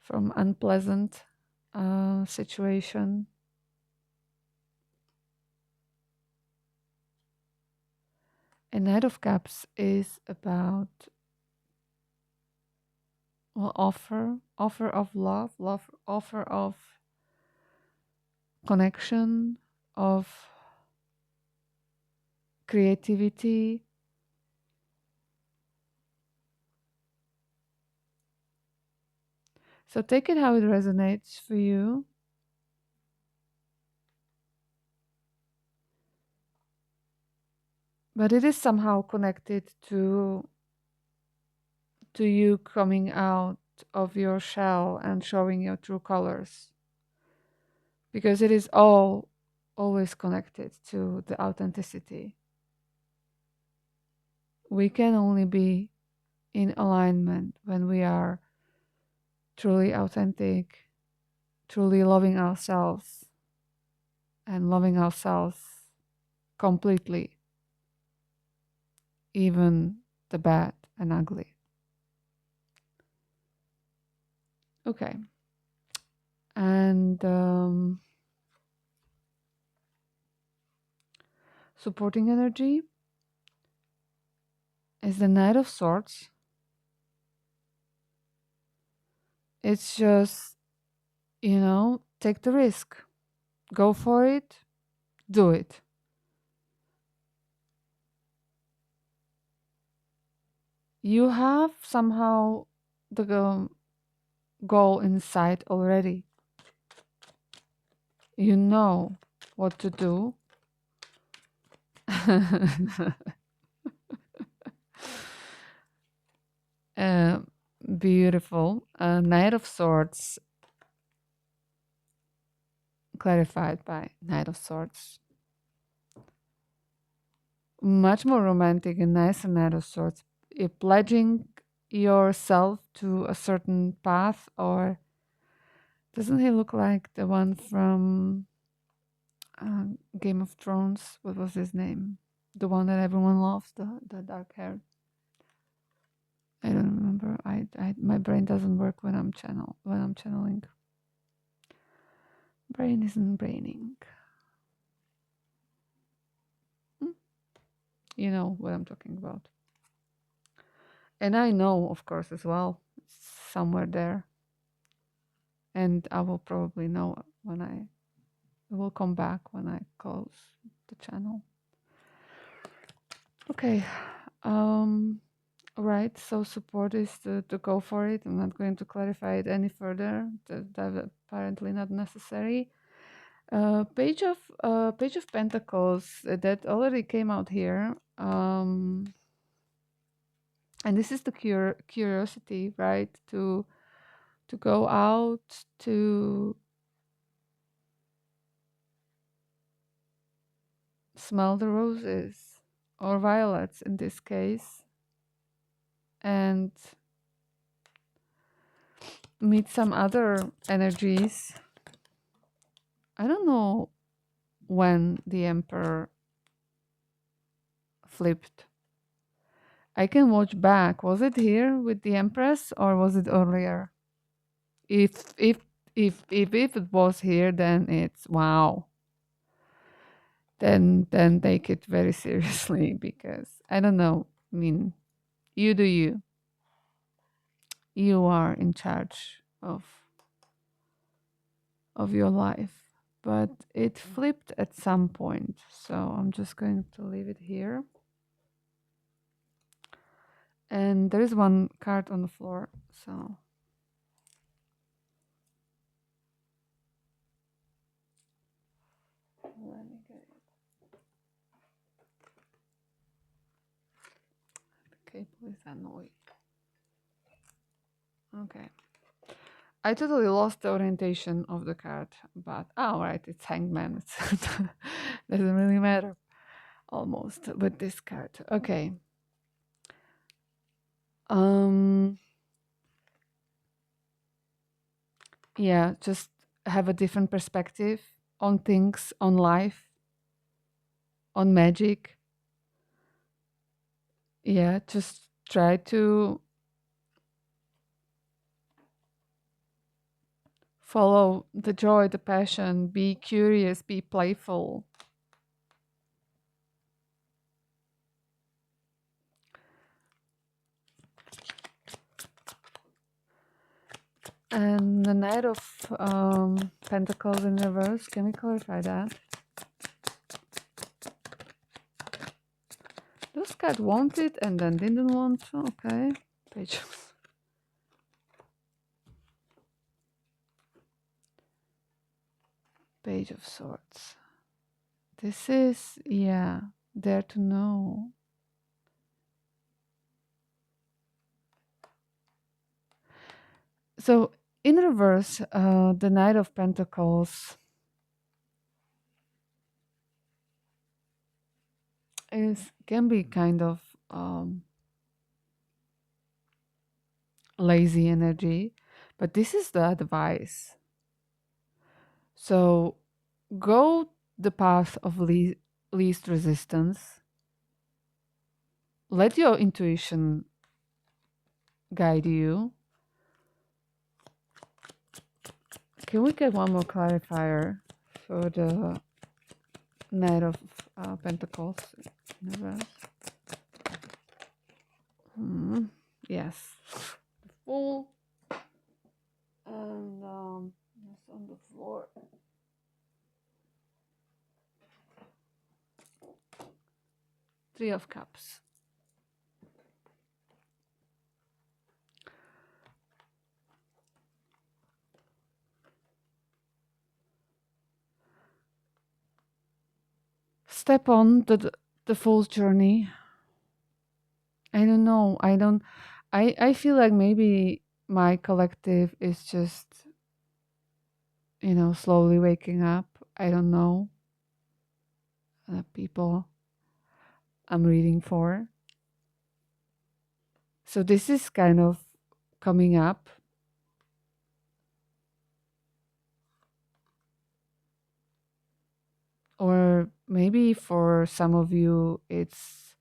from unpleasant situation. And Knight of Cups is about, well, offer of love, offer of connection, of creativity. So take it how it resonates for you. But it is somehow connected to you coming out of your shell and showing your true colors, because it is always connected to the authenticity. We can only be in alignment when we are truly authentic, truly loving ourselves, and loving ourselves completely. even the bad and ugly. Okay. And supporting energy is the Knight of Swords. It's just, take the risk. Go for it. Do it. You have somehow the goal in sight already. You know what to do. uh, Beautiful. Knight of Swords, clarified by Knight of Swords. Much more romantic and nicer Knight of Swords. You're pledging yourself to a certain path, or doesn't he look like the one from Game of Thrones? What was his name? The one that everyone loves, the dark hair. I don't remember. My brain doesn't work when I'm channeling. Brain isn't braining. You know what I'm talking about. And I know, of course, as well, it's somewhere there. And I will probably know when it will come back when I close the channel. Okay. Right. So support is to go for it. I'm not going to clarify it any further. That apparently not necessary. Page of Pentacles that already came out here. And this is the curiosity, right? To go out, to smell the roses or violets in this case, and meet some other energies. I don't know when the Emperor flipped. I can watch back. Was it here with the Empress or was it earlier? If it was here, then it's wow. Then take it very seriously, because I don't know. I mean, you do you. You are in charge of your life. But it flipped at some point, so I'm just going to leave it here. And there is one card on the floor, so let me get it. The cable is annoying. Okay. I totally lost the orientation of the card, but right, it's Hangman. It doesn't really matter almost with this card. Okay. Yeah, just have a different perspective on things, on life, on magic. Yeah, just try to follow the joy, the passion, be curious, be playful. And the Knight of Pentacles in reverse, can we clarify that? This card wanted and then didn't want to. Okay. Page of Swords. This is, yeah, dare to know. So in reverse, the Knight of Pentacles can be kind of lazy energy, but this is the advice. So go the path of least resistance. let your intuition guide you. Can we get one more clarifier for the Knight of Pentacles? Yes. Full. And it's on the floor. Three of Cups. Step on the Fool's journey. I don't know. I feel like maybe my collective is just, slowly waking up. I don't know. People I'm reading for. So this is kind of coming up. Or maybe for some of you, it's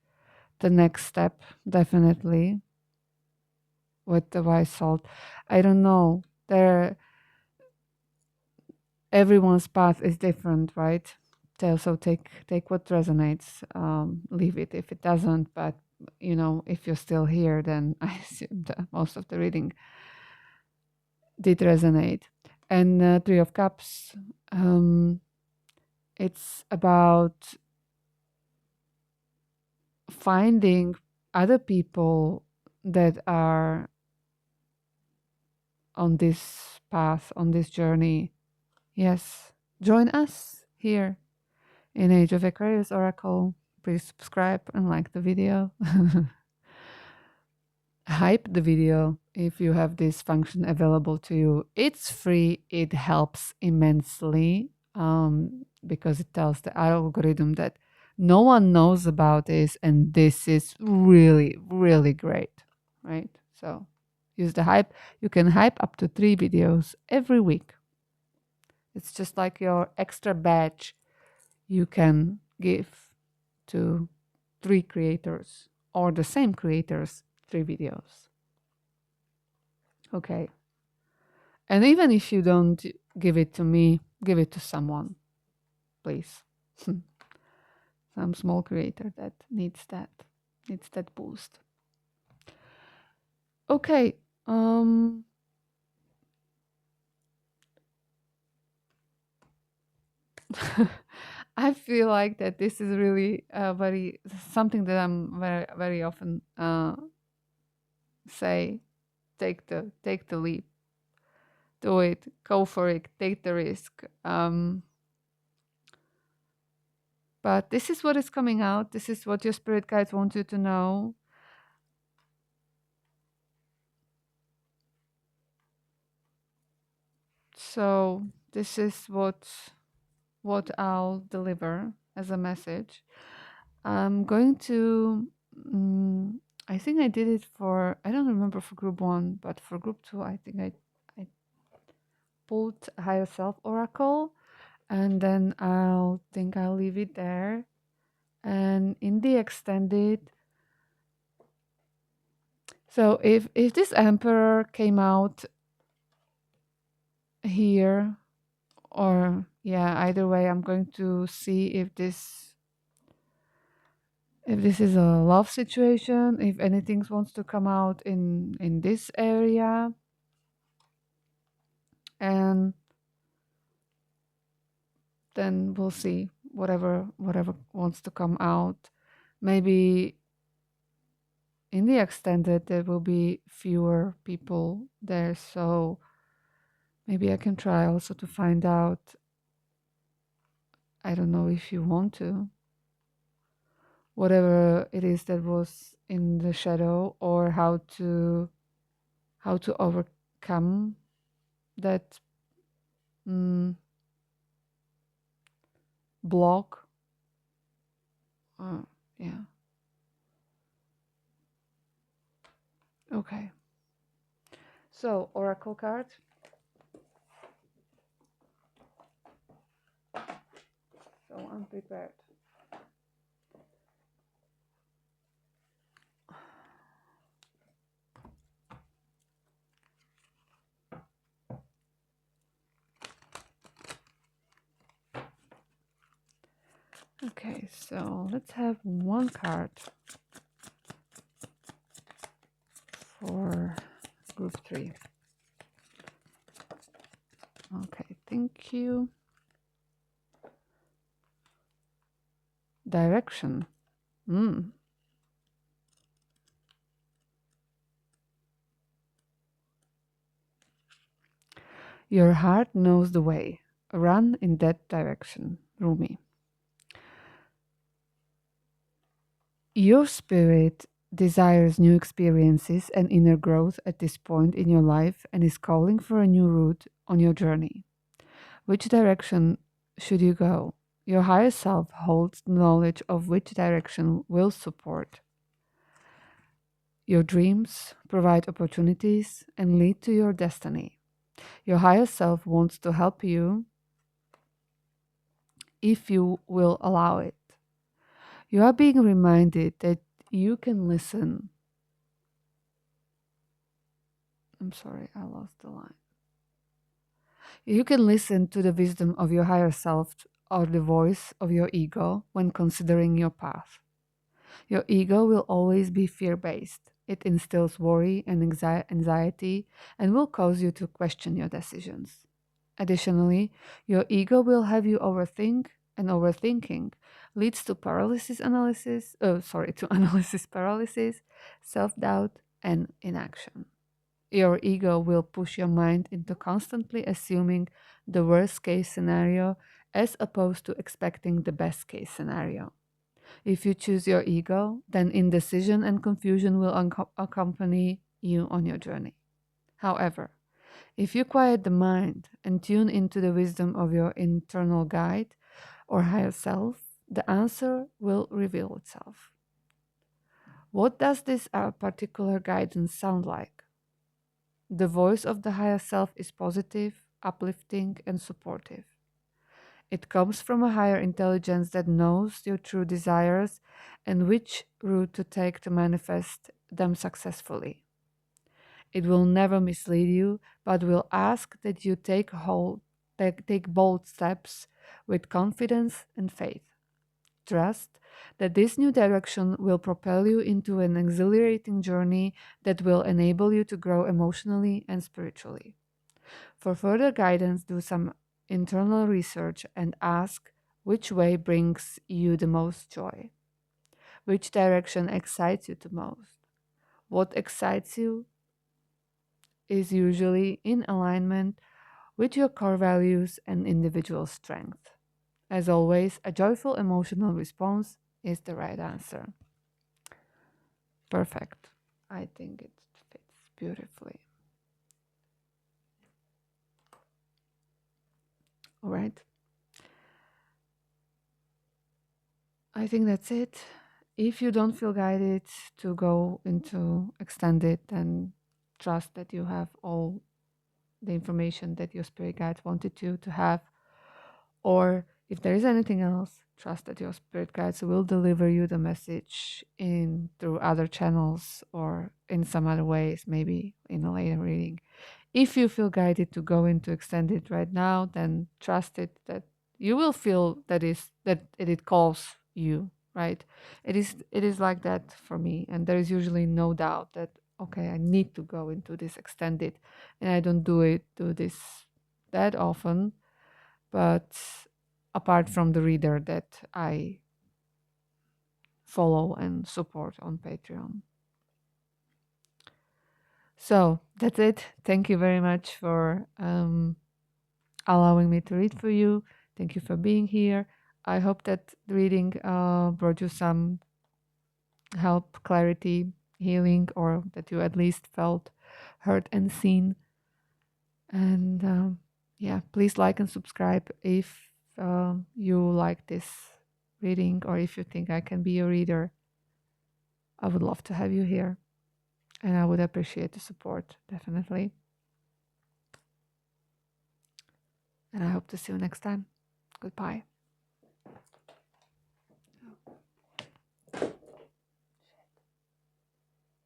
the next step, definitely, with the wise salt. I don't know. Everyone's path is different, right? So take what resonates, leave it if it doesn't. But if you're still here, then I assume that most of the reading did resonate. And Three of Cups, it's about finding other people that are on this path, on this journey. Yes, join us here in Age of Aquarius Oracle. Please subscribe and like the video. Hype the video if you have this function available to you. It's free. It helps immensely because it tells the algorithm that no one knows about this, and this is really, really great, right? So use the hype. You can hype up to 3 videos every week. It's just like your extra badge you can give to 3 creators or the same creators 3 videos. Okay. And even if you don't give it to me, give it to someone, please. Some small creator that needs that boost. Okay. I feel like that this is really something that I'm very, very often say, take the leap, do it, go for it, take the risk. But this is what is coming out. This is what your spirit guides want you to know. So this is what I'll deliver as a message. I'm going to, I think I did it for, I don't remember for group 1, but for group 2, I think I pulled Higher Self Oracle, and then I'll leave it there. And in the extended, so if this Emperor came out here, or either way, I'm going to see if this is a love situation, if anything wants to come out in this area, and then we'll see whatever wants to come out. Maybe in the extended there will be fewer people there, so maybe I can try also to find out, I don't know if you want to, whatever it is that was in the shadow, or how to overcome that block. Yeah. Okay. So, oracle card. So unprepared. Okay, so let's have one card for group 3. Okay, thank you. Direction. Your heart knows the way. Run in that direction. Rumi. Your spirit desires new experiences and inner growth at this point in your life and is calling for a new route on your journey. Which direction should you go? Your higher self holds knowledge of which direction will support your dreams, provide opportunities, and lead to your destiny. Your higher self wants to help you if you will allow it. You are being reminded that you can listen. I'm sorry, I lost the line. You can listen to the wisdom of your higher self or the voice of your ego when considering your path. Your ego will always be fear based. It instills worry and anxiety and will cause you to question your decisions. Additionally, your ego will have you overthink, and overthinking leads to to analysis paralysis, self doubt, and inaction. Your ego will push your mind into constantly assuming the worst case scenario as opposed to expecting the best case scenario. If you choose your ego, then indecision and confusion will accompany you on your journey. However, if you quiet the mind and tune into the wisdom of your internal guide or higher self, the answer will reveal itself. What does this particular guidance sound like? The voice of the higher self is positive, uplifting, and supportive. It comes from a higher intelligence that knows your true desires and which route to take to manifest them successfully. It will never mislead you, but will ask that you take bold steps with confidence and faith. Trust that this new direction will propel you into an exhilarating journey that will enable you to grow emotionally and spiritually. For further guidance, do some internal research and ask which way brings you the most joy. Which direction excites you the most? What excites you is usually in alignment with your core values and individual strength. As always, a joyful emotional response is the right answer. Perfect. I think it fits beautifully. All right. I think that's it. If you don't feel guided to go into extended, then trust that you have all the information that your spirit guides wanted you to have. Or if there is anything else, trust that your spirit guides will deliver you the message in through other channels or in some other ways, maybe in a later reading. If you feel guided to go into extended right now, then trust it that you will feel that it calls you, right? It is like that for me, and there is usually no doubt that okay, I need to go into this extended, and I don't do this that often, but apart from the reader that I follow and support on Patreon. So that's it. Thank you very much for allowing me to read for you. Thank you for being here. I hope that the reading brought you some help, clarity, healing, or that you at least felt heard and seen. And yeah, please like and subscribe if you like this reading or if you think I can be a reader. I would love to have you here and I would appreciate the support, definitely. And I hope to see you next time. Goodbye.